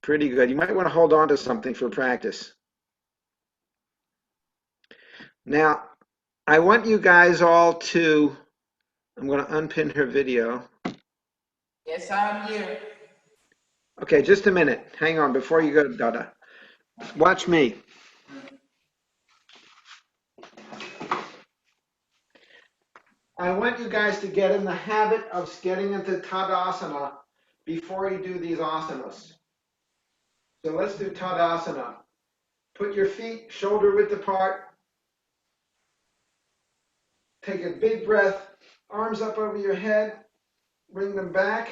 Pretty good. You might want to hold on to something for practice. Now, I want you guys all to, I'm going to unpin her video. Yes, I'm here. Okay, just a minute. Hang on before you go, Dada. Watch me. I want you guys to get in the habit of getting into Tadasana before you do these asanas. So let's do Tadasana. Put your feet shoulder width apart. Take a big breath. Arms up over your head. Bring them back.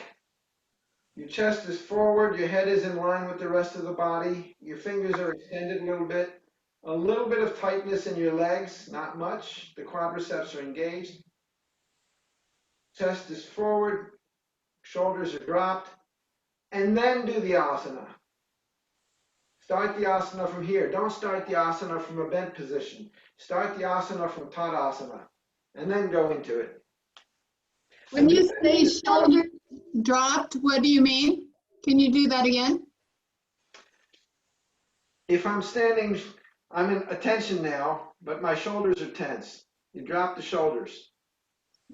Your chest is forward. Your head is in line with the rest of the body. Your fingers are extended a little bit. A little bit of tightness in your legs, not much. The quadriceps are engaged. Chest is forward. Shoulders are dropped. And then do the asana. Start the asana from here. Don't start the asana from a bent position. Start the asana from Tadasana. And then go into it. When you say shoulders dropped, what do you mean? Can you do that again? If I'm standing, I'm in attention now, but my shoulders are tense. You drop the shoulders.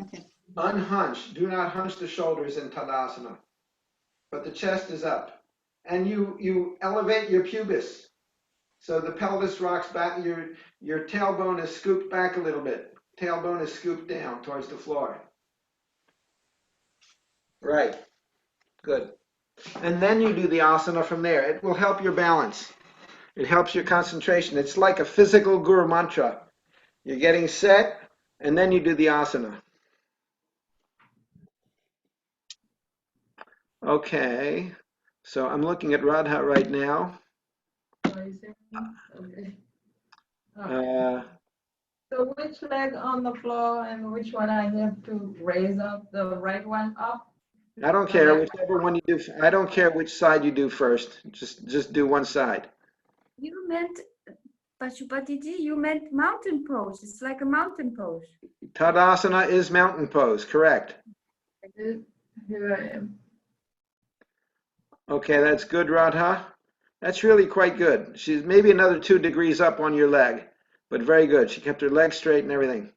Okay. Unhunch. Do not hunch the shoulders in Tadasana. But the chest is up. And you elevate your pubis. So the pelvis rocks back. Your tailbone is scooped back a little bit. Tailbone is scooped down towards the floor. Right. Good. And then you do the asana from there. It will help your balance. It helps your concentration. It's like a physical guru mantra. You're getting set, and then you do the asana. Okay, so I'm looking at Radha right now. Okay. So which leg on the floor and which one I have to raise up? The right one up? I don't care whichever one you do. I don't care which side you do first. Just do one side. You meant, Pashupatiji, you meant mountain pose. It's like a mountain pose. Tadasana is mountain pose, correct. Here I am. Okay, that's good, Radha. That's really quite good. She's maybe another 2 degrees up on your leg, but very good. She kept her leg straight and everything.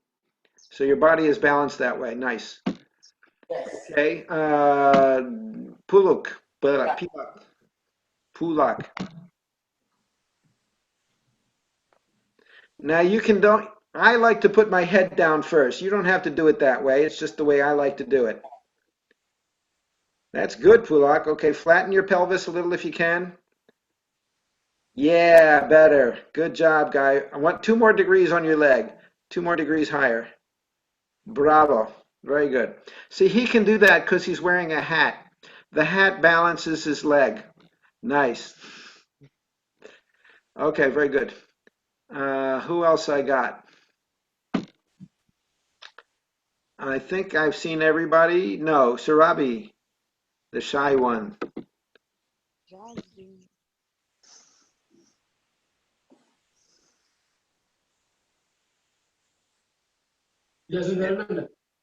So your body is balanced that way. Nice. Okay, Pulak. Now you don't, I like to put my head down first. You don't have to do it that way. It's just the way I like to do it. That's good, Pulak. Okay, flatten your pelvis a little if you can. Yeah, better. Good job, guy. I want 2 more degrees on your leg. 2 more degrees higher. Bravo. Very good. See, he can do that because he's wearing a hat. The hat balances his leg. Nice. Okay, very good. Who else I got? I think I've seen everybody. No, Sarabi, the shy one.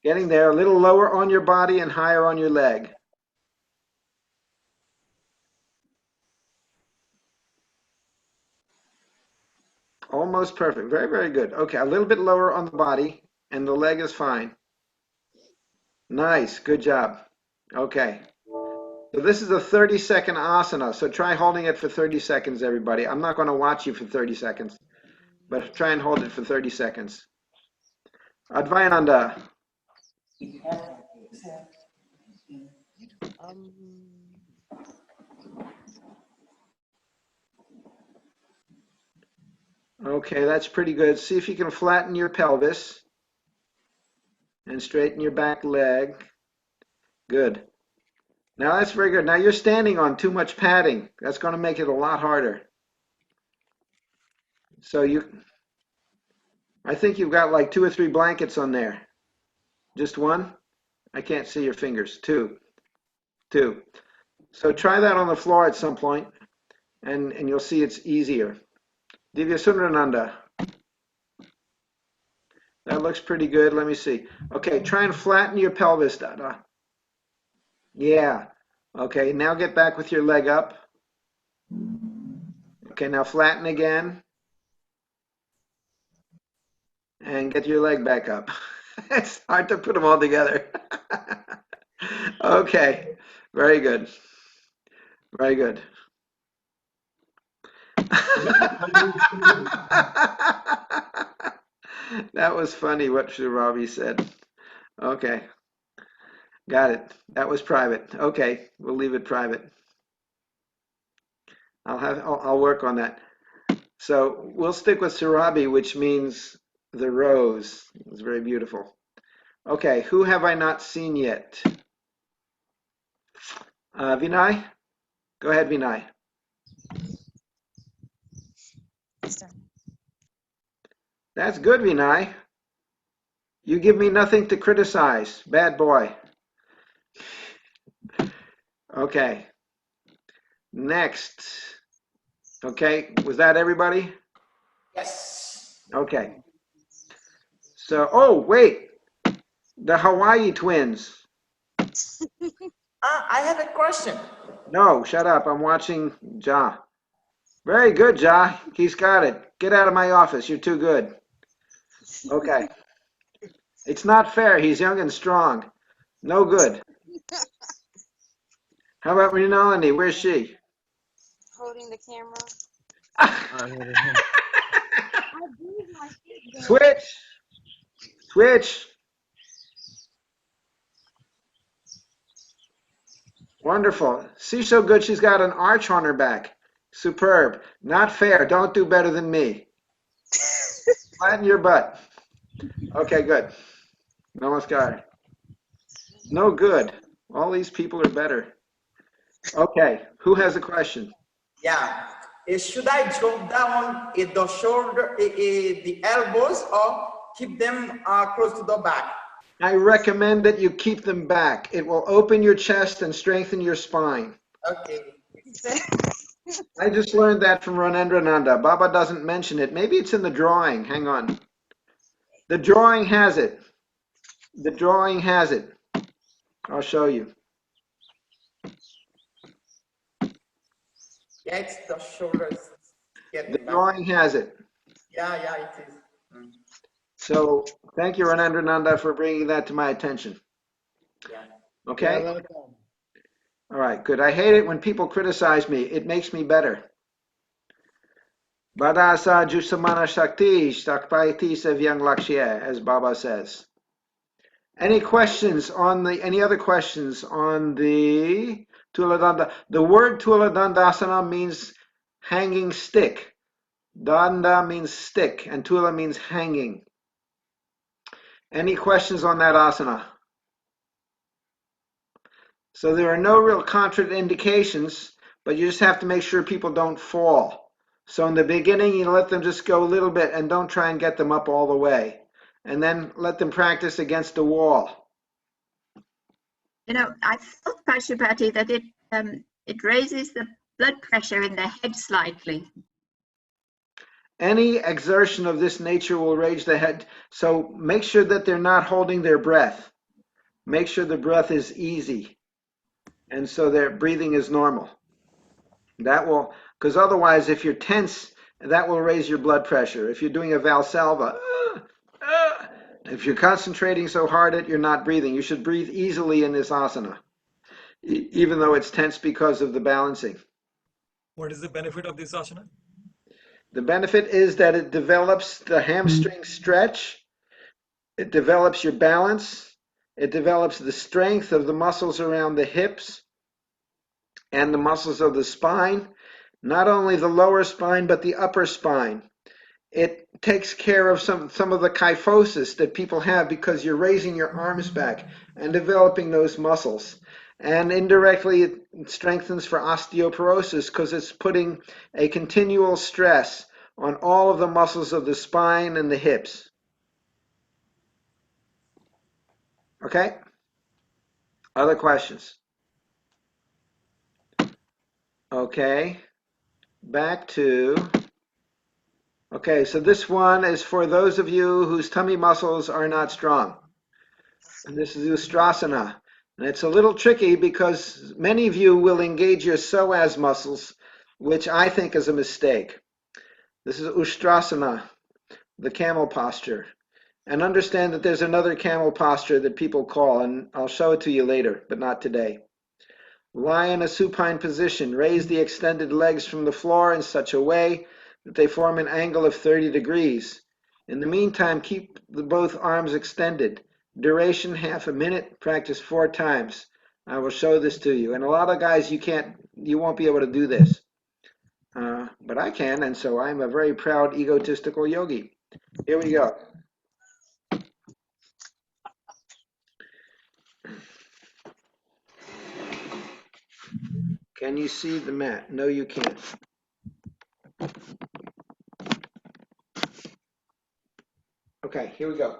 Getting there, a little lower on your body and higher on your leg. Almost perfect. Very, very good. Okay, a little bit lower on the body and the leg is fine. Nice. Good job. Okay. So this is a 30-second asana. So try holding it for 30 seconds, everybody. I'm not going to watch you for 30 seconds, but try and hold it for 30 seconds. Advayananda. Okay, that's pretty good. See if you can flatten your pelvis and straighten your back leg. Good. Now that's very good. Now you're standing on too much padding. That's going to make it a lot harder. So I think you've got like 2 or 3 blankets on there. Just one? I can't see your fingers. 2. So try that on the floor at some point, and you'll see it's easier. Divya Sundarananda. That looks pretty good. Let me see. Okay, try and flatten your pelvis, Dada. Yeah. Okay, now get back with your leg up. Okay, now flatten again. And get your leg back up. It's hard to put them all together. Okay, very good. Very good. That was funny what Shiravi said. Okay, got it. That was private. Okay, we'll leave it private. I'll work on that. So we'll stick with Sarabi, which means the rose. It's very beautiful. Okay, who have I not seen yet? Vinay? Go ahead, Vinay. That's good, Vinay. You give me nothing to criticize. Bad boy. Okay. Next. Okay, was that everybody? Yes. Okay. So, oh, wait. The Hawaii twins. I have a question. No, shut up. I'm watching Ja. Very good, Ja. He's got it. Get out of my office. You're too good. Okay. It's not fair. He's young and strong. No good. How about Rinalini? Where's she? Holding the camera. Switch. Switch. Wonderful. See, so good she's got an arch on her back. Superb. Not fair. Don't do better than me. Flatten your butt. Okay, good. Namaskar. No good. All these people are better. Okay, who has a question? Yeah. Should I drop down the shoulder, the elbows, or keep them close to the back? I recommend that you keep them back. It will open your chest and strengthen your spine. Okay. I just learned that from Ranendrananda. Baba doesn't mention it. Maybe it's in the drawing. Hang on. The drawing has it. The drawing has it. I'll show you. Yeah, it's the shoulders. The drawing has it. Yeah, it is. So thank you, Ranendrananda, for bringing that to my attention. Yeah. Okay? You're welcome. All right, good. I hate it when people criticize me. It makes me better. Badasa Jusamana Shakti Shakpaiti Sevyang Lakshya, as Baba says. Any questions on any other questions on the Tuladanda? The word Tuladandasana means hanging stick. Danda means stick, and Tula means hanging. Any questions on that asana? So there are no real contraindications, but you just have to make sure people don't fall. So in the beginning, you let them just go a little bit and don't try and get them up all the way. And then let them practice against the wall. You know, I felt, Pashupati, that it raises the blood pressure in the head slightly. Any exertion of this nature will raise the head. So make sure that they're not holding their breath. Make sure the breath is easy. And so their breathing is normal. That will, because otherwise if you're tense, that will raise your blood pressure. If you're doing a Valsalva, if you're concentrating so hard you're not breathing, you should breathe easily in this asana, even though it's tense because of the balancing. What is the benefit of this asana? The benefit is that it develops the hamstring stretch, it develops your balance, it develops the strength of the muscles around the hips and the muscles of the spine, not only the lower spine, but the upper spine. It takes care of some of the kyphosis that people have because you're raising your arms back and developing those muscles. And indirectly, it strengthens for osteoporosis because it's putting a continual stress on all of the muscles of the spine and the hips. Okay? Other questions? Okay. Back to... Okay, so this one is for those of you whose tummy muscles are not strong. And this is Ustrasana. And it's a little tricky because many of you will engage your psoas muscles, which I think is a mistake. This is Ustrasana, the camel posture. And understand that there's another camel posture that people call, and I'll show it to you later, but not today. Lie in a supine position. Raise the extended legs from the floor in such a way that they form an angle of 30 degrees. In the meantime, keep both arms extended. Duration, half a minute. Practice 4 times. I will show this to you. And a lot of guys, you won't be able to do this. But I can, and so I'm a very proud egotistical yogi. Here we go. Can you see the mat? No, you can't. Okay, here we go.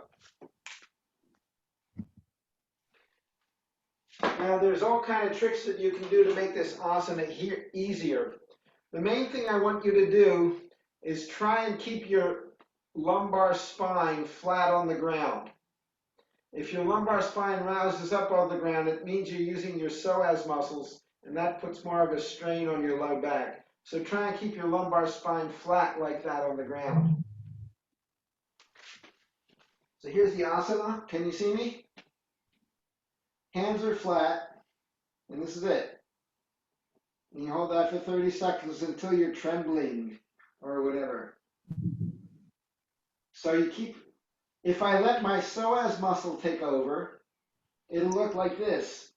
Now, there's all kinds of tricks that you can do to make this asana here easier. The main thing I want you to do is try and keep your lumbar spine flat on the ground. If your lumbar spine rises up on the ground, it means you're using your psoas muscles, and that puts more of a strain on your low back. So try and keep your lumbar spine flat like that on the ground. So here's the asana. Can you see me? Hands are flat, and this is it. And you hold that for 30 seconds until you're trembling or whatever. So you keep, if I let my psoas muscle take over, it'll look like this.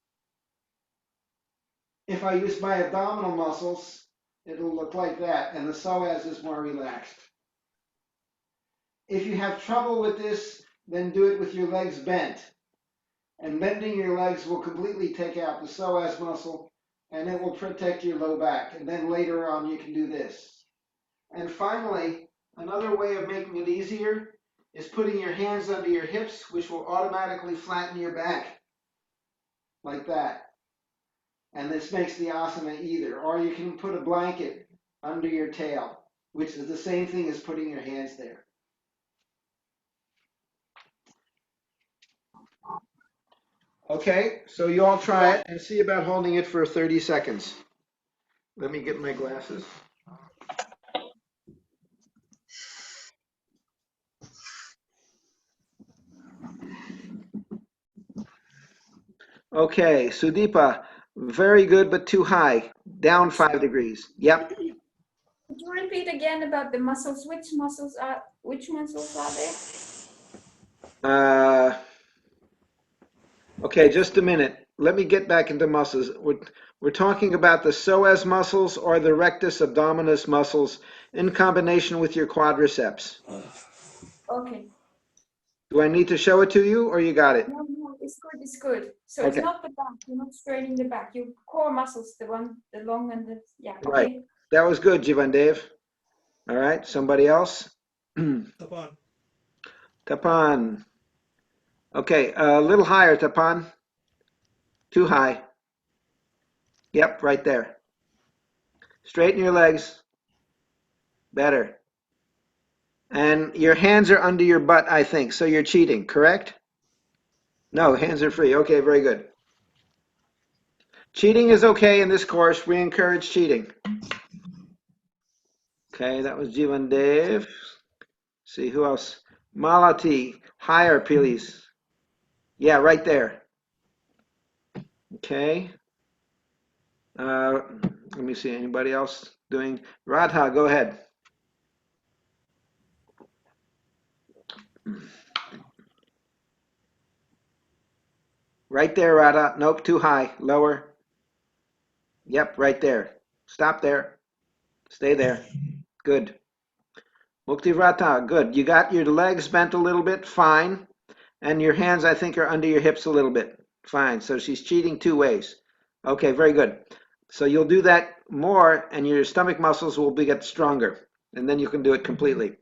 If I use my abdominal muscles, it'll look like that, and the psoas is more relaxed. If you have trouble with this, then do it with your legs bent. And bending your legs will completely take out the psoas muscle, and it will protect your low back. And then later on, you can do this. And finally, another way of making it easier is putting your hands under your hips, which will automatically flatten your back, like that. And this makes the asana easier. Or you can put a blanket under your tail, which is the same thing as putting your hands there. Okay, so you all try it and see about holding it for 30 seconds. Let me get my glasses. Okay, Sudeepa, very good, but too high. Down 5 degrees. Yep. Could you repeat again about the muscles? Which muscles are there? Okay, just a minute. Let me get back into muscles. We're talking about the psoas muscles or the rectus abdominis muscles in combination with your quadriceps. Okay. Do I need to show it to you, or you got it? No, it's good, it's good. So Okay. it's not the back, you're not straining the back. Your core muscles, the long and the, yeah, okay. Right. That was good, Jivandev. All right, somebody else? Tapan. Tapan. Okay, a little higher, Tapan. Too high. Yep, right there. Straighten your legs. Better. And your hands are under your butt, I think, so you're cheating, correct? No, hands are free. Okay, very good. Cheating is okay in this course. We encourage cheating. Okay, that was Jivandev. See, who else? Malati. Higher, please. Yeah, right there. Okay. Let me see. Anybody else doing? Radha, go ahead. Right there, Radha. Nope, too high. Lower. Yep, right there. Stop there. Stay there. Good. Muktivrata, good. You got your legs bent a little bit, fine. And your hands, I think, are under your hips a little bit. Fine. So she's cheating 2 ways. Okay, very good. So you'll do that more, and your stomach muscles will get stronger. And then you can do it completely.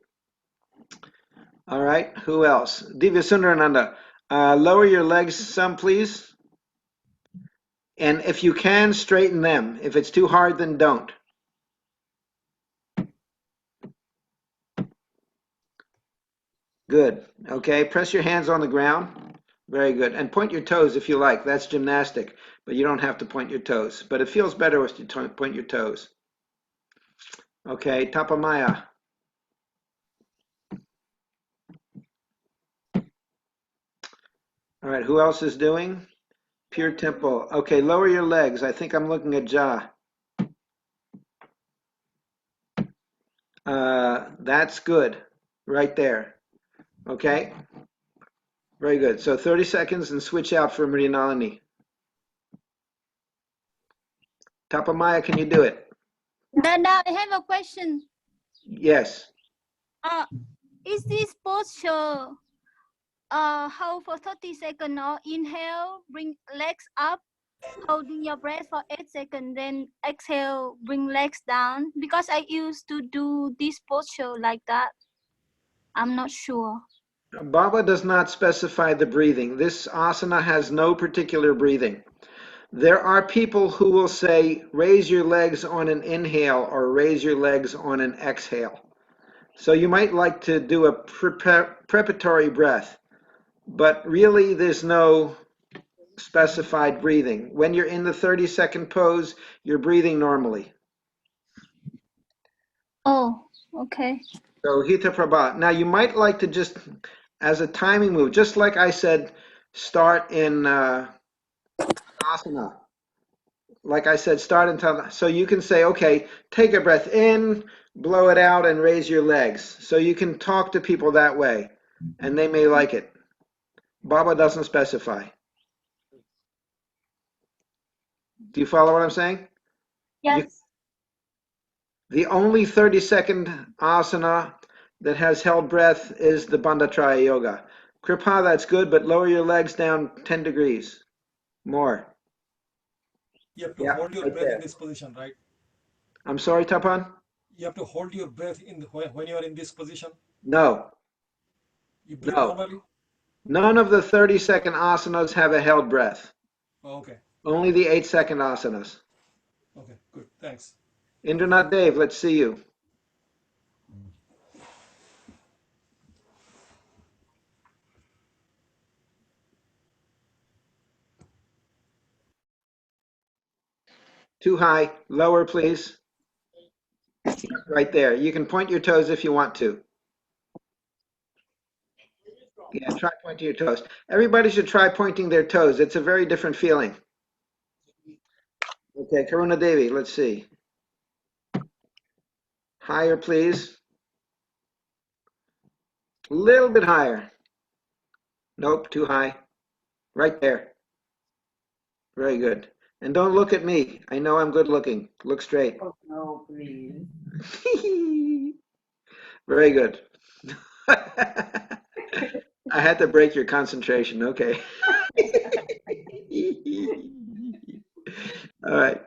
All right, who else? Divya Sundarananda, lower your legs some, please. And if you can, straighten them. If it's too hard, then don't. Good. Okay, press your hands on the ground. Very good. And point your toes if you like. That's gymnastic, but you don't have to point your toes. But it feels better if you point your toes. Okay, Tapamaya. All right, who else is doing? Pure Temple. Okay, lower your legs. I think I'm looking at Ja. That's good. Right there. Okay. Very good. So 30 seconds and switch out for Mrinalini. Tapamaya, can you do it? Dada, I have a question. Yes. Is this posture hold for 30 seconds or inhale, bring legs up, holding your breath for 8 seconds, then exhale, bring legs down? Because I used to do this posture like that. I'm not sure. Baba does not specify the breathing. This asana has no particular breathing. There are people who will say, raise your legs on an inhale or raise your legs on an exhale. So you might like to do a preparatory breath, but really there's no specified breathing. When you're in the 30-second pose, you're breathing normally. Oh, okay. So Hita Prabha. Now you might like to just, as a timing move, just like I said, start in asana. Like I said, start in Tadasana. So you can say, okay, take a breath in, blow it out, and raise your legs. So you can talk to people that way, and they may like it. Baba doesn't specify. Do you follow what I'm saying? Yes. The only 30-second asana that has held breath is the Bandhatraya Yoga. Kripa, that's good, but lower your legs down 10 degrees. More. You have to Yeah, hold your right breath in there. this position, right? I'm sorry, Tapan? You have to hold your breath in when you are in this position. No. You breathe No. normally. None of the 30-second asanas have a held breath. Oh, okay. Only the 8-second asanas. Okay. Good. Thanks. Indranath Dave, let's see you. Too high. Lower, please. Right there. You can point your toes if you want to. Yeah, try pointing your toes. Everybody should try pointing their toes. It's a very different feeling. Okay, Karuna Devi, let's see. Higher, please. A little bit higher. Nope, too high. Right there. Very good. And don't look at me. I know I'm good looking. Look straight. Oh, no, please. Very good. I had to break your concentration. Okay. All right.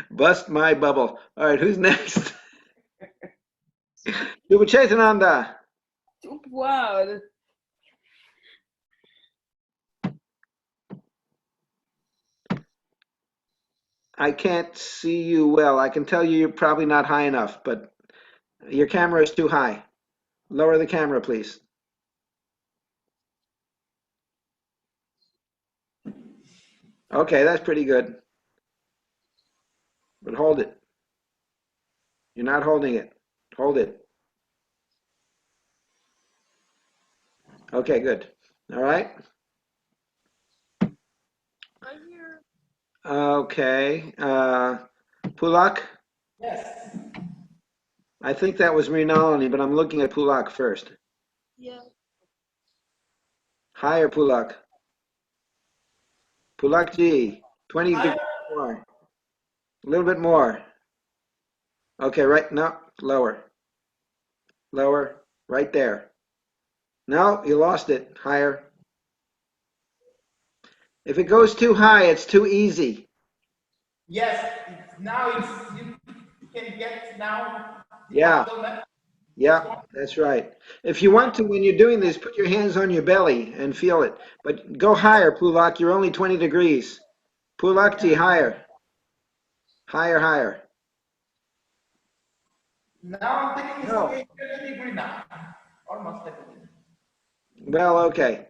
Bust my bubble. All right, who's next? Chaitananda. Wow. I can't see you well. I can tell you you're probably not high enough, but your camera is too high. Lower the camera, please. Okay, that's pretty good. But hold it. You're not holding it. Hold it. Okay, good. All right. Okay. Pulak? Yes. I think that was Mrinalini, but I'm looking at Pulak first. Yeah. Higher, Pulak. Pulakji, 20 degrees more. A little bit more. Okay, right, no, lower. Lower, right there. No, you lost it. Higher. If it goes too high, it's too easy. Yes, now you can get now. Yeah. Yeah, that's right. If you want to, when you're doing this, put your hands on your belly and feel it. But go higher, Pulak. You're only 20 degrees. Pulakji, higher. Higher, higher. Now I'm thinking it's No. okay, 30 degree now. Almost 30 degree. Well, okay.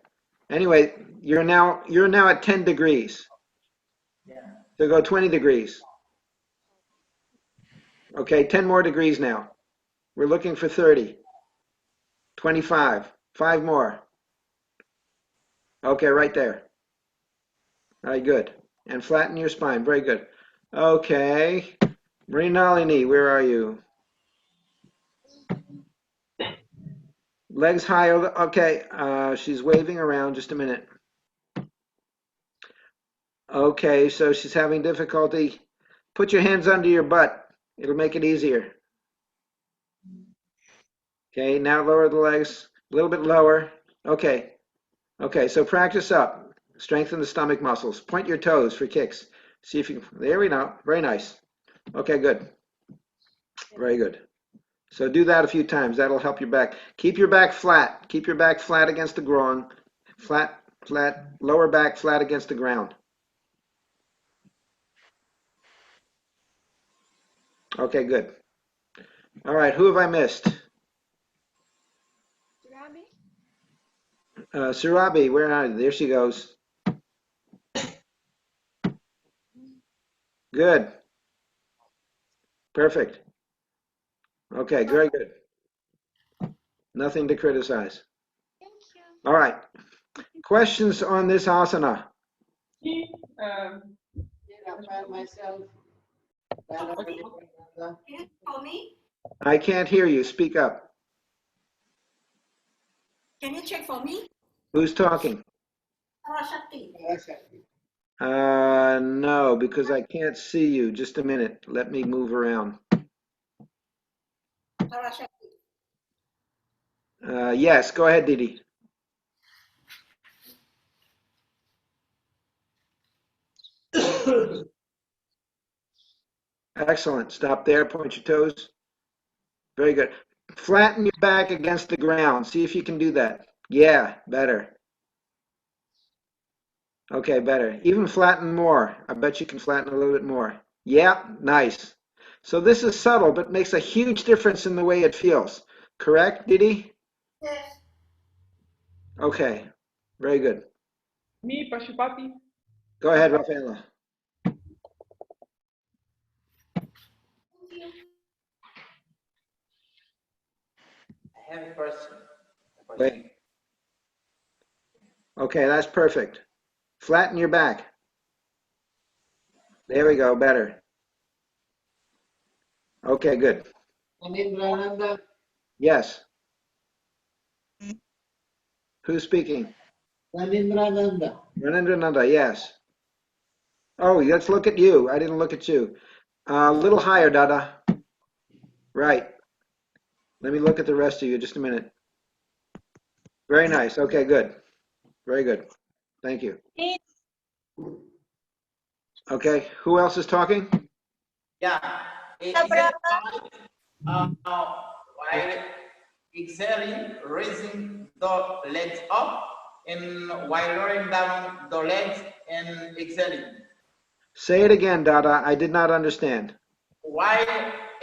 Anyway, you're now at 10 degrees. Yeah. So go 20 degrees. Okay, 10 more degrees now. We're looking for 30. 25. 5 more. Okay, right there. All right, good. And flatten your spine. Very good. Okay. Mrinalini, where are you? Legs higher. Okay, she's waving around. Just a minute. Okay, so she's having difficulty. Put your hands under your butt. It'll make it easier. Okay, now lower the legs. A little bit lower. Okay. Okay, so practice up. Strengthen the stomach muscles. Point your toes for kicks. See if you, there we go. Very nice. Okay, good. Very good. So do that a few times. That'll help your back. Keep your back flat. Keep your back flat against the groin. Flat, flat, lower back flat against the ground. Okay, good. All right, who have I missed? Surabi, where are you? There she goes. Good. Perfect. Okay, very good. Nothing to criticize. All right. Questions on this asana? Myself. For me, I can't hear you. Speak up. can you check for me? Who's talking? Saraswati. No, because I can't see you. Just a minute. Let me move around. Saraswati. Yes, go ahead, Didi. Excellent. Stop there, point your toes. Very good. Flatten your back against the ground. See if you can do that. Yeah, better. Okay, better. Even flatten more. I bet you can flatten a little bit more. Yeah, nice. So this is subtle, but makes a huge difference in the way it feels. Correct, Didi? Yes. Okay, very good. Me, Pashupati. Go ahead, Rafaela. I have a question. Wait. Okay, that's perfect. Flatten your back. There we go, better. Okay, good. Anindrananda, Yes. Who's speaking? Anindrananda. Ranendrananda, yes. Oh, let's look at you. I didn't look at you. A little higher, Dada. Right. Let me look at the rest of you just a minute. Very nice. Okay, good. Very good. Thank you. Okay, who else is talking? Yeah. While exhaling, raising the legs up, and while lowering down the legs and exhaling. Say it again, Dada. I did not understand. While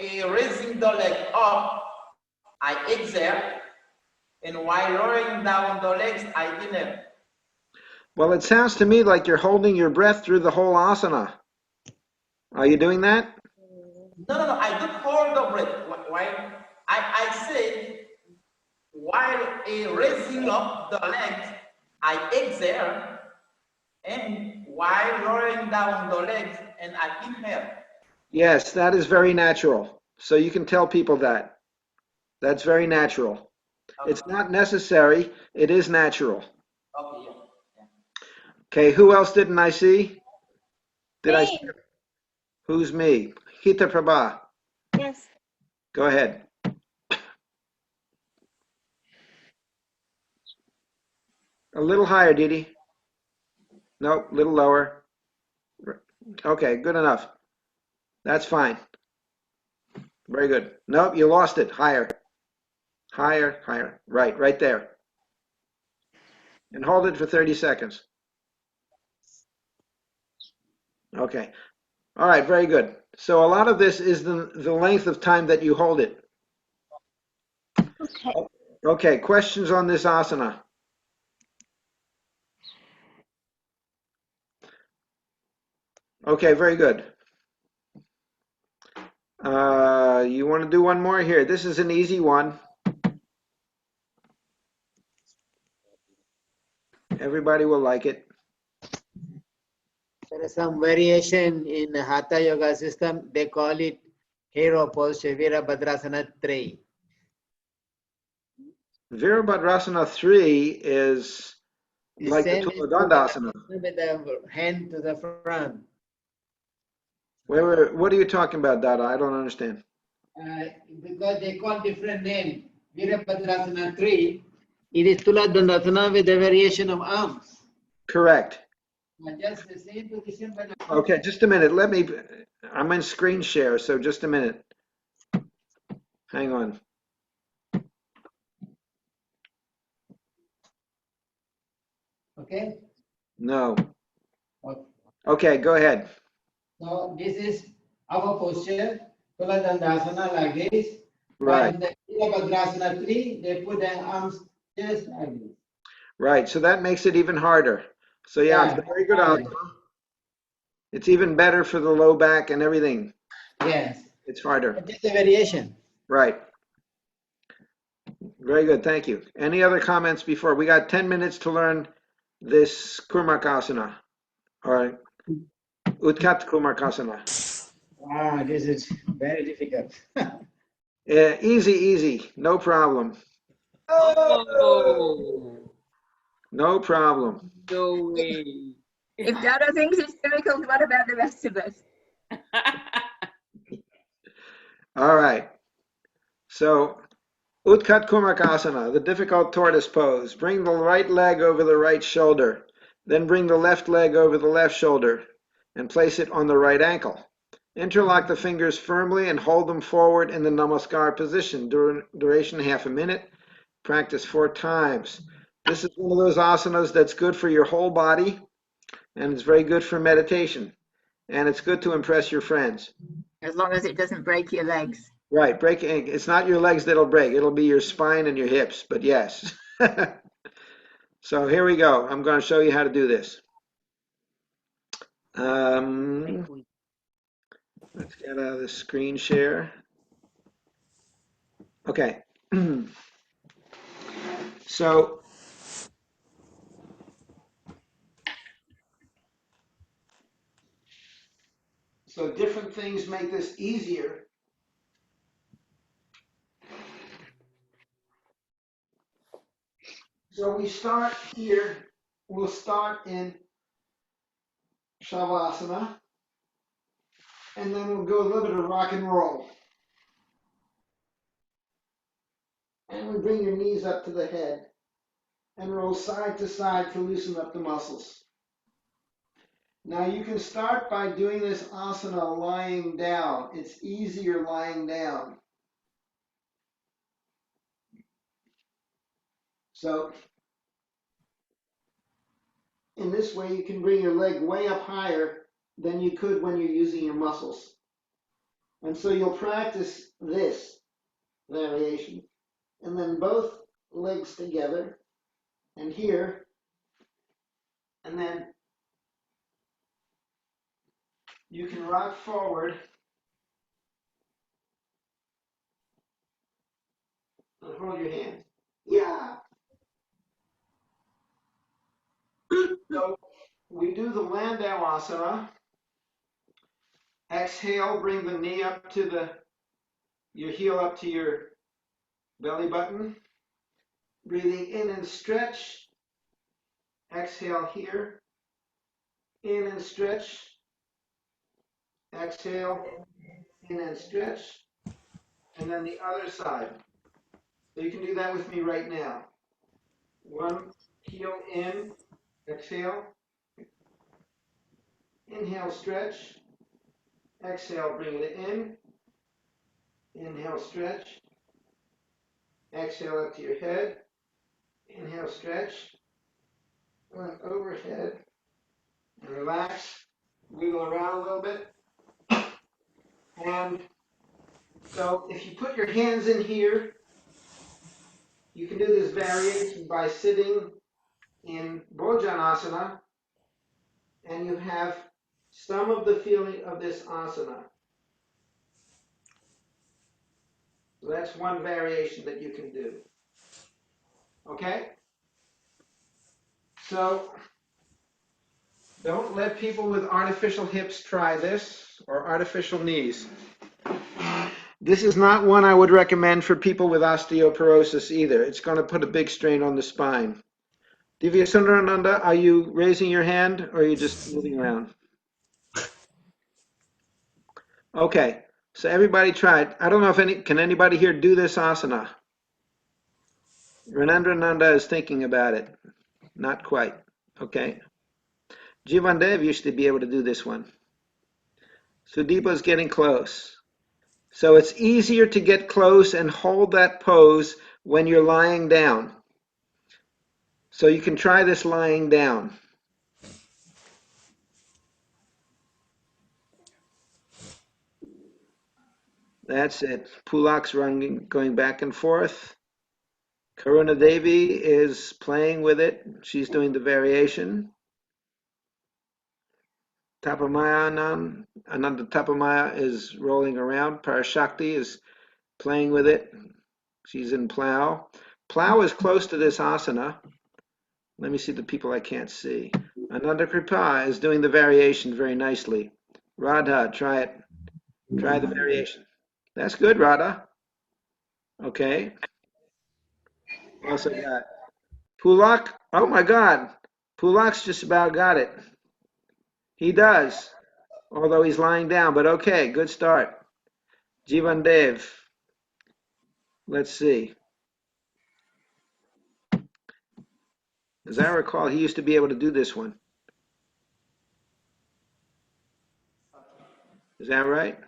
raising the leg up, I exhale, and while lowering down the legs, I inhale. Well, it sounds to me like you're holding your breath through the whole asana. Are you doing that? No, I don't hold the breath. While I say, while raising up the legs, I exhale, and while lowering down the legs, and I inhale. Yes, that is very natural. So you can tell people that. That's very natural. It's not necessary. It is natural. Okay, yeah. Okay, who else didn't I see? Did I Me. see? Who's me? Hita Prabha. Yes. Go ahead. A little higher, Didi. Nope, a little lower. Okay, good enough. That's fine. Very good. Nope, you lost it. Higher. Higher, higher. Right there. And hold it for 30 seconds. Okay. All right, very good. So a lot of this is the length of time that you hold it. Okay. Okay, questions on this asana? Okay, very good. You want to do one more here? This is an easy one. Everybody will like it. There is some variation in the Hatha Yoga system. They call it hero posture, Virabhadrasana 3. Virabhadrasana 3 is The like the same is Tuladandasana. with the hand to the front. What are you talking about, Dada? I don't understand. Because they call different name. Virabhadrasana 3. It is Tuladandasana with a variation of arms. Correct. Just the same position, but Okay, just a minute. I'm in screen share, so just a minute. Hang on. okay. No. Okay. Okay, go ahead. So this is our posture, Tuladandasana like this. Right. But in the Virabhadrasana 3, they put their arms just like this. Right, so that makes it even harder. So yeah, it's a very good asana. It's even better for the low back and everything. Yes. It's harder. But just a variation. Right. Very good, thank you. Any other comments before? We got 10 minutes to learn this Kurmakasana, or Utkat Kurmakasana. Wow, this is very difficult. Easy, no problem. Oh, No problem. no way. If Dada thinks it's difficult, what about the rest of us? All right. So Utkat Kumakasana, the difficult tortoise pose. Bring the right leg over the right shoulder. Then bring the left leg over the left shoulder and place it on the right ankle. Interlock the fingers firmly and hold them forward in the Namaskar position. Duration half a minute. Practice 4 times. This is one of those asanas that's good for your whole body, and it's very good for meditation. And it's good to impress your friends. As long as it doesn't break your legs. Right, breaking. It's not your legs that'll break. It'll be your spine and your hips, but yes. So here we go. I'm going to show you how to do this. Let's get out of the screen share. Okay. So different things make this easier. So we start here. We'll start in Shavasana, and then we'll go a little bit of rock and roll. And we bring your knees up to the head and roll side to side to loosen up the muscles. Now you can start by doing this asana lying down. It's easier lying down. So in this way you can bring your leg way up higher than you could when you're using your muscles. And so you'll practice this variation. And then both legs together and here, and then you can rock forward and hold your hands. Yeah. So we do the Landau asana. Exhale, bring the knee up to your heel up to your belly button. Breathing in and stretch. Exhale here. In and stretch. Exhale, in and stretch. And then the other side. So you can do that with me right now. One heel in, exhale. Inhale, stretch. Exhale, bring it in. Inhale, stretch. Exhale up to your head. Inhale, stretch. Going overhead. And relax. Wiggle around a little bit. And so if you put your hands in here, you can do this variation by sitting in Bhojanasana, and you have some of the feeling of this asana. So that's one variation that you can do. Okay? So don't let people with artificial hips try this or artificial knees. This is not one I would recommend for people with osteoporosis either. It's going to put a big strain on the spine. Divya Sundarananda, are you raising your hand or are you just moving around? Okay, so everybody tried. I don't know if can anybody here do this asana? Ranandrananda is thinking about it. Not quite. Okay. Jivan Dev used to be able to do this one. Sudeepa's getting close. So it's easier to get close and hold that pose when you're lying down. So you can try this lying down. That's it. Pulak's going back and forth. Karuna Devi is playing with it. She's doing the variation. Tapamaya Ananda Tapamaya is rolling around. Parashakti is playing with it. She's in plow. Plow is close to this asana. Let me see the people I can't see. Ananda Kripa is doing the variation very nicely. Radha, try it. Try the variation. That's good, Radha. Okay. Also got Pulak. Oh my God. Pulak's just about got it. He does, although he's lying down, but okay, good start. Jivan Dev. Let's see. As I recall, he used to be able to do this one. Is that right?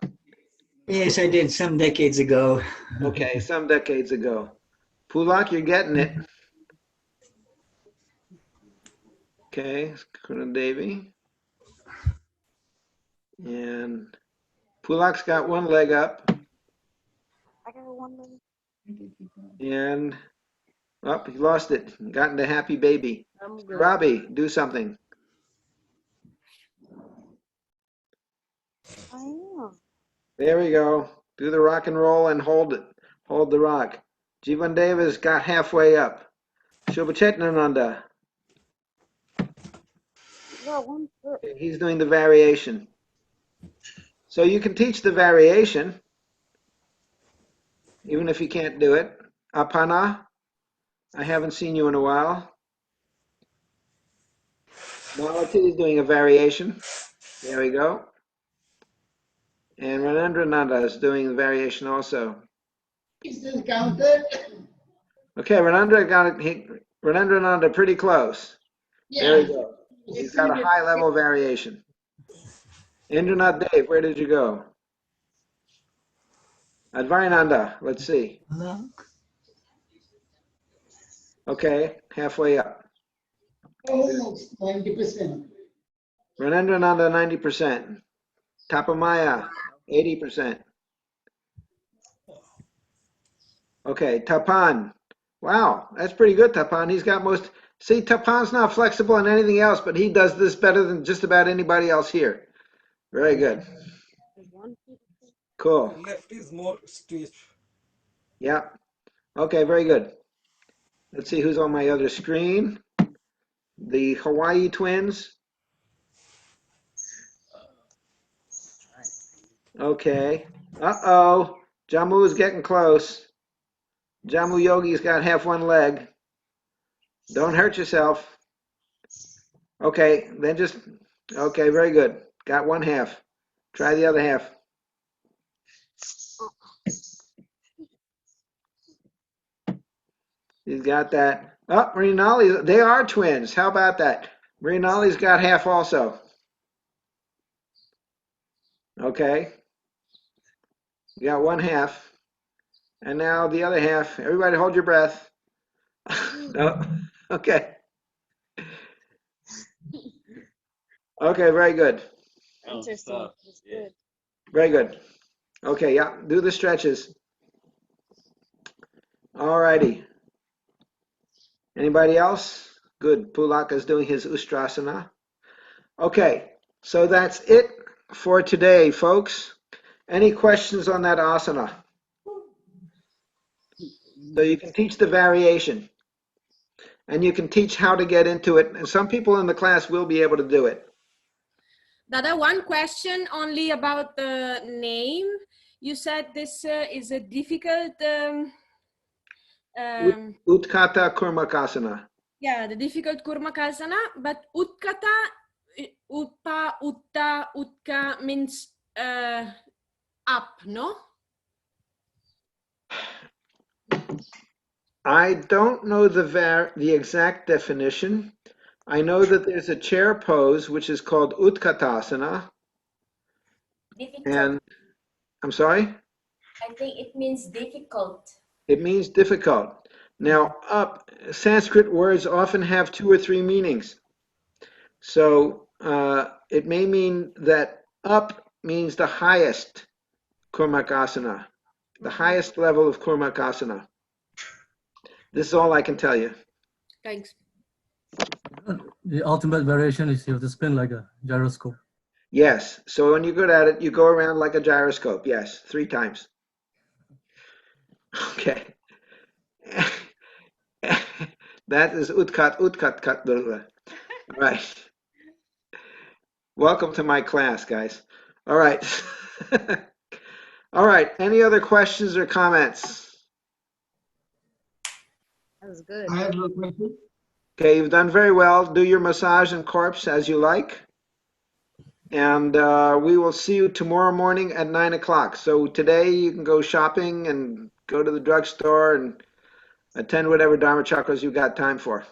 Yes, I did some decades ago. Okay, some decades ago. Pulak, you're getting it. Okay, Kuna Devi. And Pulak's got one leg up. I got one leg. And, oh, he lost it. Got into happy baby. I'm good. Robbie, do something. I am. There we go. Do the rock and roll and hold it. Hold the rock. Jivan Deva's got halfway up. Shubhachetnananda. Got one foot. He's doing the variation. So you can teach the variation, even if you can't do it. Apana, I haven't seen you in a while. Malati is doing a variation. There we go. And Ranendrananda is doing the variation also. Is this counted? Okay, Ranendrananda pretty close. There we go. He's got a high level variation. Indranath Dev, where did you go? Advayananda, let's see. Okay, halfway up. Almost 90%. Ranendrananda, 90%. Tapamaya, 80%. Okay, Tapan. Wow, that's pretty good, Tapan. He's got most. See, Tapan's not flexible in anything else, but he does this better than just about anybody else here. Very good. Cool. Left is more straight. Yeah. Okay, very good. Let's see who's on my other screen. The Hawaii twins. Okay. Uh-oh. Jammu is getting close. Jammu Yogi's got half one leg. Don't hurt yourself. Okay, then just, okay, very good. Got one half. Try the other half. He's got that. Oh, Rinaldi, they are twins. How about that? Rinaldi's got half also. Okay. You got one half. And now the other half. Everybody hold your breath. No. Okay. Okay, very good. Interesting. It's good. Very good. Okay, yeah, do the stretches. All righty. Anybody else? Good. Pulaka's doing his Ustrasana. Okay, so that's it for today, folks. Any questions on that asana? So you can teach the variation. And you can teach how to get into it. And some people in the class will be able to do it. Dada, one question only about the name. You said this is a difficult... Utkata Kurmakasana. Yeah, the difficult Kurmakasana, but Utkata, Utpa, Utta, Utka means up, no? I don't know the exact definition. I know that there's a chair pose which is called Utkatasana. Difficult. And I'm sorry? I think it means difficult. It means difficult. Now, up, Sanskrit words often have 2 or 3 meanings. So it may mean that up means the highest Kurmakasana, the highest level of Kurmakasana. This is all I can tell you. Thanks. The ultimate variation is you have to spin like a gyroscope. Yes. So when you're good at it, you go around like a gyroscope. Yes, 3 times. Okay. That is utkat, kat. All right. Welcome to my class, guys. All right. All right. Any other questions or comments? That was good. I have no question. Okay, you've done very well. Do your massage and corpse as you like. And we will see you tomorrow morning at 9 o'clock. So today you can go shopping and go to the drugstore and attend whatever Dharma chakras you got time for.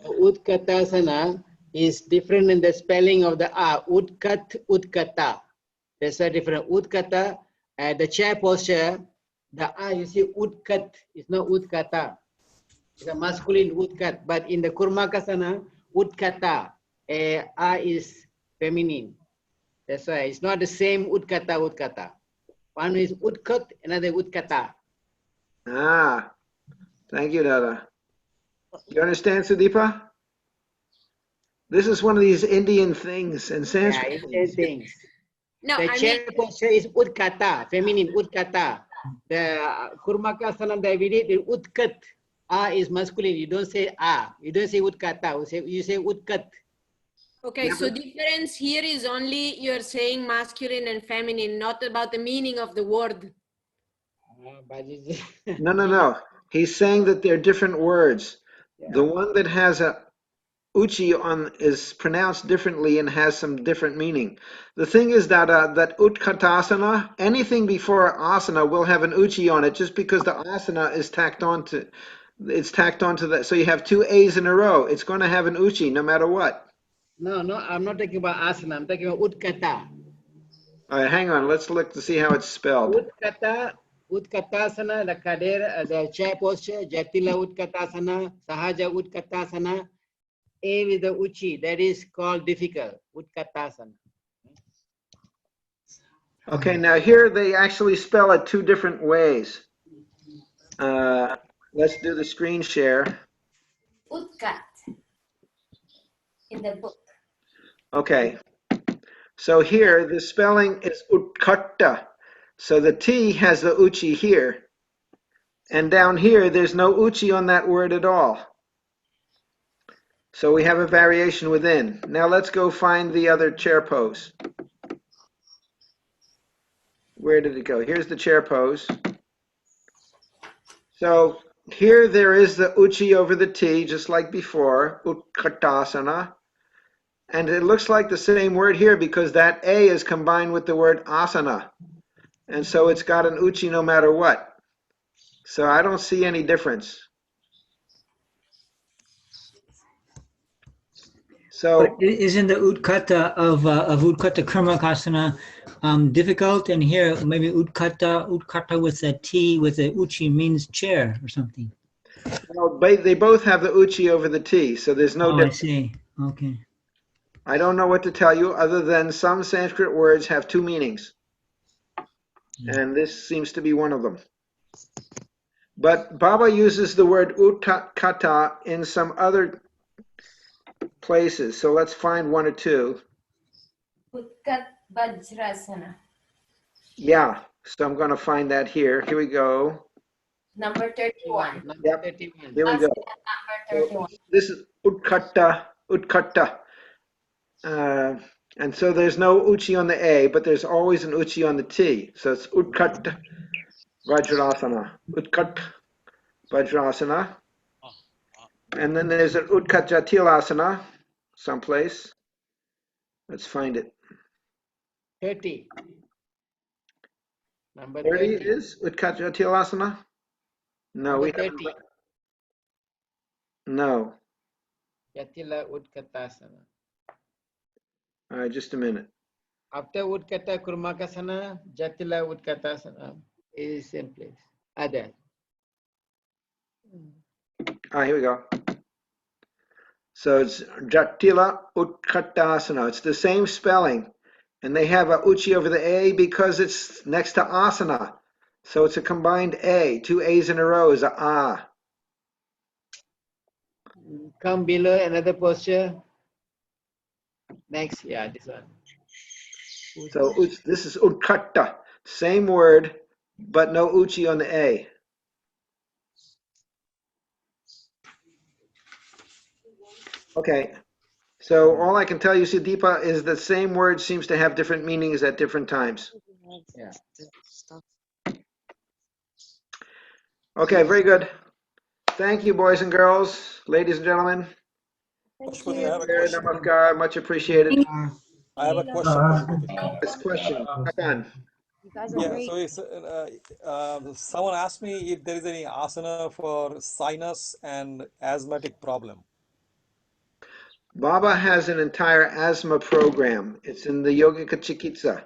Utkatasana is different in the spelling of the A. Utkat, Utkata. There's a different Utkata. The chair posture, the A, you see Utkat, it's not Utkata. It's a masculine Utkat. But in the Kurmakasana, Utkata, A is feminine. That's why it's not the same Utkata, Utkata. One is Utkat, another Utkata. Ah, thank you, Dada. You understand, Sudeepa? This is one of these Indian things and Sanskrit Yeah, Indian things. No, The I chair mean, posture is Utkata, feminine Utkata. The Kurmakasana, the Vidit is Utkat. A is masculine. You don't say A. You don't say Utkata. You say Utkat. okay, Yeah, so but- difference here is only you're saying masculine and feminine, not about the meaning of the word. No. He's saying that they're different words. The one that has a uchi on is pronounced differently and has some different meaning. The thing is that that utkatasana, anything before asana will have an uchi on it just because the asana is tacked onto that. So you have two A's in a row. It's going to have an uchi no matter what. No, I'm not talking about asana. I'm talking about Utkata. All right, hang on. Let's look to see how it's spelled. Utkatasana, the Kader, the chair posture, Jatila Utkatasana, Sahaja Utkatasana, A with the Uchi, that is called difficult, Utkatasana. Okay, now here they actually spell it two different ways. Let's do the screen share. Utkat in the book. Okay, so here the spelling is utkatta. So the T has the uchi here. And down here, there's no uchi on that word at all. So we have a variation within. Now let's go find the other chair pose. Where did it go? Here's the chair pose. So here there is the uchi over the T, just like before, utkatasana. And it looks like the same word here because that A is combined with the word asana. And so it's got an uchi no matter what. So I don't see any difference. So But isn't the utkata of utkata karmakasana difficult? And here maybe utkata with a T with a uchi means chair or something. well, they both have the uchi over the T, so there's no Oh, I difference. see. Okay. I don't know what to tell you other than some Sanskrit words have two meanings. And this seems to be one of them. But Baba uses the word utkata in some other places. So let's find one or two. Utkat Vajrasana. Yeah, so I'm going to find that here. Here we go. Number 31. Yep, here we go. Number 31. This is utkata. And so there's no uchi on the A, but there's always an uchi on the T. So it's utkat vajrasana. Utkat vajrasana. And then there's an utkat jatilasana someplace. Let's find it. 30. Number 30 30. is utkat jatilasana? No, Number we 30. haven't. No. Jatila Utkatasana. All right, just a minute. After Utkata Kurmakasana, Jatila Utkatasana is in place. Other. Here we go. So it's Jatila Utkatasana. It's the same spelling. And they have a uchi over the A because it's next to asana. So it's a combined A. Two A's in a row is a A. Come below another posture. Next, yeah, this one. So this is Utkatta. Same word, but no uchi on the A. Okay. So all I can tell you, Sudeepa, is the same word seems to have different meanings at different times. Yeah. Okay, very good. Thank you, boys and girls, ladies and gentlemen. Pashupati, I have a question. Namaskar, much appreciated. I have a question, Pashupati. This question, Hakan. You guys are Yeah, great. so it's, someone asked me if there is any asana for sinus and asthmatic problem. Baba has an entire asthma program. It's in the Yogika Chikitsa.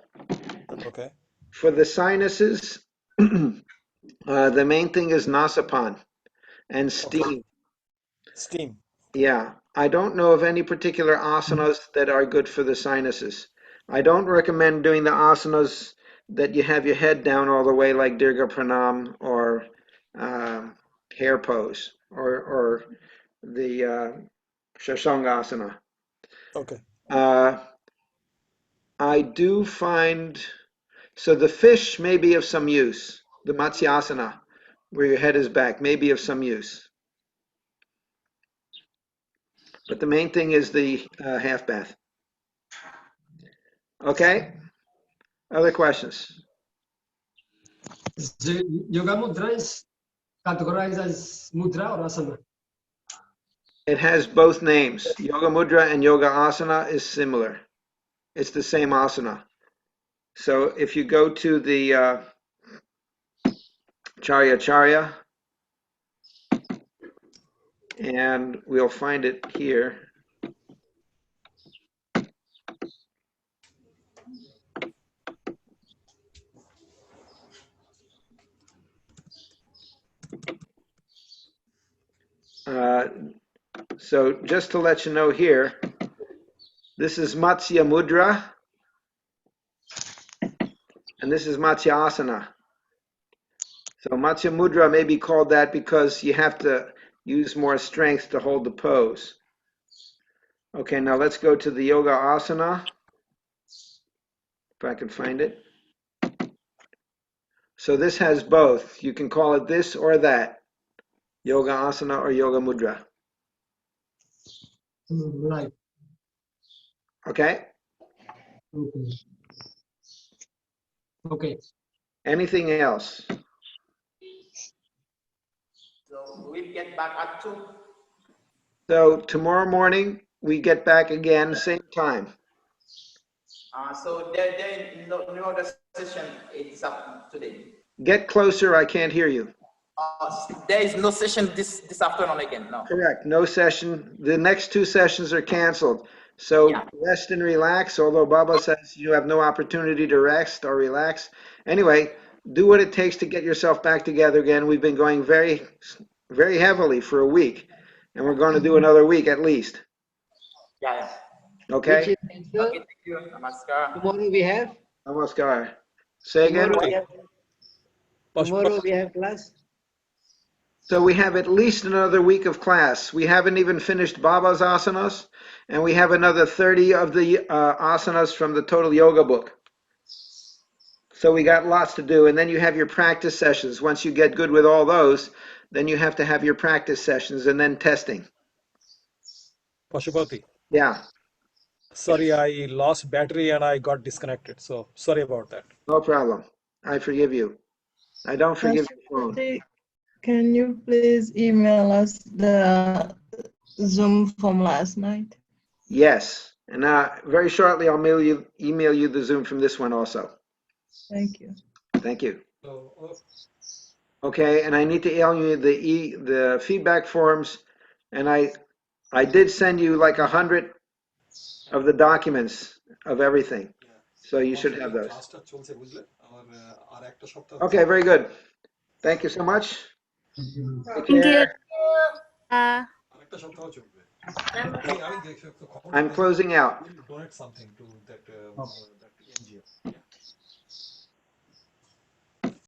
Okay. For the sinuses, the main thing is Nasapan and steam. Steam. Yeah, I don't know of any particular asanas that are good for the sinuses. I don't recommend doing the asanas that you have your head down all the way, like Dirga Pranam or hair pose or the Shashangasana. Okay. I do find, so the fish may be of some use. The Matsyasana, where your head is back, may be of some use. But the main thing is the half bath. Okay? Other questions? The yoga mudra is categorized as mudra or asana? It has both names. Yoga Mudra and Yoga Asana is similar. It's the same asana. So if you go to the Charya, and we'll find it here. So just to let you know here, this is Matsya Mudra, and this is Matsyasana. So Matsya Mudra may be called that because you have to use more strength to hold the pose. Okay, now let's go to the Yoga Asana, if I can find it. So this has both. You can call it this or that, Yoga Asana or Yoga Mudra. Right. Okay? Okay. Okay. Anything else? So we'll get back at 2. So tomorrow morning, we get back again, same time. So there no other session is up today. Get closer, I can't hear you. There is no session this afternoon again, no. Correct, no session. The next 2 sessions are canceled. So rest and relax, although Baba says you have no opportunity to rest or relax. Anyway, do what it takes to get yourself back together again. We've been going very, very heavily for a week, and we're going to do another week at least. Yeah. Okay? Okay, thank you. Namaskar. Tomorrow we have? Namaskar. Say again? Tomorrow we have class? So we have at least another week of class. We haven't even finished Baba's asanas, and we have another 30 of the asanas from the Total Yoga book. So we got lots to do, and then you have your practice sessions. Once you get good with all those, then you have to have your practice sessions and then testing. Pashupati. Yeah. Sorry, I lost battery and I got disconnected. So sorry about that. No problem. I forgive you. I don't forgive your phone. Can you please email us the Zoom from last night? Yes. And very shortly, I'll email you the Zoom from this one also. Thank you. Thank you. Okay, and I need to email you the feedback forms, and I did send you like 100 of the documents of everything, so you should have those. Okay, very good. Thank you so much. Take care. I'm closing out. Donate something to that NGO.